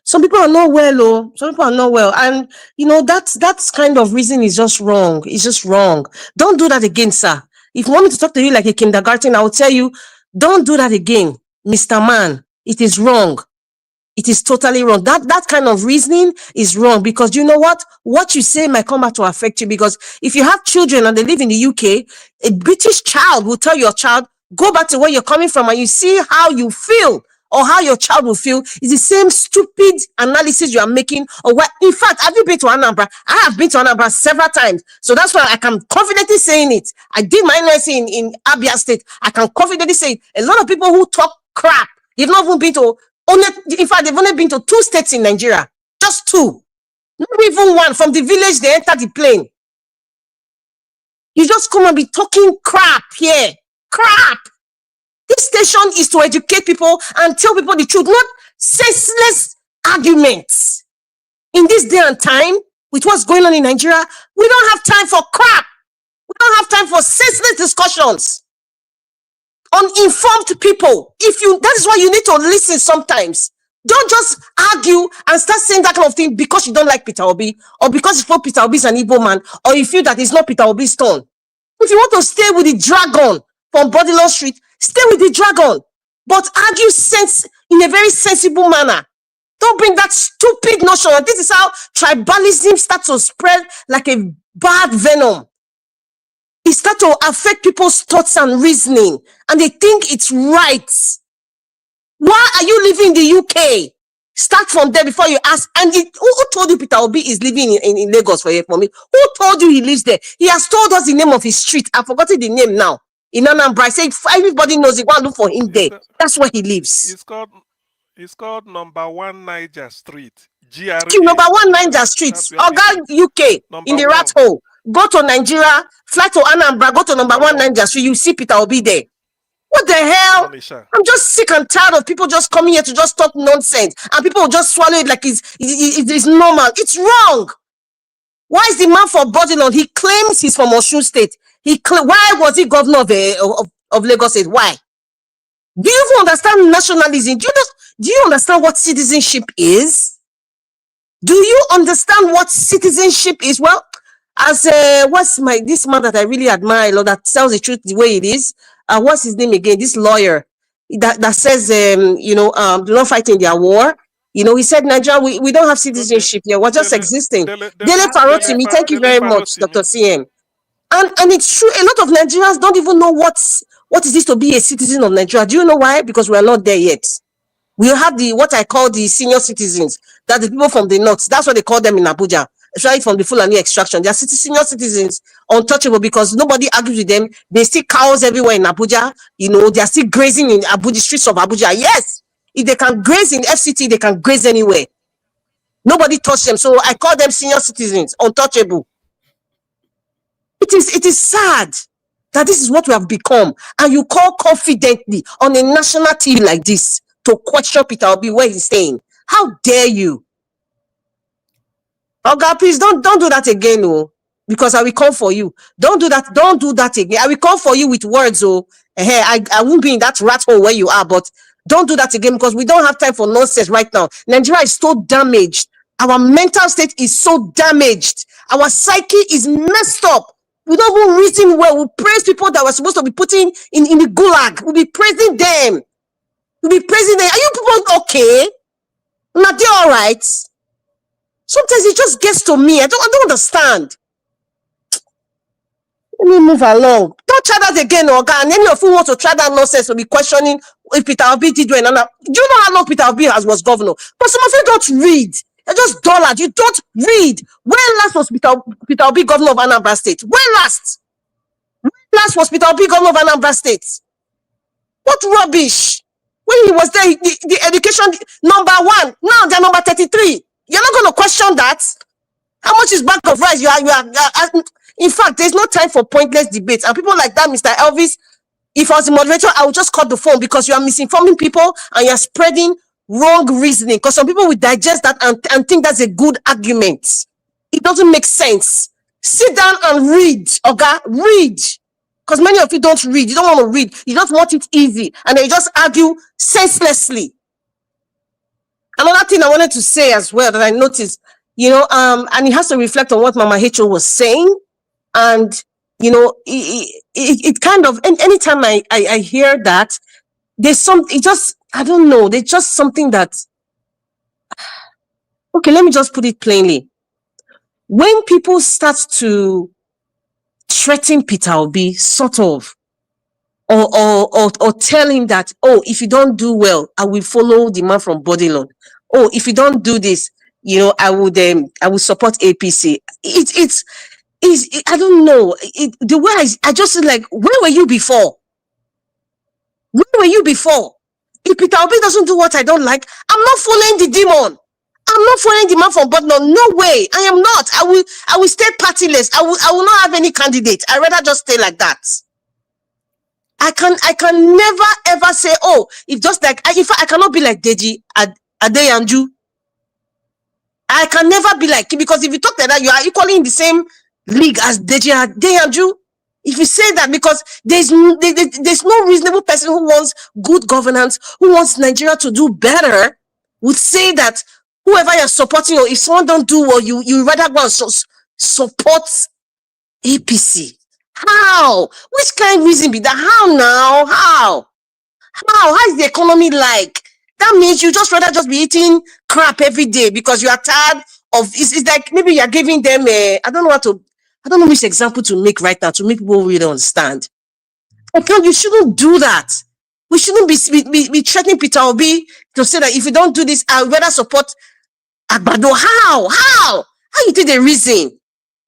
Some people are not well, Some people are not well, and you know that's kind of reason is just wrong. It's just wrong. Don't do that again, sir. If you want me to talk to you like a kindergarten, I will tell you, don't do that again, Mr. Man. It is wrong. It is totally wrong. That kind of reasoning is wrong because you know what? What you say might come back to affect you because if you have children and they live in the UK, a British child will tell your child, go back to where you're coming from and you see how you feel or how your child will feel is the same stupid analysis you are making. Or what? In fact, have you been to Anambra? I have been to Anambra several times, so that's why I can confidently saying it. I did my NYSC in Abia State. I can confidently say it. A lot of people who talk crap, they've not even been to only. In fact, they've only been to 2 states in Nigeria, just 2, not even 1. From the village, they enter the plane. You just come and be talking crap here. Crap. This station is to educate people and tell people the truth, not senseless arguments. In this day and time, with what's going on in Nigeria, we don't have time for crap. We don't have time for senseless discussions. Uninformed people. That is why you need to listen sometimes. Don't just argue and start saying that kind of thing because you don't like Peter Obi, or because you feel Peter Obi is an Igbo man, or you feel that it's not Peter Obi's turn. If you want to stay with the dragon from Bodilon Street, stay with the dragon, but argue sense in a very sensible manner. Don't bring that stupid notion. This is how tribalism starts to spread like a bad venom. It starts to affect people's thoughts and reasoning, and they think it's right. Why are you living in the UK? Start from there before you ask. And who told you Peter Obi is living in Lagos for me? Who told you he lives there? He has told us the name of his street. I've forgotten the name now. In Anambra, I said everybody knows it. Go and look for him there. That's where he lives. It's called number 1 Niger Street. GRA. Number 1 Niger Street. Oga UK in the rat hole. Go to Nigeria, fly to Anambra, go to number 1 Niger Street. You see Peter Obi there. What the hell? I'm just sick and tired of people just coming here to just talk nonsense, and people will just swallow it like it's normal. It's wrong. Why is the man for Bodilon? He claims he's from Osun State. Why was he governor of Lagos State? Why? Do you even understand nationalism? Do you understand what citizenship is? Do you understand what citizenship is? Well, as this man that I really admire, that tells the truth the way it is. What's his name again? This lawyer that says, do not fight in their war. He said, Nigeria, we don't have citizenship here. We're just existing. Dele Farotimi, thank you very much, Dr. CM. And it's true. A lot of Nigerians don't even know what is this to be a citizen of Nigeria. Do you know why? Because we are not there yet. We have what I call the senior citizens. That the people from the north. That's what they call them in Abuja. Especially from the Fulani extraction. They are senior citizens, untouchable, because nobody argues with them. They see cows everywhere in Abuja. They are still grazing in Abuja, streets of Abuja. Yes, if they can graze in FCT, they can graze anywhere. Nobody touched them. So I call them senior citizens, untouchable. It is sad that this is what we have become. And you call confidently on a national TV like this to question Peter Obi where he's staying. How dare you? Oga, please don't do that again, because I will come for you. Don't do that. Don't do that again. I will come for you with words, I won't be in that rat hole where you are, but don't do that again, because we don't have time for nonsense right now. Nigeria is so damaged. Our mental state is so damaged. Our psyche is messed up. We don't even reason well. We praise people that were supposed to be putting in the gulag. We'll be praising them. We'll be praising them. Are you people okay? Now they're all right. Sometimes it just gets to me. I don't understand. Let me move along. Don't try that again, Oga. And any of you want to try that nonsense will be questioning if Peter Obi did do another. Do you know how long Peter Obi was governor? But some of you don't read. You're just dullard. You don't read. When last was Peter Obi governor of Anambra State? When last? When last was Peter Obi governor of Anambra State? What rubbish. When he was there, the education number 1. Now they're number 33. You're not going to question that. How much is bag of rice? You are in fact, there's no time for pointless debates. And people like that, Mr. Elvis, if I was the moderator, I would just cut the phone, because you are misinforming people and you're spreading wrong reasoning. Because some people will digest that and think that's a good argument. It doesn't make sense. Sit down and read, okay? Read. Because many of you don't read. You don't want to read. You just want it easy. And then you just argue senselessly. Another thing I wanted to say as well that I noticed, and it has to reflect on what Mama H.O. was saying. And, it kind of, and anytime I hear that, there's I don't know, there's just something that, okay, let me just put it plainly. When people start to threaten Peter Obi, sort of, or tell him that, oh, if you don't do well, I will follow the man from Bodilon. Oh, if you don't do this, I would support APC. I don't know. The way I just feel like, where were you before? Where were you before? If Peter Obi doesn't do what I don't like, I'm not following the demon. I'm not following the man from Bodilon. No way. I am not. I will stay partyless. I will not have any candidate. I rather just stay like that. I can never ever say, oh, if just like, if I cannot be like Deji Adeyanju. I can never be like him, because if you talk like that, you are equally in the same league as Deji Adeyanju. If you say that, because there's no reasonable person who wants good governance, who wants Nigeria to do better, would say that whoever you're supporting, or if someone don't do well, you rather go and support APC. How? Which kind of reason be that? How now? How is the economy like? That means you just rather just be eating crap every day because you are tired of it's like maybe you're giving them I don't know which example to make right now to make people really understand. You shouldn't do that. We shouldn't be threatening Peter Obi to say that if you don't do this, I'd rather support Agbado. How you think the reason?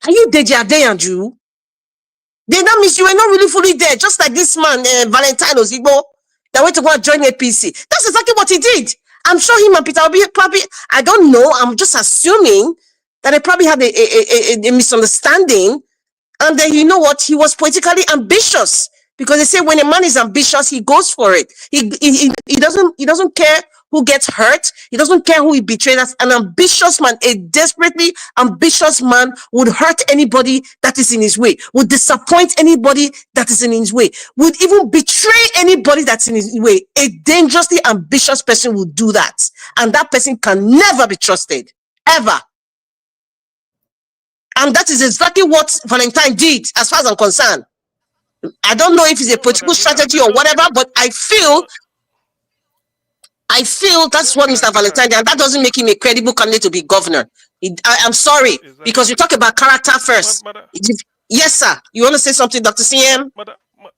Are you Deji Adeyanju? Then that means you were not really fully there, just like this man, Valentine Ozigbo, that went to go and join APC. That's exactly what he did. I'm sure him and Peter Obi probably, I don't know, I'm just assuming that they probably had a misunderstanding. And then you know what? He was politically ambitious, because they say when a man is ambitious, he goes for it. He doesn't care who gets hurt. He doesn't care who he betrays. As an ambitious man, a desperately ambitious man would hurt anybody that is in his way, would disappoint anybody that is in his way, would even betray anybody that's in his way. A dangerously ambitious person would do that. And that person can never be trusted, ever. And that is exactly what Valentine did, as far as I'm concerned. I don't know if it's a political strategy or whatever, but I feel that's what Mr. Valentine did, and that doesn't make him a credible candidate to be governor. I'm sorry, because you talk about character first. Yes, sir. You want to say something, Dr. CM?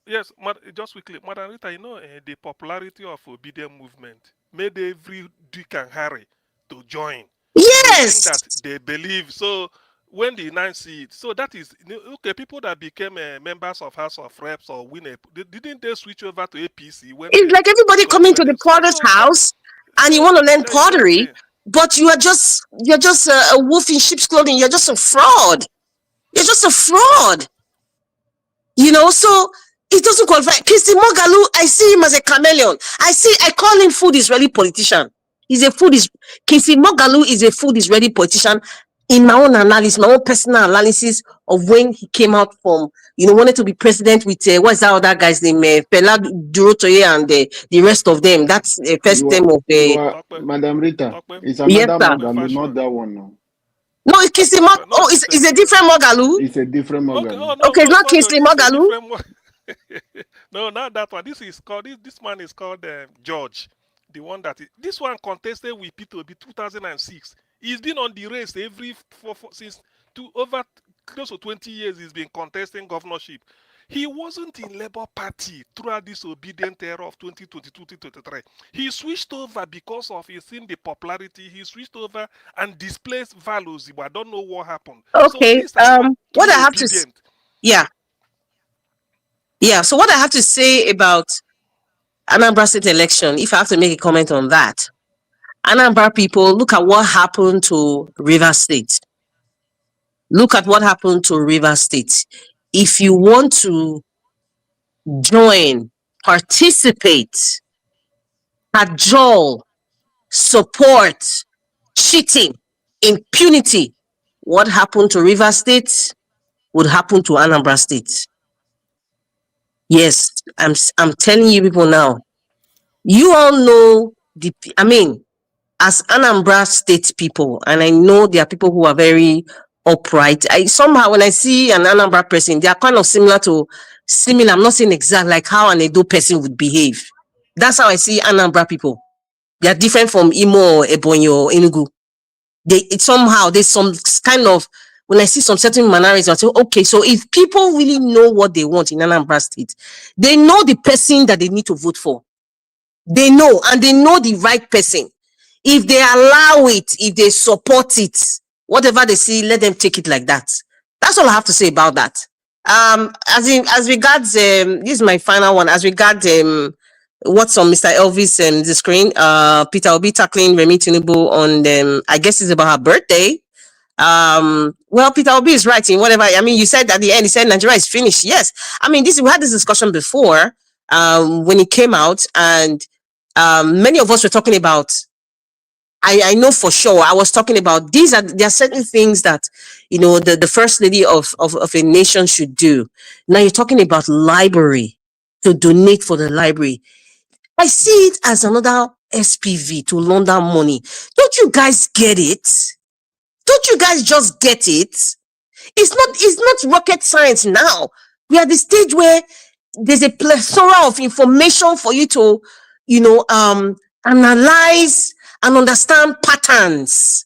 Yes, just quickly. Madam Rita, the popularity of obedient movement made every Dick and Harry to join. Yes. That they believe. So when they now see it, so that is okay. People that became members of House of Reps or didn't they switch over to APC? It's like everybody coming to the potter's house, and you want to learn pottery, but you're just a wolf in sheep's clothing. You're just a fraud. You're just a fraud. So it doesn't qualify. Kisi Mogalu, I see him as a chameleon. I call him food Israeli politician. Kisi Mogalu is a food Israeli politician. In my own analysis, my own personal analysis of when he came out from, wanted to be president with, what's that other guy's name? Pela Durotoye and the rest of them. That's the first term of Madam Rita. It's another Yes, Mogalu, not that one. No, it's Kisi Mogalu. Oh, it's a different Mogalu. It's a different Mogalu. Okay, it's not Kisi Mogalu. No, not that one. This man is called George. The one this one contested with P2B 2006. He's been on the race since over close to 20 years. He's been contesting governorship. He wasn't in Labour Party throughout this obedient era of 2022-2023. He switched over because of he's seen the popularity. He switched over and displaced values. I don't know what happened. Okay. What I have to So what I have to say about Anambra State election, if I have to make a comment on that, Anambra people, look at what happened to Rivers State. Look at what happened to Rivers State. If you want to join, participate, cajole, support, cheating, impunity, what happened to Rivers State would happen to Anambra State. Yes, I'm telling you people now. You all know as Anambra State people, and I know there are people who are very upright. Somehow when I see an Anambra person, they are kind of similar. I'm not saying exact like how an Edo person would behave. That's how I see Anambra people. They are different from Imo or Ebonyi or Enugu. There's some kind of when I see some certain mannerisms, I say, okay, so if people really know what they want in Anambra State, they know the person that they need to vote for. They know, and they know the right person. If they allow it, if they support it, whatever they see, let them take it like that. That's all I have to say about that. As regards, this is my final one. As regards what's on Mr. Elvis the screen, Peter will be tackling Remi Tinubu on I guess it's about her birthday. Well, Peter Obi is right in whatever. I mean, you said at the end, he said Nigeria is finished. Yes, I mean, we had this discussion before when it came out, and many of us were talking about. I know for sure. I was talking about there are certain things that the first lady of a nation should do. Now you're talking about library, to donate for the library. I see it as another SPV to launder money. Don't you guys get it? Don't you guys just get it? It's not rocket science now. We are at the stage where there's a plethora of information for you to, analyze and understand patterns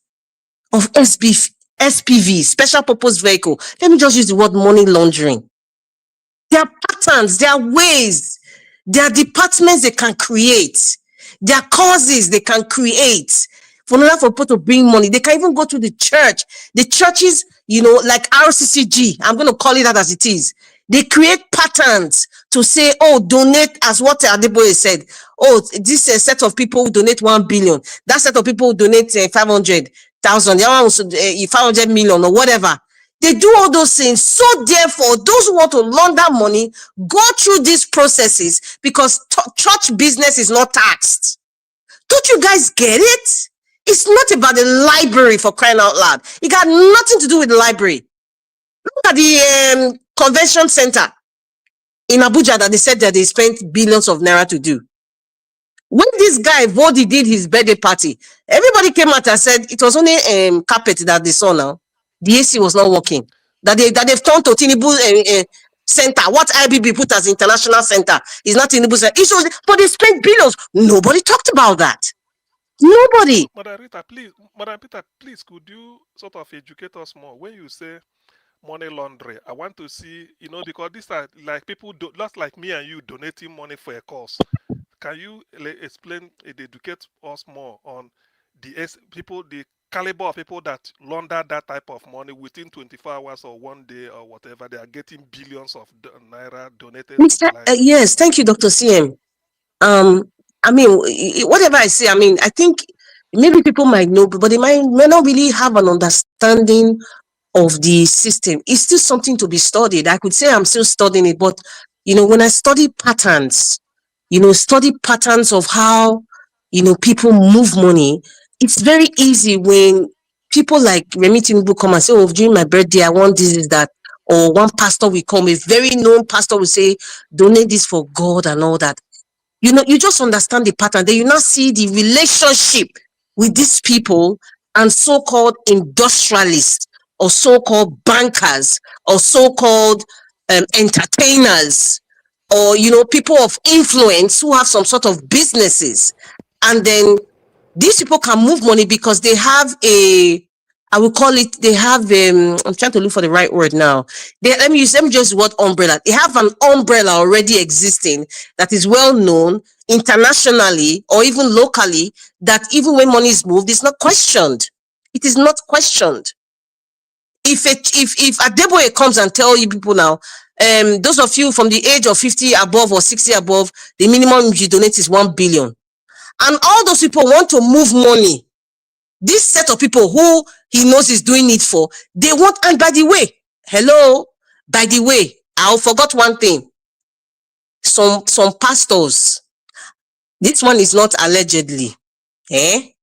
of SPV, special purpose vehicle. Let me just use the word money laundering. There are patterns, there are ways, there are departments they can create, there are causes they can create for people to bring money. They can even go to the church. The churches, like RCCG, I'm going to call it that as it is. They create patterns to say, oh, donate, as what Adeboye said. Oh, this set of people who donate 1 billion. That set of people who donate 500,000. The other one 500 million or whatever. They do all those things. So therefore, those who want to launder money go through these processes because church business is not taxed. Don't you guys get it? It's not about the library, for crying out loud. It got nothing to do with the library. Look at the convention center in Abuja that they said that they spent billions of naira to do. When this guy Vodi did his birthday party, everybody came out and said it was only carpet that they saw now. The AC was not working. That they've turned to Tinubu center. What IBB put as international center is not Tinubu center. But they spent billions. Nobody talked about that. Nobody. Madam Peter, please, could you sort of educate us more when you say money laundering? I want to see, because these are like people, just like me and you donating money for a cause. Can you explain, educate us more on the caliber of people that launder that type of money within 24 hours or 1 day or whatever? They are getting billions of naira donated. Yes, thank you, Dr. CM. I mean, whatever I say, I think maybe people might know, but they may not really have an understanding of the system. It's still something to be studied. I could say I'm still studying it, but when I study patterns, of how people move money, it's very easy when people like Remi Tinubu come and say, oh, during my birthday, I want this, is that. Or one pastor will come, a very known pastor will say, donate this for God and all that. You just understand the pattern. Then you now see the relationship with these people and so-called industrialists or so-called bankers or so-called entertainers or, people of influence who have some sort of businesses. And then these people can move money because they have I will call it, they have, I'm trying to look for the right word now. Let me just use the word umbrella. They have an umbrella already existing that is well known internationally or even locally, that even when money is moved, it's not questioned. It is not questioned. If Adeboye comes and tell you people now, those of you from the age of 50 above or 60 above, the minimum you donate is 1 billion. And all those people want to move money. This set of people who he knows is doing it for, they want, and by the way, I forgot one thing. Some pastors, this one is not allegedly, they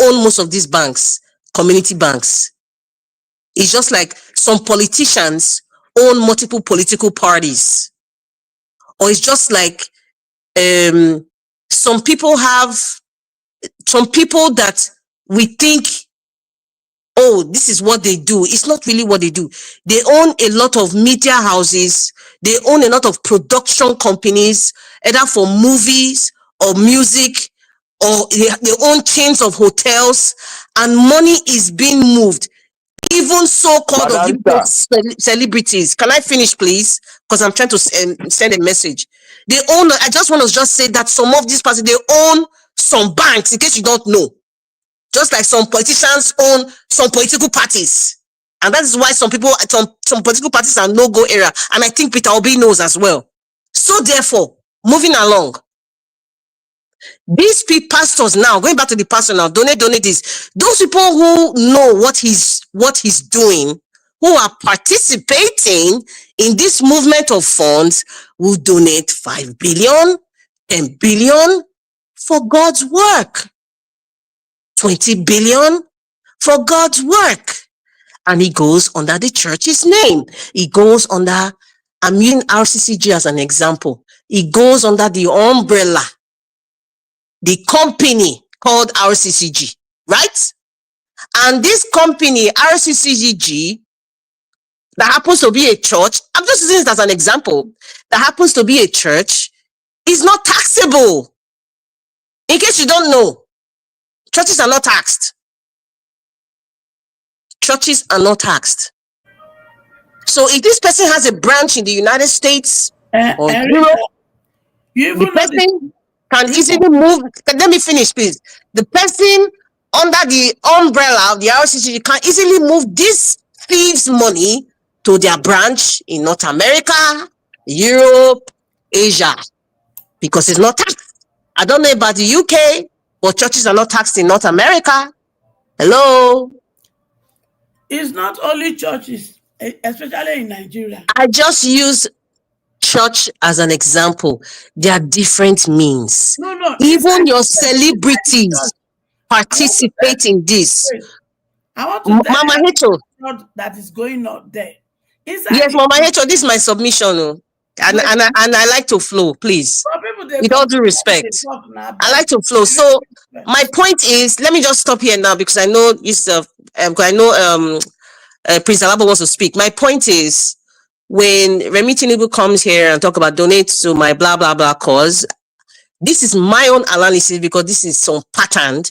own most of these banks, community banks. It's just like some politicians own multiple political parties. Or it's just like some people that we think, oh, this is what they do. It's not really what they do. They own a lot of media houses. They own a lot of production companies, either for movies or music, or they own chains of hotels, and money is being moved. even so-called of Madam you celebrities. Can I finish, please? Because I'm trying to send a message. They own, I just want to just say that some of these parties, they own some banks, in case you don't know. Just like some politicians own some political parties. And that is why some people, some political parties are no-go area. And I think Peter Obi knows as well. So therefore, moving along, these pastors now, going back to the pastor now, donate this. Those people who know what he's doing, who are participating in this movement of funds, will donate 5 billion, 10 billion for God's work, 20 billion for God's work. And he goes under the church's name. He goes under, I'm using RCCG as an example. He goes under the umbrella, the company called RCCG, right? And this company, RCCG, that happens to be a church, I'm just using it as an example, that happens to be a church, is not taxable. In case you don't know, churches are not taxed. Churches are not taxed. So if this person has a branch in the United States or Europe, the person can easily move. Let me finish, please. The person under the umbrella of the RCCG can easily move this thieves' money to their branch in North America, Europe, Asia, because it's not taxed. I don't know about the UK, but churches are not taxed in North America. Hello? It's not only churches, especially in Nigeria. I just use church as an example. There are different means. No. Even your celebrities participate in this. I want to tell Mama you that is going on there. Yes, Mama Hecho, this is my submission. And I like to flow, please. With all due respect. I like to flow. So my point is, let me just stop here now because I know Prince Alaba wants to speak. My point is, when Remi Tinubu comes here and talk about donate to my blah blah blah cause, this is my own analysis because this is some pattern.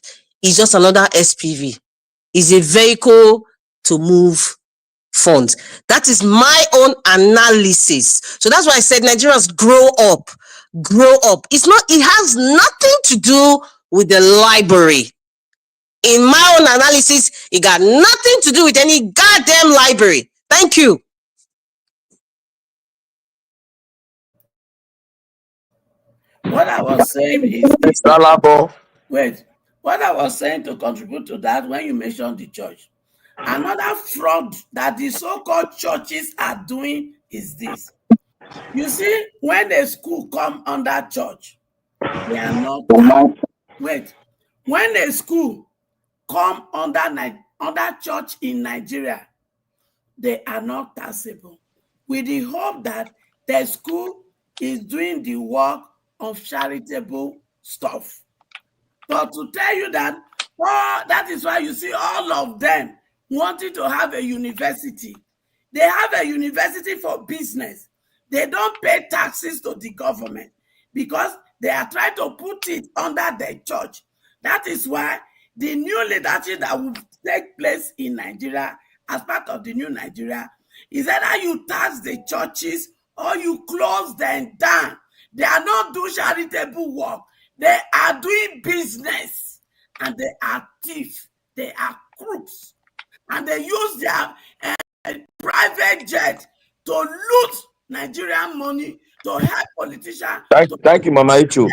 It's just another SPV. It's a vehicle to move funds. That is my own analysis. So that's why I said Nigerians grow up. It's not, it has nothing to do with the library. In my own analysis, it got nothing to do with any goddamn library. Thank you. What I was saying is wait, what I was saying to contribute to that when you mentioned the church, another fraud that the so-called churches are doing is this. You see, when the school come under church, they are not taxed. Wait, when the school come under church in Nigeria, they are not taxable, with the hope that the school is doing the work of charitable stuff. But to tell you that, that is why you see all of them wanting to have a university. They have a university for business. They don't pay taxes to the government because they are trying to put it under the church. That is why the new leadership that will take place in Nigeria as part of the new Nigeria is either you tax the churches or you close them down. They are not doing charitable work. They are doing business, and they are thieves. They are crooks, and they use their private jet to loot Nigerian money to help politicians. Thank you, Mama Ichu.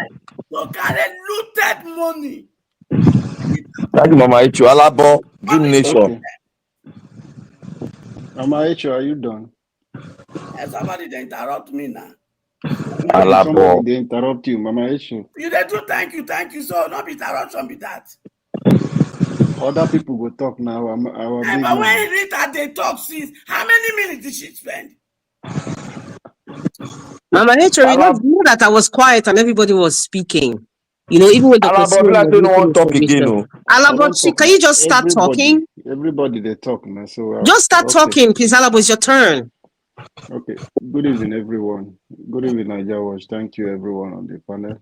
To carry looted money. Thank you, Mama Ichu. Alabo, give nation. Okay. Mama Ichu, are you done? Somebody they interrupt me now. Alabo. They interrupt you, Mama Ichu. You they do thank you. So not be interruption be that. Other people will talk now. But when Rita they talk, since how many minutes did she spend? Mama Hecho, you know that I was quiet and everybody was speaking. You know, even with the Alabo, can you just start talking? Everybody they talk now. So just start talking, please. Alabo, it's your turn. Okay. Good evening, everyone. Good evening, Nigeria Watch. Thank you, everyone on the panel.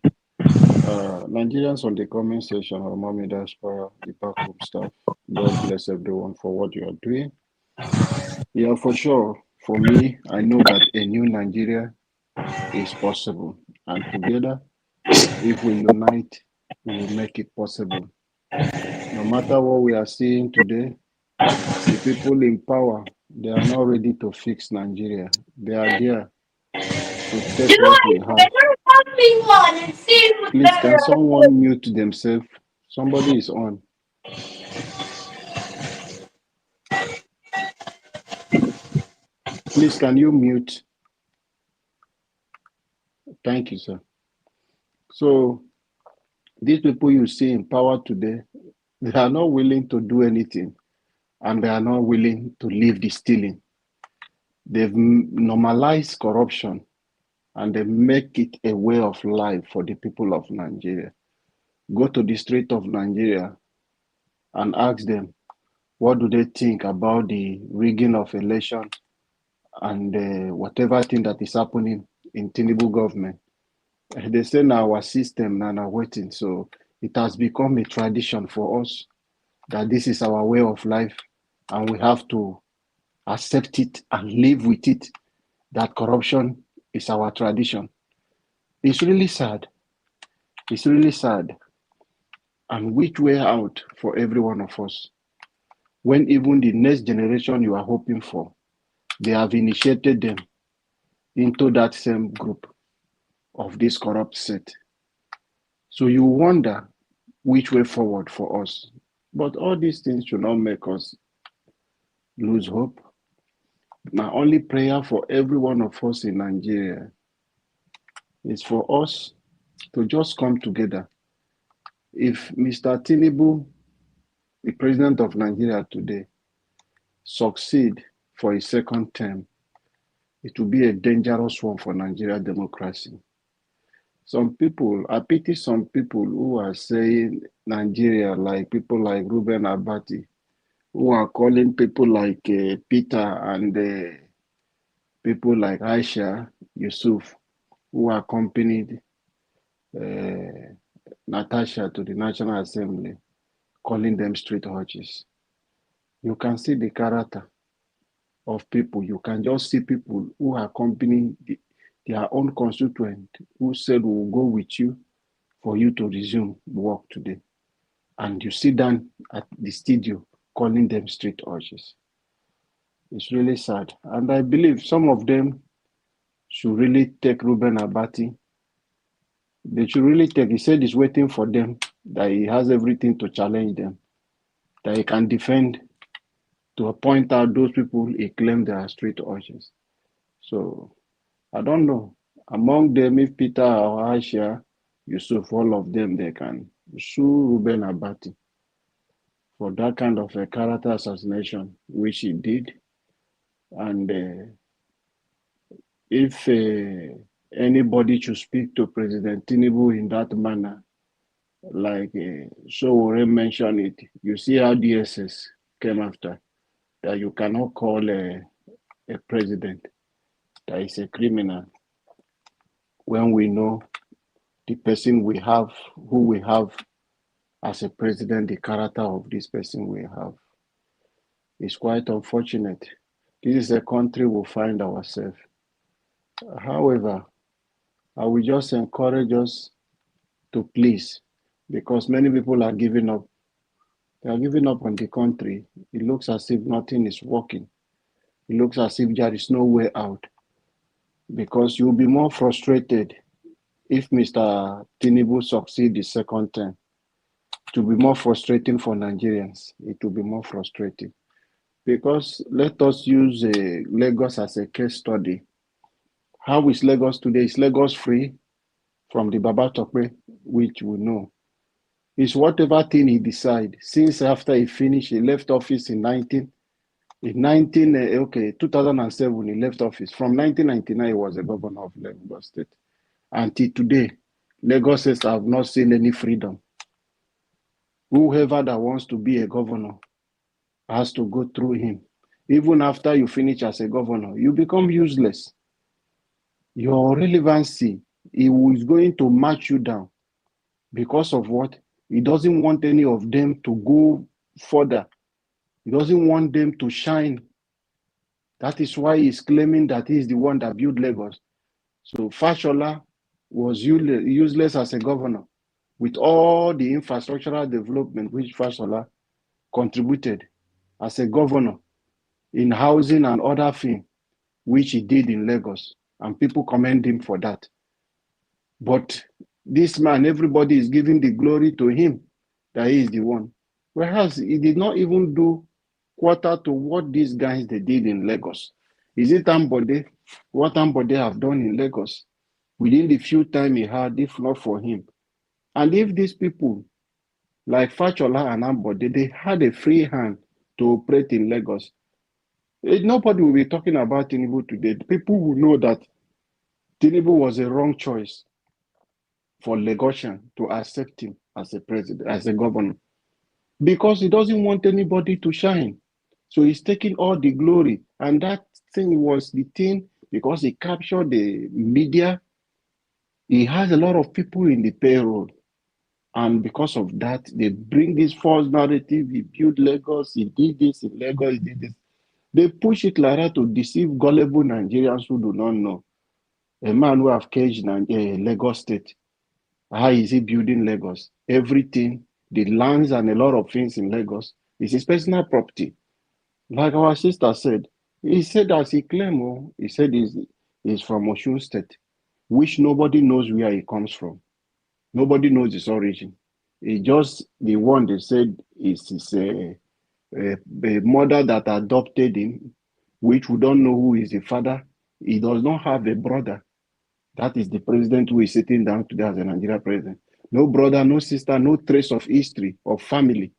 Nigerians on the comment section, our mommy diaspora, the backup staff. God bless everyone for what you are doing. Yeah, for sure. For me, I know that a new Nigeria is possible. And together, if we unite, we will make it possible. No matter what we are seeing today, the people in power, they are not ready to fix Nigeria. They are there to take what we have. Please, can someone mute themselves? Somebody is on. Please, can you mute? Thank you, sir. So, these people you see in power today, they are not willing to do anything, and they are not willing to leave the stealing. They've normalized corruption, and they make it a way of life for the people of Nigeria. Go to the street of Nigeria and ask them, what do they think about the rigging of election and whatever thing that is happening in Tinubu government? They say now our system now waiting. So it has become a tradition for us that this is our way of life, and we have to accept it and live with it, that corruption is our tradition. It's really sad. It's really sad. And which way out for every one of us? When even the next generation you are hoping for, they have initiated them into that same group of this corrupt set. So you wonder which way forward for us. But all these things should not make us lose hope. My only prayer for every one of us in Nigeria is for us to just come together. If Mr. Tinubu, the president of Nigeria today, succeed for his second term, it will be a dangerous one for Nigeria democracy. Some people, I pity some people who are saying Nigeria, like people like Ruben Abati, who are calling people like Peter and people like Aisha Yusuf, who accompanied Natasha to the National Assembly, calling them street urges. You can see the character of people. You can just see people who accompany their own constituent who said, we will go with you for you to resume work today. And you sit down at the studio calling them street urges. It's really sad. And I believe some of them should really take Ruben Abati. They should really take, he said he's waiting for them, that he has everything to challenge them, that he can defend, to point out those people he claimed they are street urges. So I don't know. Among them, if Peter or Aisha, Yusuf, all of them, they can sue Ruben Abati for that kind of a character assassination, which he did. And if anybody should speak to President Tinubu in that manner, like Sowore mentioned it, you see how DSS came after, that you cannot call a president that is a criminal when we know the person we have, who we have as a president, the character of this person we have. It's quite unfortunate. This is a country we find ourselves. However, I will just encourage us to please, because many people are giving up. They are giving up on the country. It looks as if nothing is working. It looks as if there is no way out, because you'll be more frustrated if Mr. Tinubu succeeds the second term. It will be more frustrating for Nigerians. It will be more frustrating. Because let us use Lagos as a case study. How is Lagos today? Is Lagos free from the Baba Tope, which we know? It's whatever thing he decides. Since after he finished, he left office in 2007, he left office. From 1999, he was a governor of Lagos State. Until today, Lagos State have not seen any freedom. Whoever that wants to be a governor has to go through him. Even after you finish as a governor, you become useless. Your relevancy, he is going to march you down. Because of what? He doesn't want any of them to go further. He doesn't want them to shine That is why he's claiming that he's the one that built Lagos. So Fashola was useless as a governor with all the infrastructural development which Fashola contributed as a governor in housing and other things which he did in Lagos. And people commend him for that. But this man, everybody is giving the glory to him that he is the one. Whereas he did not even do quarter to what these guys they did in Lagos. Is it Ambode? What Ambode have done in Lagos within the few time he had, if not for him? And if these people like Fachola and Ambode, they had a free hand to operate in Lagos, nobody will be talking about Tinubu today. People will know that Tinubu was a wrong choice for Lagosian to accept him as a president, as a governor, because he doesn't want anybody to shine. So he's taking all the glory. And that thing was the thing, because he captured the media. He has a lot of people in the payroll. And because of that, they bring this false narrative. He built Lagos, he did this in Lagos, he did this. They push it like that to deceive gullible Nigerians who do not know. A man who have caged Lagos State. How is he building Lagos? Everything, the lands and a lot of things in Lagos is his personal property. Like our sister said, he said as he claimed, he said he's from Osun State, which nobody knows where he comes from. Nobody knows his origin. He just the one they said is a mother that adopted him, which we don't know who is the father. He does not have a brother. That is the president who is sitting down today as a Nigeria president. No brother, no sister, no trace of history, of family.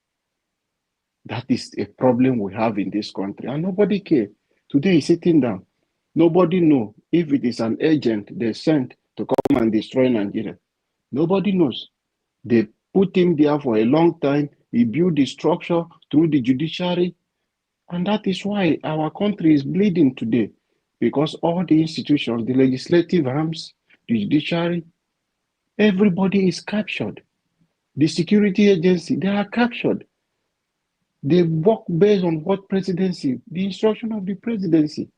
That is a problem we have in this country. And nobody cares. Today he's sitting down. Nobody knows if it is an agent they sent to come and destroy Nigeria. Nobody knows. They put him there for a long time. He built the structure through the judiciary. And that is why our country is bleeding today. Because all the institutions, the legislative arms, the judiciary, everybody is captured. The security agency, they are captured. They work based on what presidency? The instruction of the presidency.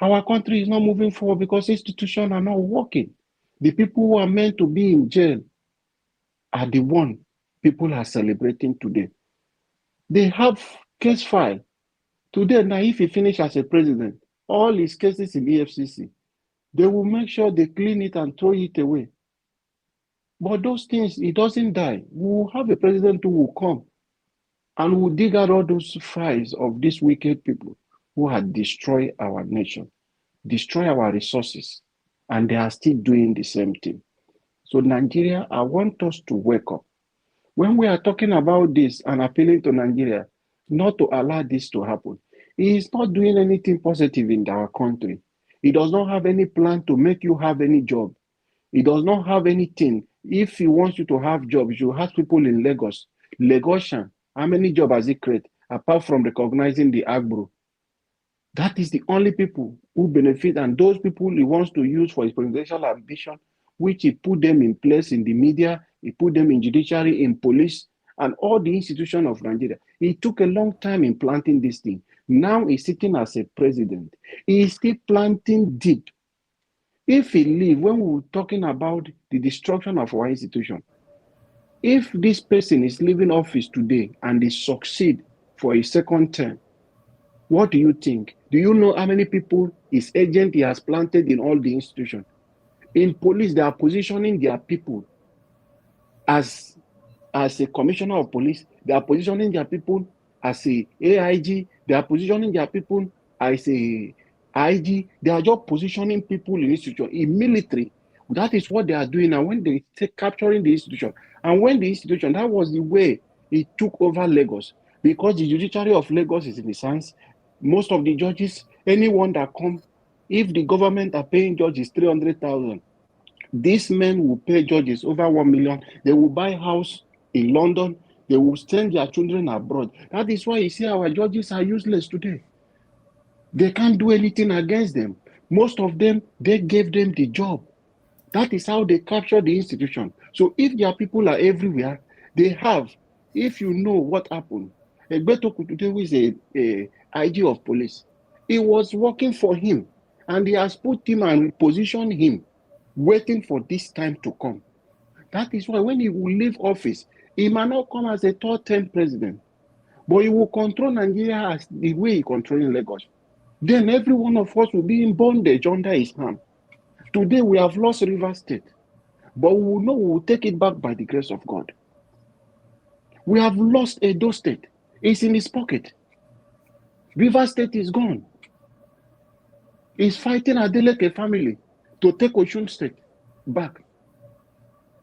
Our country is not moving forward because institutions are not working. The people who are meant to be in jail are the one people are celebrating today. They have case file. Today, now if he finish as a president, all his cases in EFCC, they will make sure they clean it and throw it away. But those things, it doesn't die. We will have a president who will come and will dig out all those files of these wicked people who had destroyed our nation, destroy our resources, and they are still doing the same thing. So Nigeria, I want us to wake up. When we are talking about this and appealing to Nigeria not to allow this to happen, he is not doing anything positive in our country. He does not have any plan to make you have any job. He does not have anything. If he wants you to have jobs, you have people in Lagos. Lagosian, how many jobs has he created apart from recognizing the Agbro? That is the only people who benefit, and those people he wants to use for his presidential ambition, which he put them in place in the media, he put them in judiciary, in police, and all the institutions of Nigeria. He took a long time in planting this thing. Now he's sitting as a president. He is still planting deep. If he leave, when we were talking about the destruction of our institution, if this person is leaving office today and they succeed for a second term, what do you think? Do you know how many people his agent he has planted in all the institutions? In police, they are positioning their people as a commissioner of police. They are positioning their people as a AIG. They are positioning their people as a IG. They are just positioning people in institution. In military, that is what they are doing. And when they take capturing the institution, and when the institution, that was the way it took over Lagos, because the judiciary of Lagos is in his hands. Most of the judges, anyone that come, if the government are paying judges 300,000, these men will pay judges over 1 million. They will buy house in London. They will send their children abroad. That is why you see our judges are useless today. They can't do anything against them. Most of them, they gave them the job. That is how they capture the institution. So if their people are everywhere, they have. If you know what happened, Egbeto today is a IG of police. It was working for him, and he has put him and positioned him, waiting for this time to come. That is why when he will leave office, he might not come as a third-term president, but he will control Nigeria as the way he controlling Lagos. Then every one of us will be in bondage under his hand. Today we have lost Rivers State, but we will know we will take it back by the grace of God. We have lost Edo State. It's in his pocket. Rivers State is gone. He's fighting Adeleke family to take Osun State back.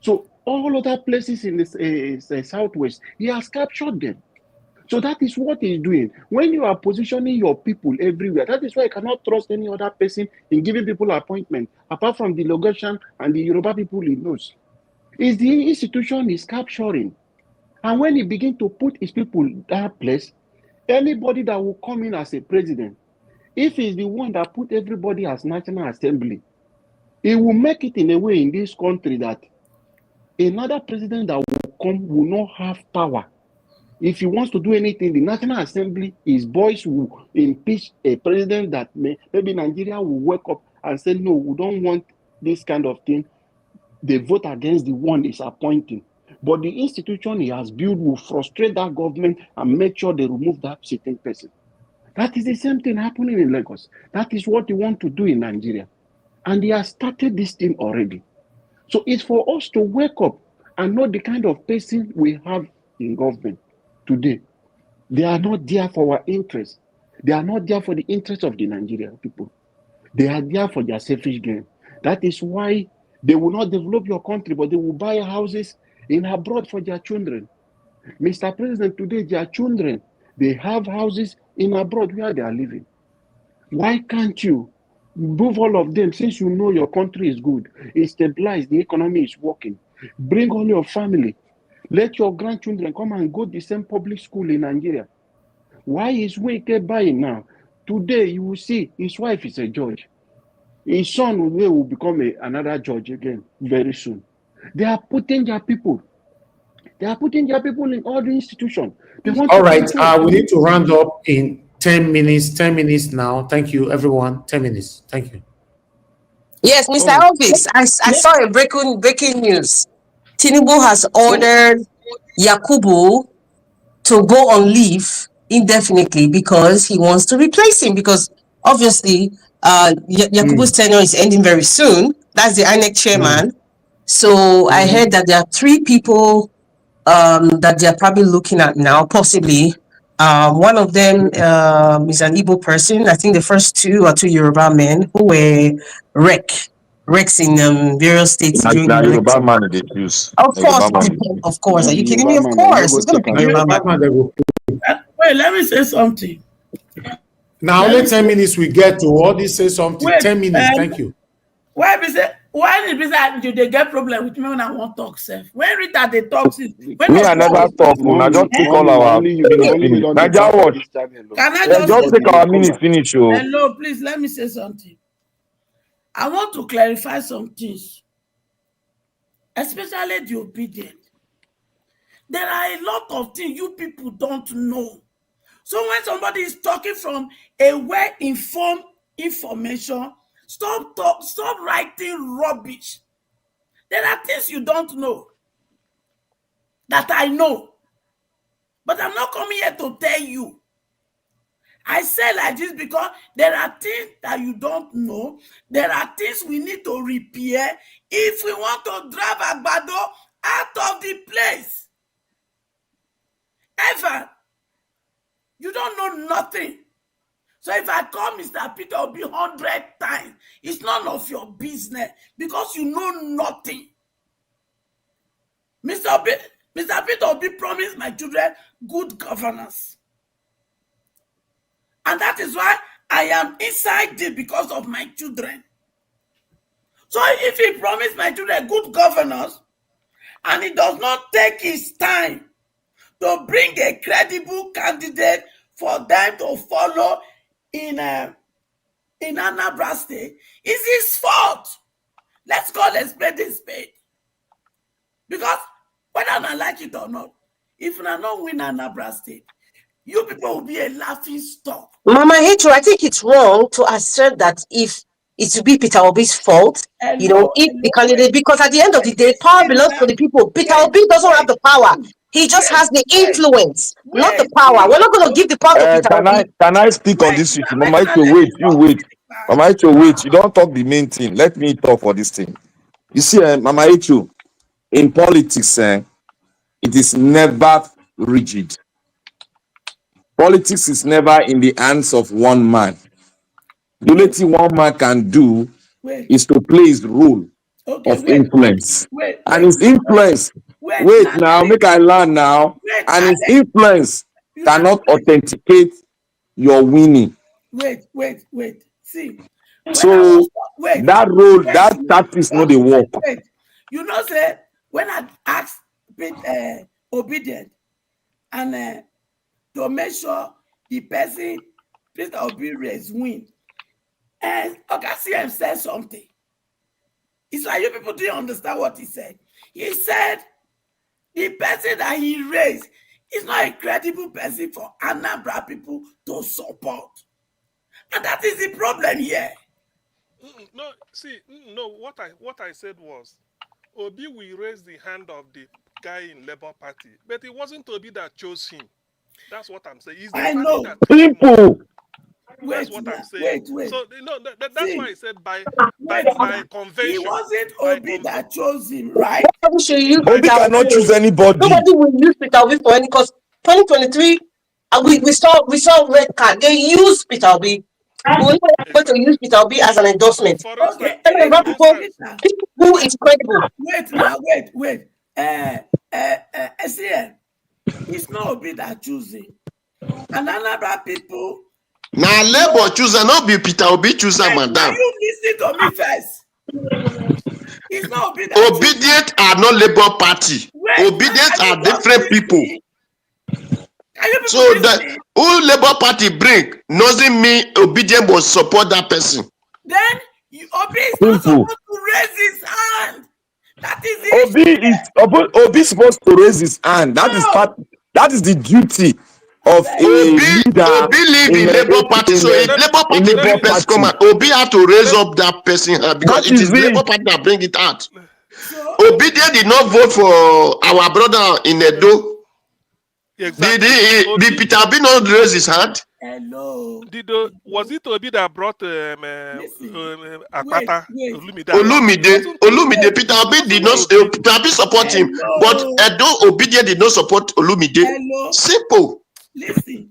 So all other places in the southwest, he has captured them. So that is what he's doing. When you are positioning your people everywhere, that is why you cannot trust any other person in giving people appointment, apart from the Lagosian and the Yoruba people he knows. It's the institution he's capturing. And when he begins to put his people in that place, anybody that will come in as a president, if he's the one that put everybody as National Assembly, he will make it in a way in this country that another president that will come will not have power. If he wants to do anything, the National Assembly, his boys will impeach a president that maybe Nigeria will wake up and say, no, we don't want this kind of thing. They vote against the one he's appointing. But the institution he has built will frustrate that government and make sure they remove that sitting person. That is the same thing happening in Lagos. That is what they want to do in Nigeria. And they have started this thing already. So it's for us to wake up and know the kind of person we have in government today. They are not there for our interest. They are not there for the interest of the Nigerian people. They are there for their selfish gain. That is why they will not develop your country, but they will buy houses in abroad for their children. Mr. President, today their children, they have houses in abroad where they are living. Why can't you move all of them since you know your country is good? It's stabilized, the economy is working. Bring all your family. Let your grandchildren come and go to the same public school in Nigeria. Why is Wike buying now? Today you will see his wife is a judge. His son will become another judge again very soon. They are putting their people. They are putting their people in all the institutions. They want All to right. control. We need to round up in 10 minutes. 10 minutes now. Thank you, everyone. 10 minutes. Thank you. Yes, Mr. Oh, Elvis, I saw a breaking news. Tinubu has oh, ordered Yakubu to go on leave indefinitely because he wants to replace him, because obviously Yakubu's tenure is ending very soon. That's the INEC chairman. So I heard that there are 3 people that they're probably looking at now, possibly. One of them is an Igbo person. I think the first 2 are 2 Yoruba men who were wrecks in various states during Now the Yoruba election. man they choose. Of Na course, Yoruba man they choose. of course. now Are the you kidding me? Yoruba Of man, you no course, go it's going to take be am. a Yoruba man. Batman, they will- Wait, let me say something. Now, Let only me 10 say, minutes we get to all this say something. wait, 10 minutes. Thank you. why did be say you dey get problem with me when I want talk sef? When Rita dey talk since, when Me I Osoro never dey talk. talk, Una just Mommy, take eh? all mommy, our minutes only you finish. don't dey Naija talk for watch. this channel. Can I just Just say take Everybody our dey something? minutes cover. finish. Oh. Hello, please let me say something. I want to clarify some things, especially the obedient. There are a lot of things you people don't know. So when somebody is talking from a well-informed information, stop writing rubbish. There are things you don't know that I know, but I'm not coming here to tell you. I say like this because there are things that you don't know. There are things we need to repair if we want to drive Agbado out of the place. Ever, you don't know nothing. So if I call Mr. Peter Obi 100 times, it's none of your business because you know nothing. Mr. Peter Obi promised my children good governance. And that is why I am inside it because of my children. So if he promised my children good governance and he does not take his time to bring a credible candidate for them to follow in Anambra State, it's his fault. Let's call a spade a spade. Because whether I like it or not, if I don't win Anambra State, you people will be a laughing stock. Mama Hecho, I think it's wrong to assert that if it will be Peter Obi's fault, if the candidate, because at the end of the day, power belongs to the people. Peter Obi doesn't have the power. He just has the influence, not the power. We're not going to give the power to Peter Obi. Can I speak on this issue? Mama Icho, wait, you wait. Mama Icho, wait. You don't talk the main thing. Let me talk for this thing. You see, Mama Icho, in politics, it is never rigid. Politics is never in the hands of one man. The only thing one man can do is to play his role of influence. And his influence, wait now, make I learn now. And his influence cannot authenticate your winning. Wait. See. So that role, that tactics no dey work. Wait. You know, say when I asked obedient and to make sure the person Peter Obi raise win, and Okasiem said something. It's like you people didn't understand what he said. He said the person that he raised is not a credible person for Anambra people to support. And that is the problem here. No, see, no, what I said was, Obi will raise the hand of the guy in Labour Party, but it wasn't Obi that chose him. That's what I'm saying. It's the I party know. that chose him. People. That's what I'm saying. Wait. So that's why I said by convention. He wasn't Obi that chose him, right? Obi cannot choose anybody. Nobody will use Peter Obi for any cause. 2023, we saw red card. They used Peter Obi. We were not going to use Peter Obi as an endorsement. Okay. People who is credible. Wait. SCN, it's not Obi that choosing. And Anambra people. Now Labour chooser, not be Peter Obi chooser, madam. You listen to me first. It's not Obi that Obedient are not Labour Party. Obedient are different people. So that who Labour Party bring doesn't mean Obedient will support that person. Then Obi is not supposed to raise his hand. That is it. Obi is supposed to raise his hand. That is the duty of a leader. Obi live in Labour Party, so if Labour Party bring person come out, Obi have to raise up that person hand because it is Labour Party that bring it out. Obedient did not vote for our brother in Edo. Exactly. Did Peter Obi not raise his hand? Hello. Was it Obi that brought Akpata? Olumide. Peter Obi did not. Peter Obi support him, but Edo Obedient did not support Olumide. Hello. Simple. Listen,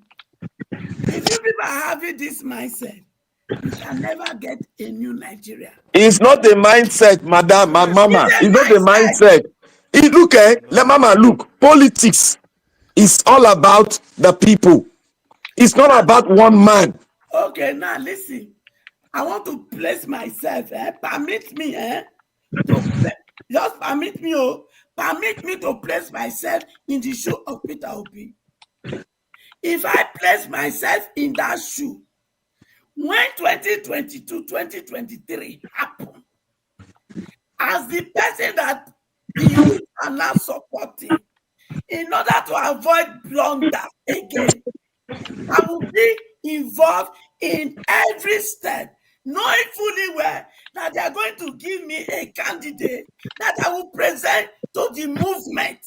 if you people are having this mindset, you can never get a new Nigeria. It's not the mindset, madam, my mama. It's not the mindset. Let mama look. Politics is all about the people. It's not about one man. Okay, now listen. I want to place myself. Permit me. Just permit me. Permit me to place myself in the shoe of Peter Obi. If I place myself in that shoe, when 2022, 2023 happened, as the person that the youth are now supporting, in order to avoid blunder again, I will be involved in every step, knowing fully well that they are going to give me a candidate that I will present to the movement.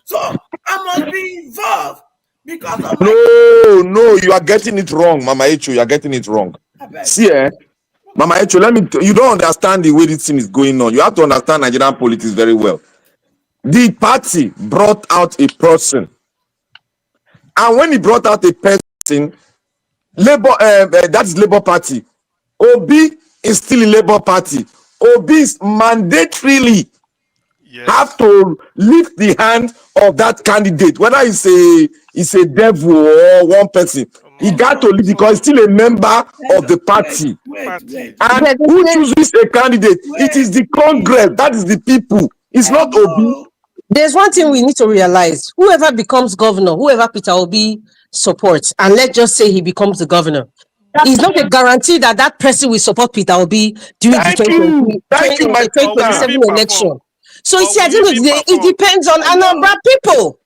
So I must be involved because of No, you are getting it wrong, Mama Echo. You are getting it wrong. See, Mama Echo, you don't understand the way this thing is going on. You have to understand Nigerian politics very well. The party brought out a person, and when he brought out a person, that is Labour Party. Obi is still in Labour Party. Obi is mandatorily have to lift the hand of that candidate, whether it's a devil or one person. He got to leave because he's still a member of the party. And who chooses a candidate? It is the Congress. That is the people. It's not Obi. There's one thing we need to realize. Whoever becomes governor, whoever Peter Obi supports, and let's just say he becomes the governor, it's not a guarantee that that person will support Peter Obi during the 2027 election. So you see, at the end of the day, it depends on Anambra people.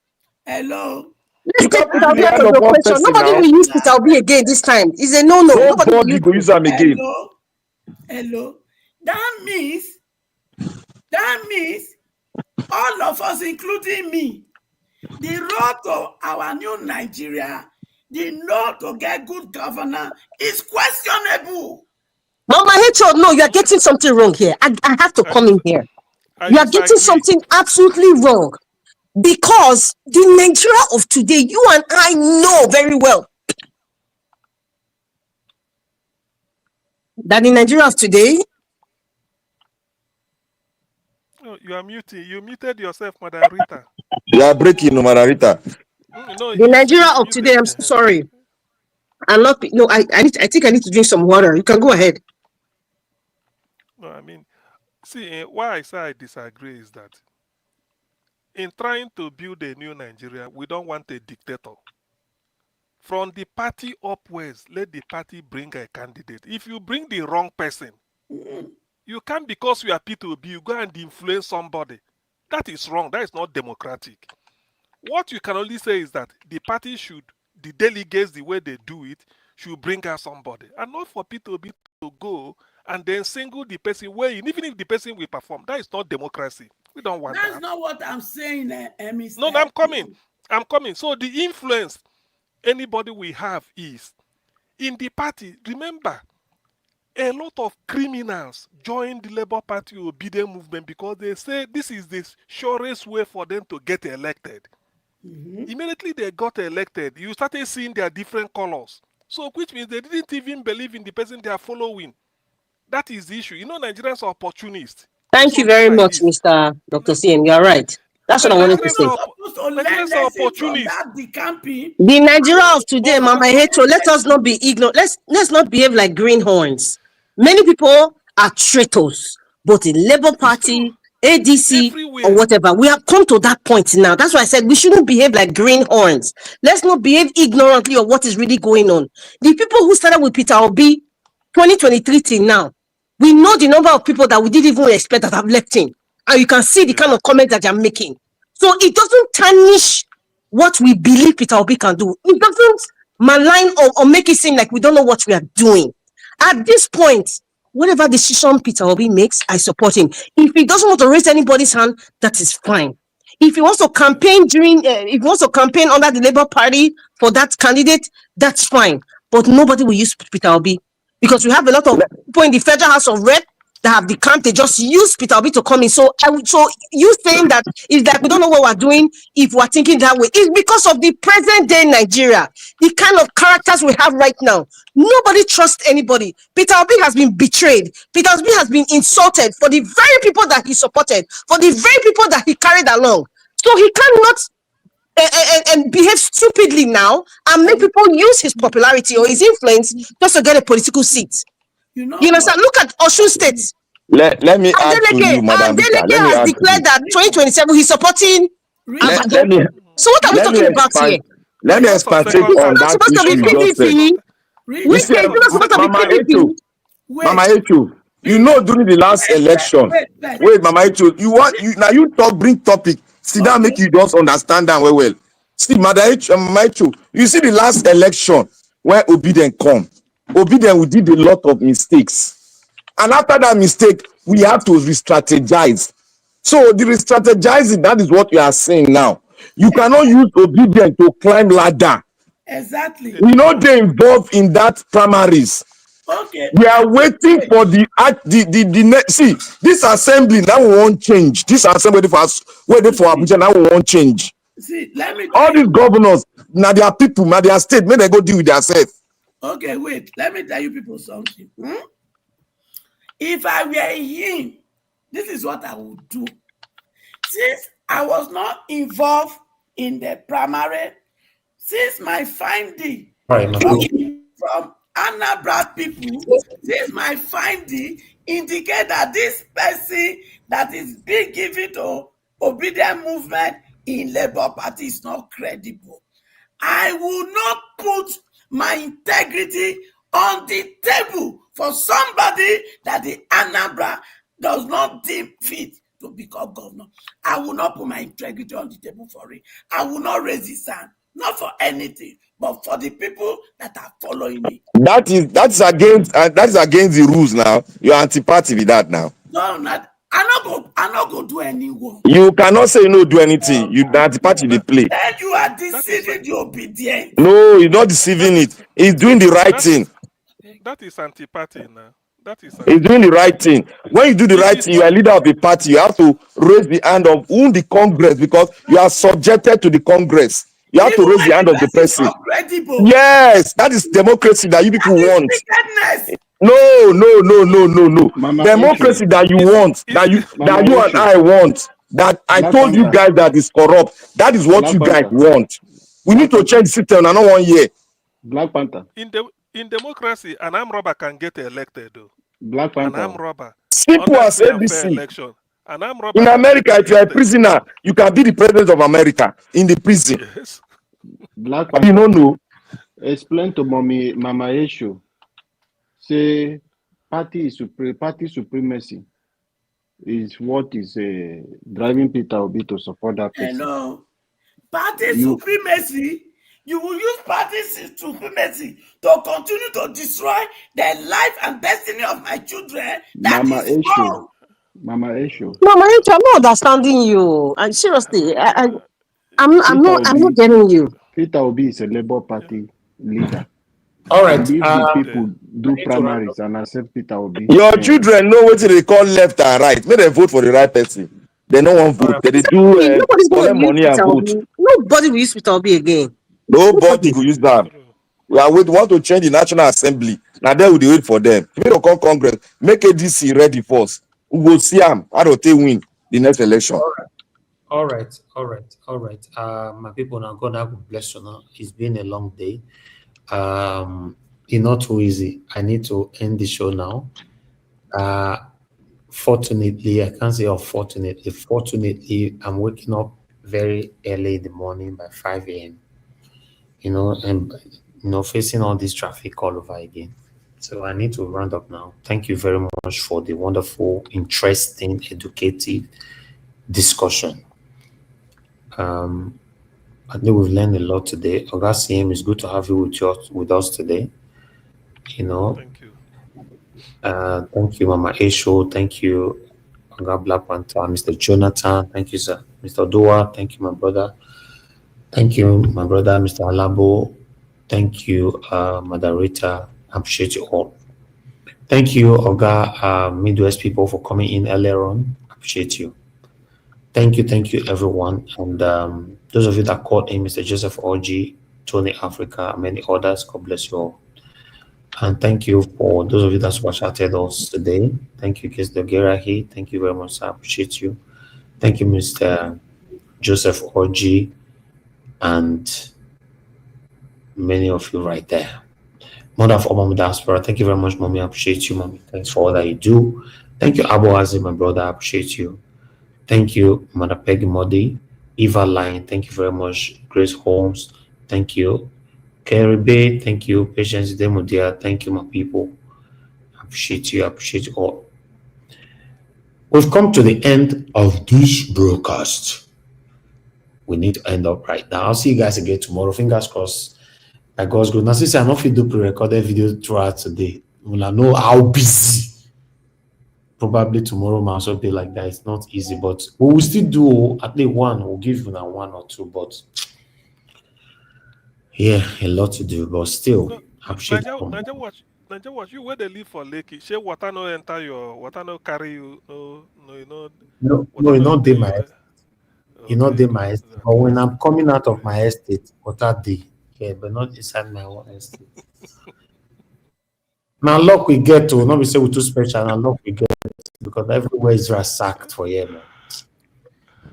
Hello. Let's You take can put Peter in Obi the out hand of of the one question. person Nobody now. will use Peter Obi again this time. It's a no. Nobody will Nobody use go use them again. Hello. That means all of us, including me, the road to our new Nigeria, the road to get good governance is questionable. Mama Hecho, no, you are getting something wrong here. I have to come in here. You are getting something absolutely wrong. Because the Nigeria of today, you and I know very well that the Nigeria of today. No, you are muting. You muted yourself, Madam Rita. You are breaking, Margarita. No, The Nigeria he's of muted. today, I'm so sorry. I'm not, no, I think I need to drink some water. You can go ahead. No, I mean, see, why I say I disagree is that in trying to build a new Nigeria, we don't want a dictator. From the party upwards, let the party bring a candidate. If you bring the wrong person, you can't, because you are P2B, you go and influence somebody. That is wrong. That is not democratic. What you can only say is that the party should, the delegates, the way they do it, should bring out somebody. And not for P2B to go and then single the person way in, even if the person will perform. That is not democracy. We don't want that. That's not what I'm saying, Mr. No, I'm coming. I'm coming. So the influence anybody we have is in the party. Remember, a lot of criminals joined the Labour Party obedient movement because they say this is the surest way for them to get elected. Immediately they got elected, you started seeing their different colors. So which means they didn't even believe in the person they are following. That is the issue. You know, Nigerians are opportunists. Thank you very much, Mr. Dr. CM. You're right. That's what I wanted to say. Nigerians are opportunists. The Nigeria of today, Mama Hecho, let us not be ignorant. Let's not behave like greenhorns. Many people are traitors, both in Labour Party, ADC, or whatever. We have come to that point now. That's why I said we shouldn't behave like greenhorns. Let's not behave ignorantly of what is really going on. The people who started with Peter Obi 2023 till now, we know the number of people that we didn't even expect that have left in. And you can see the kind of comments that they're making. So it doesn't tarnish what we believe Peter Obi can do. It doesn't malign or make it seem like we don't know what we are doing. At this point, whatever decision Peter Obi makes, I support him. If he doesn't want to raise anybody's hand, that is fine. If he wants to campaign if he wants to campaign under the Labour Party for that candidate, that's fine. But nobody will use Peter Obi because we have a lot of people in the Federal House of Rep that have become, they just use Peter Obi to come in. So you saying that is that we don't know what we're doing if we're thinking that way. It's because of the present day Nigeria, the kind of characters we have right now. Nobody trusts anybody. Peter Obi has been betrayed. Peter Obi has been insulted for the very people that he supported, for the very people that he carried along. So he cannot and behave stupidly now and make people use his popularity or his influence just to get a political seat. You understand? Look at Osun State. Let me add to you, Madam Rita. Adeleke has declared that 2027 he's supporting Abado. So what are we talking about here? Let me expatiate on that supposed to be issue you just said. PDP. Which is not supposed to be PDP. Mama Echo, you know during the last election, wait, Mama Echo, now you bring topic. See that make you just understand that well. See, Mama Echo, you see the last election where Obidien come. Obidien, we did a lot of mistakes. And after that mistake, we have to re-strategize. So the re-strategizing, that is what you are saying now. You cannot use Obidien to climb ladder. Exactly. We know they involved in that primaries. Okay. We are waiting for the see this assembly now we won't change. This assembly for us waiting for Abuja now we won't change. See, let me all these governors now their people, now their state, may they go deal with themselves. Okay, wait. Let me tell you people something. If I were him, this is what I would do. Since I was not involved in the primary, since my finding from Anambra people, since my finding indicate that this person that is being given to obedient movement in Labour Party is not credible, I will not put my integrity on the table for somebody that the Anambra does not deem fit to become governor. I will not put my integrity on the table for it. I will not raise his hand. not for anything, but for the people that are following it. That's against the rules now. You're anti-party with that now. No, not. I not go do any work. You cannot say no do anything. You the anti-party they play. Then you are deceiving the obedient. No, you're not deceiving it. He's doing the right thing. That is anti-party now. That is He's doing the right thing. When you do the right thing, you are a leader of a party. You have to raise the hand of whom the Congress, because you are subjected to the Congress. You have to raise the hand of the person. Yes, that is democracy that you people want. No. Mama Democracy that you want, that you and I want, that I told you guys that is corrupt. That is what you guys want. We need to change the system and not 1 year. Black Panther. In democracy, an armed robber can get elected though. Black Panther. An armed robber. Simple as ABC. Election. An armed robber In America, if you are a prisoner, you can be the president of America in the prison. Yes. Black Panther. You don't know. Explain to Mama Esho. Say party supremacy is what is driving Peter Obi to support that person. Hello. Party supremacy. You will use party supremacy to continue to destroy the life and destiny of my children. That Mama is wrong. Mama Esho, I'm not understanding you. And seriously, I'm not getting you. Peter Obi is a Labour Party leader. All right. And if the people do primaries and accept Peter Obi, your children know what they call left and right. May they vote for the right person. They don't want vote. They do collect money and vote. Nobody will use Peter Obi again. Nobody will use that. We want to change the National Assembly. Now they will wait for them. If they come Congress, make ADC ready first. We will see them. How do they win the next election? All right. My people, now God have bless you now. It's been a long day. It's not too easy. I need to end the show now. Fortunately, I can't say unfortunately. Fortunately, I'm waking up very early in the morning by 5 a.m. And facing all this traffic all over again. So I need to round up now. Thank you very much for the wonderful, interesting, educative discussion. I think we've learned a lot today. Oga CM, it's good to have you with us today. Thank you. Thank you, Mama Esho. Thank you, Oga Black Panther, Mr. Jonathan. Thank you, sir. Mr. Dua. Thank you, my brother. Thank you, my brother, Mr. Alabo. Thank you, Mother Rita. I appreciate you all. Thank you, Oga Midwest people, for coming in earlier on. I appreciate you. Thank you, everyone. And those of you that called in, Mr. Joseph Orji, Tony Africa, and many others, God bless you all. And thank you for those of you that supported us today. Thank you, Kes Dogerahi. Thank you very much. I appreciate you. Thank you, Mr. Joseph Orji, and many of you right there. Mother of Obama Diaspora, thank you very much, Mommy. I appreciate you, Mommy. Thanks for all that you do. Thank you, Abu Azim, my brother. I appreciate you. Thank you, Mother Peggy Modi, Eva Line. Thank you very much, Grace Holmes. Thank you, Kerry Bay. Thank you, Patience Demudia. Thank you, my people. I appreciate you. I appreciate you all. We've come to the end of this broadcast. We need to end up right now. I'll see you guys again tomorrow. Fingers crossed. By God's good. Now, since I know if you do pre-recorded video throughout today, we'll know how busy. Probably tomorrow might also be like that. It's not easy, but we will still do at least one. We'll give you now 1 or 2, but yeah, a lot to do. But still, appreciate Naija watch you where they live for Lekki. Shey water no enter your water no carry you. No, not dey my estate. You not dey my estate. But when I'm coming out of my estate, water dey. Yeah, but not inside my own estate. Now luck we get to, not be say we too special. Now luck we get because everywhere is ransacked for here, man.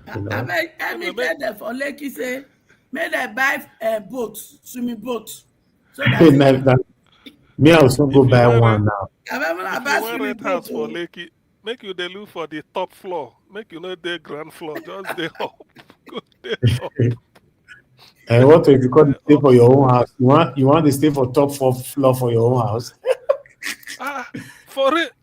I mean, them for Lekki say, may they buy a boat, swimming boat. So that me also go buy one now. If you want rent house for Lekki, make you dey look for the top floor. Make you know the ground floor. Just dey up. Go dey up. And what if you come stay for your own house? You want to stay for top floor for your own house? For it.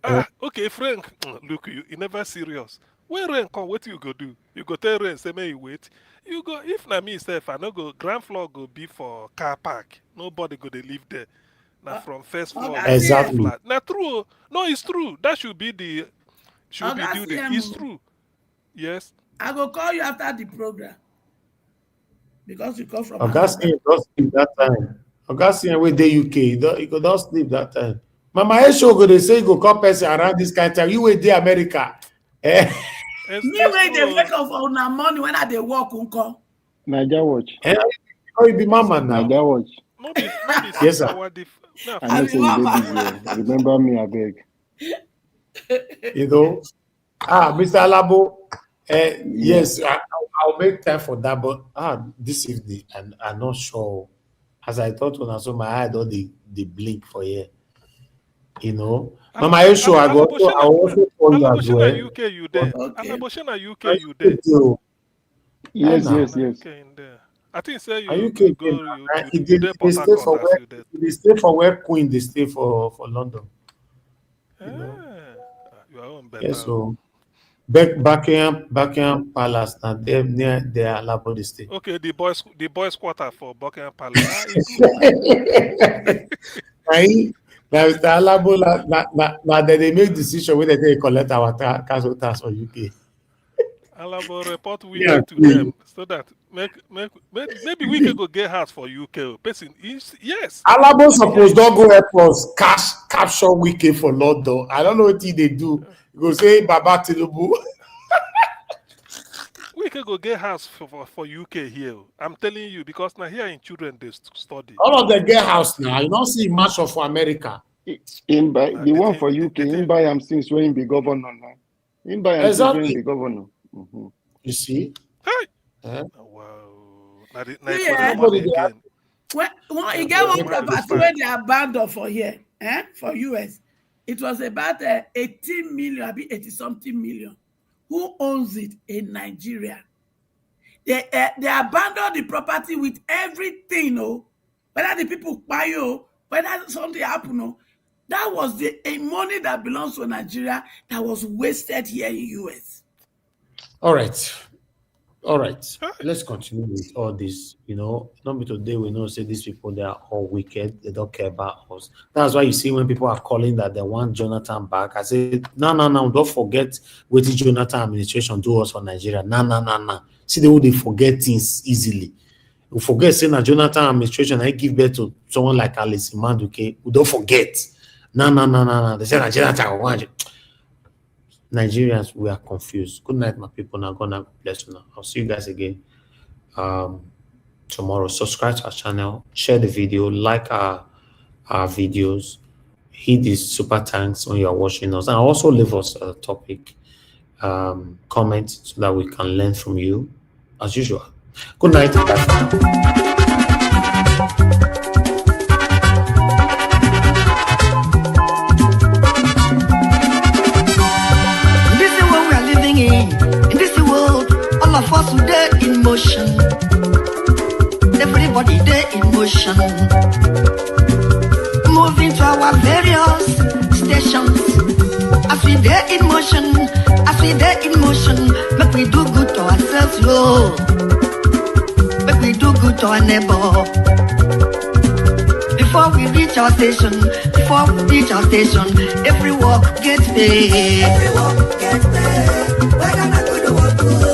Okay, Frank. Look, you never serious. When rain come, what you go do? You go tell rain, say, may you wait. You go, if na me self, I no go, ground floor go be for car park. Nobody go, they live there. Now from first floor, Oga you go CM, Exactly. flat. Now true. No, it's true. That should be the, should be Oga due there. CM, It's true. Yes. I go call you after the program because you come from Anambra. Augustine don't sleep that time. Augustine with the UK, he go don't sleep that time. Mama Esho go they say you go call person around this kind of time. You wait there America. Eh, Me It's when they true. wake up for una morning when I dey walk unko. Naija watch. eh, how you be mama now? Naija watch. No be Yes, sir. 6 hour no, I I know be say you dey mama. busy. Remember me, I beg. You know. Mr. Alabo. Yeah. Yes, I'll make time for that, but this evening, and I'm not sure. As I thought when I saw my eye, all the blink for here. You know, Mama Esho, I also call you as well. UK you there. Okay. Alaboshana UK you there. Yes, now. yes, yes. UK in there. I think say Are you you go kidding? you there They Port stay for Harcourt as where you there. they stay for where Queen they stay for London. You know? Your own better. Yes, so Buckingham Palace now they're near their Alabo state. Okay, the boys quarter for Buckingham Palace. It's good. Now Mr. Alabo now they make decision whether they collect our council tax for UK. Alabo report we Yeah, to them so that maybe we can go get house for UK. Person is yes. Alabo suppose don't go help us capture Wike for London. I don't know what they do. You go say Baba Tinubu. We can go get house for UK here. I'm telling you because now here in children they study. All of them get house now. You don't see much of America. In by the one for UK, in by am since when he be governor now. In by am since when he be governor. Mm-hmm. You see? Hey. Wow. Now Yeah. for the money again. When you get one property where they abandoned for here, for US, it was about 18 million, maybe 80 something million. Who owns it in Nigeria? They abandoned the property with everything, whether the people buy you, whether something happen, that was the money that belongs to Nigeria that was wasted here in US. All right. Let's continue with all this. You know, not be today we know say these people they are all wicked. They don't care about us. That's why you see when people are calling that they want Jonathan back. I say no. Don't forget what the Jonathan administration do us for Nigeria. No. See the way they forget things easily. We forget saying that Jonathan administration I give birth to someone like Alice Imanduke. We don't forget. No. They say that Jonathan want. Nigerians, we are confused. Good night, my people. Now, God bless you. Now, I'll see you guys again tomorrow. Subscribe to our channel, share the video, like our videos, hit these super thanks when you are watching us, and also leave us a topic, comment so that we can learn from you as usual. Good night. Bye. All of us today in motion. Everybody there in motion. Moving to our various stations. As we there in motion, make we do good to ourselves, yo. Make we do good to our neighbor. Before we reach our station, every walk gets paid. Every walk gets paid. We're gonna do the work good.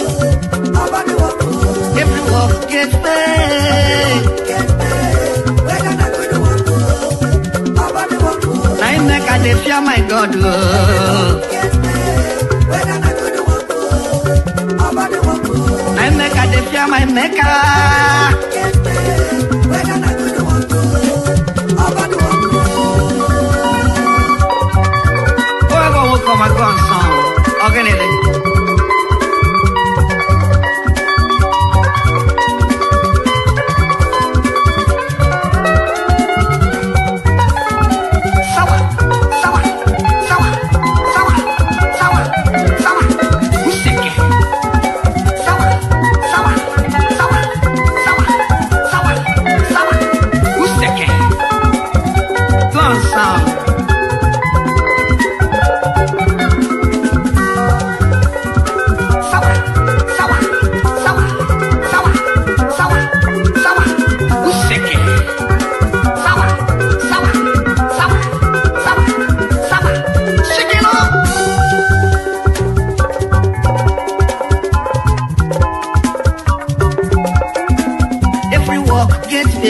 Every walk gets paid. We're gonna do the work good. I make a fear my God. We're gonna do the work good. I make a fear my maker. We're gonna do the work good. Whoever will come and go on song. Organize.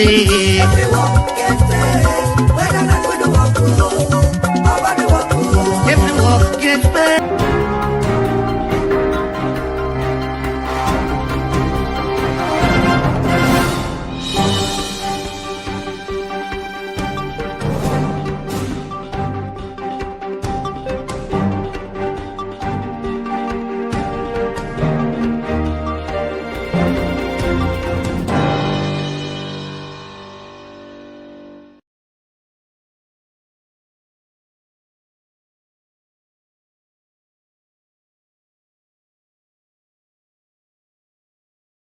kete.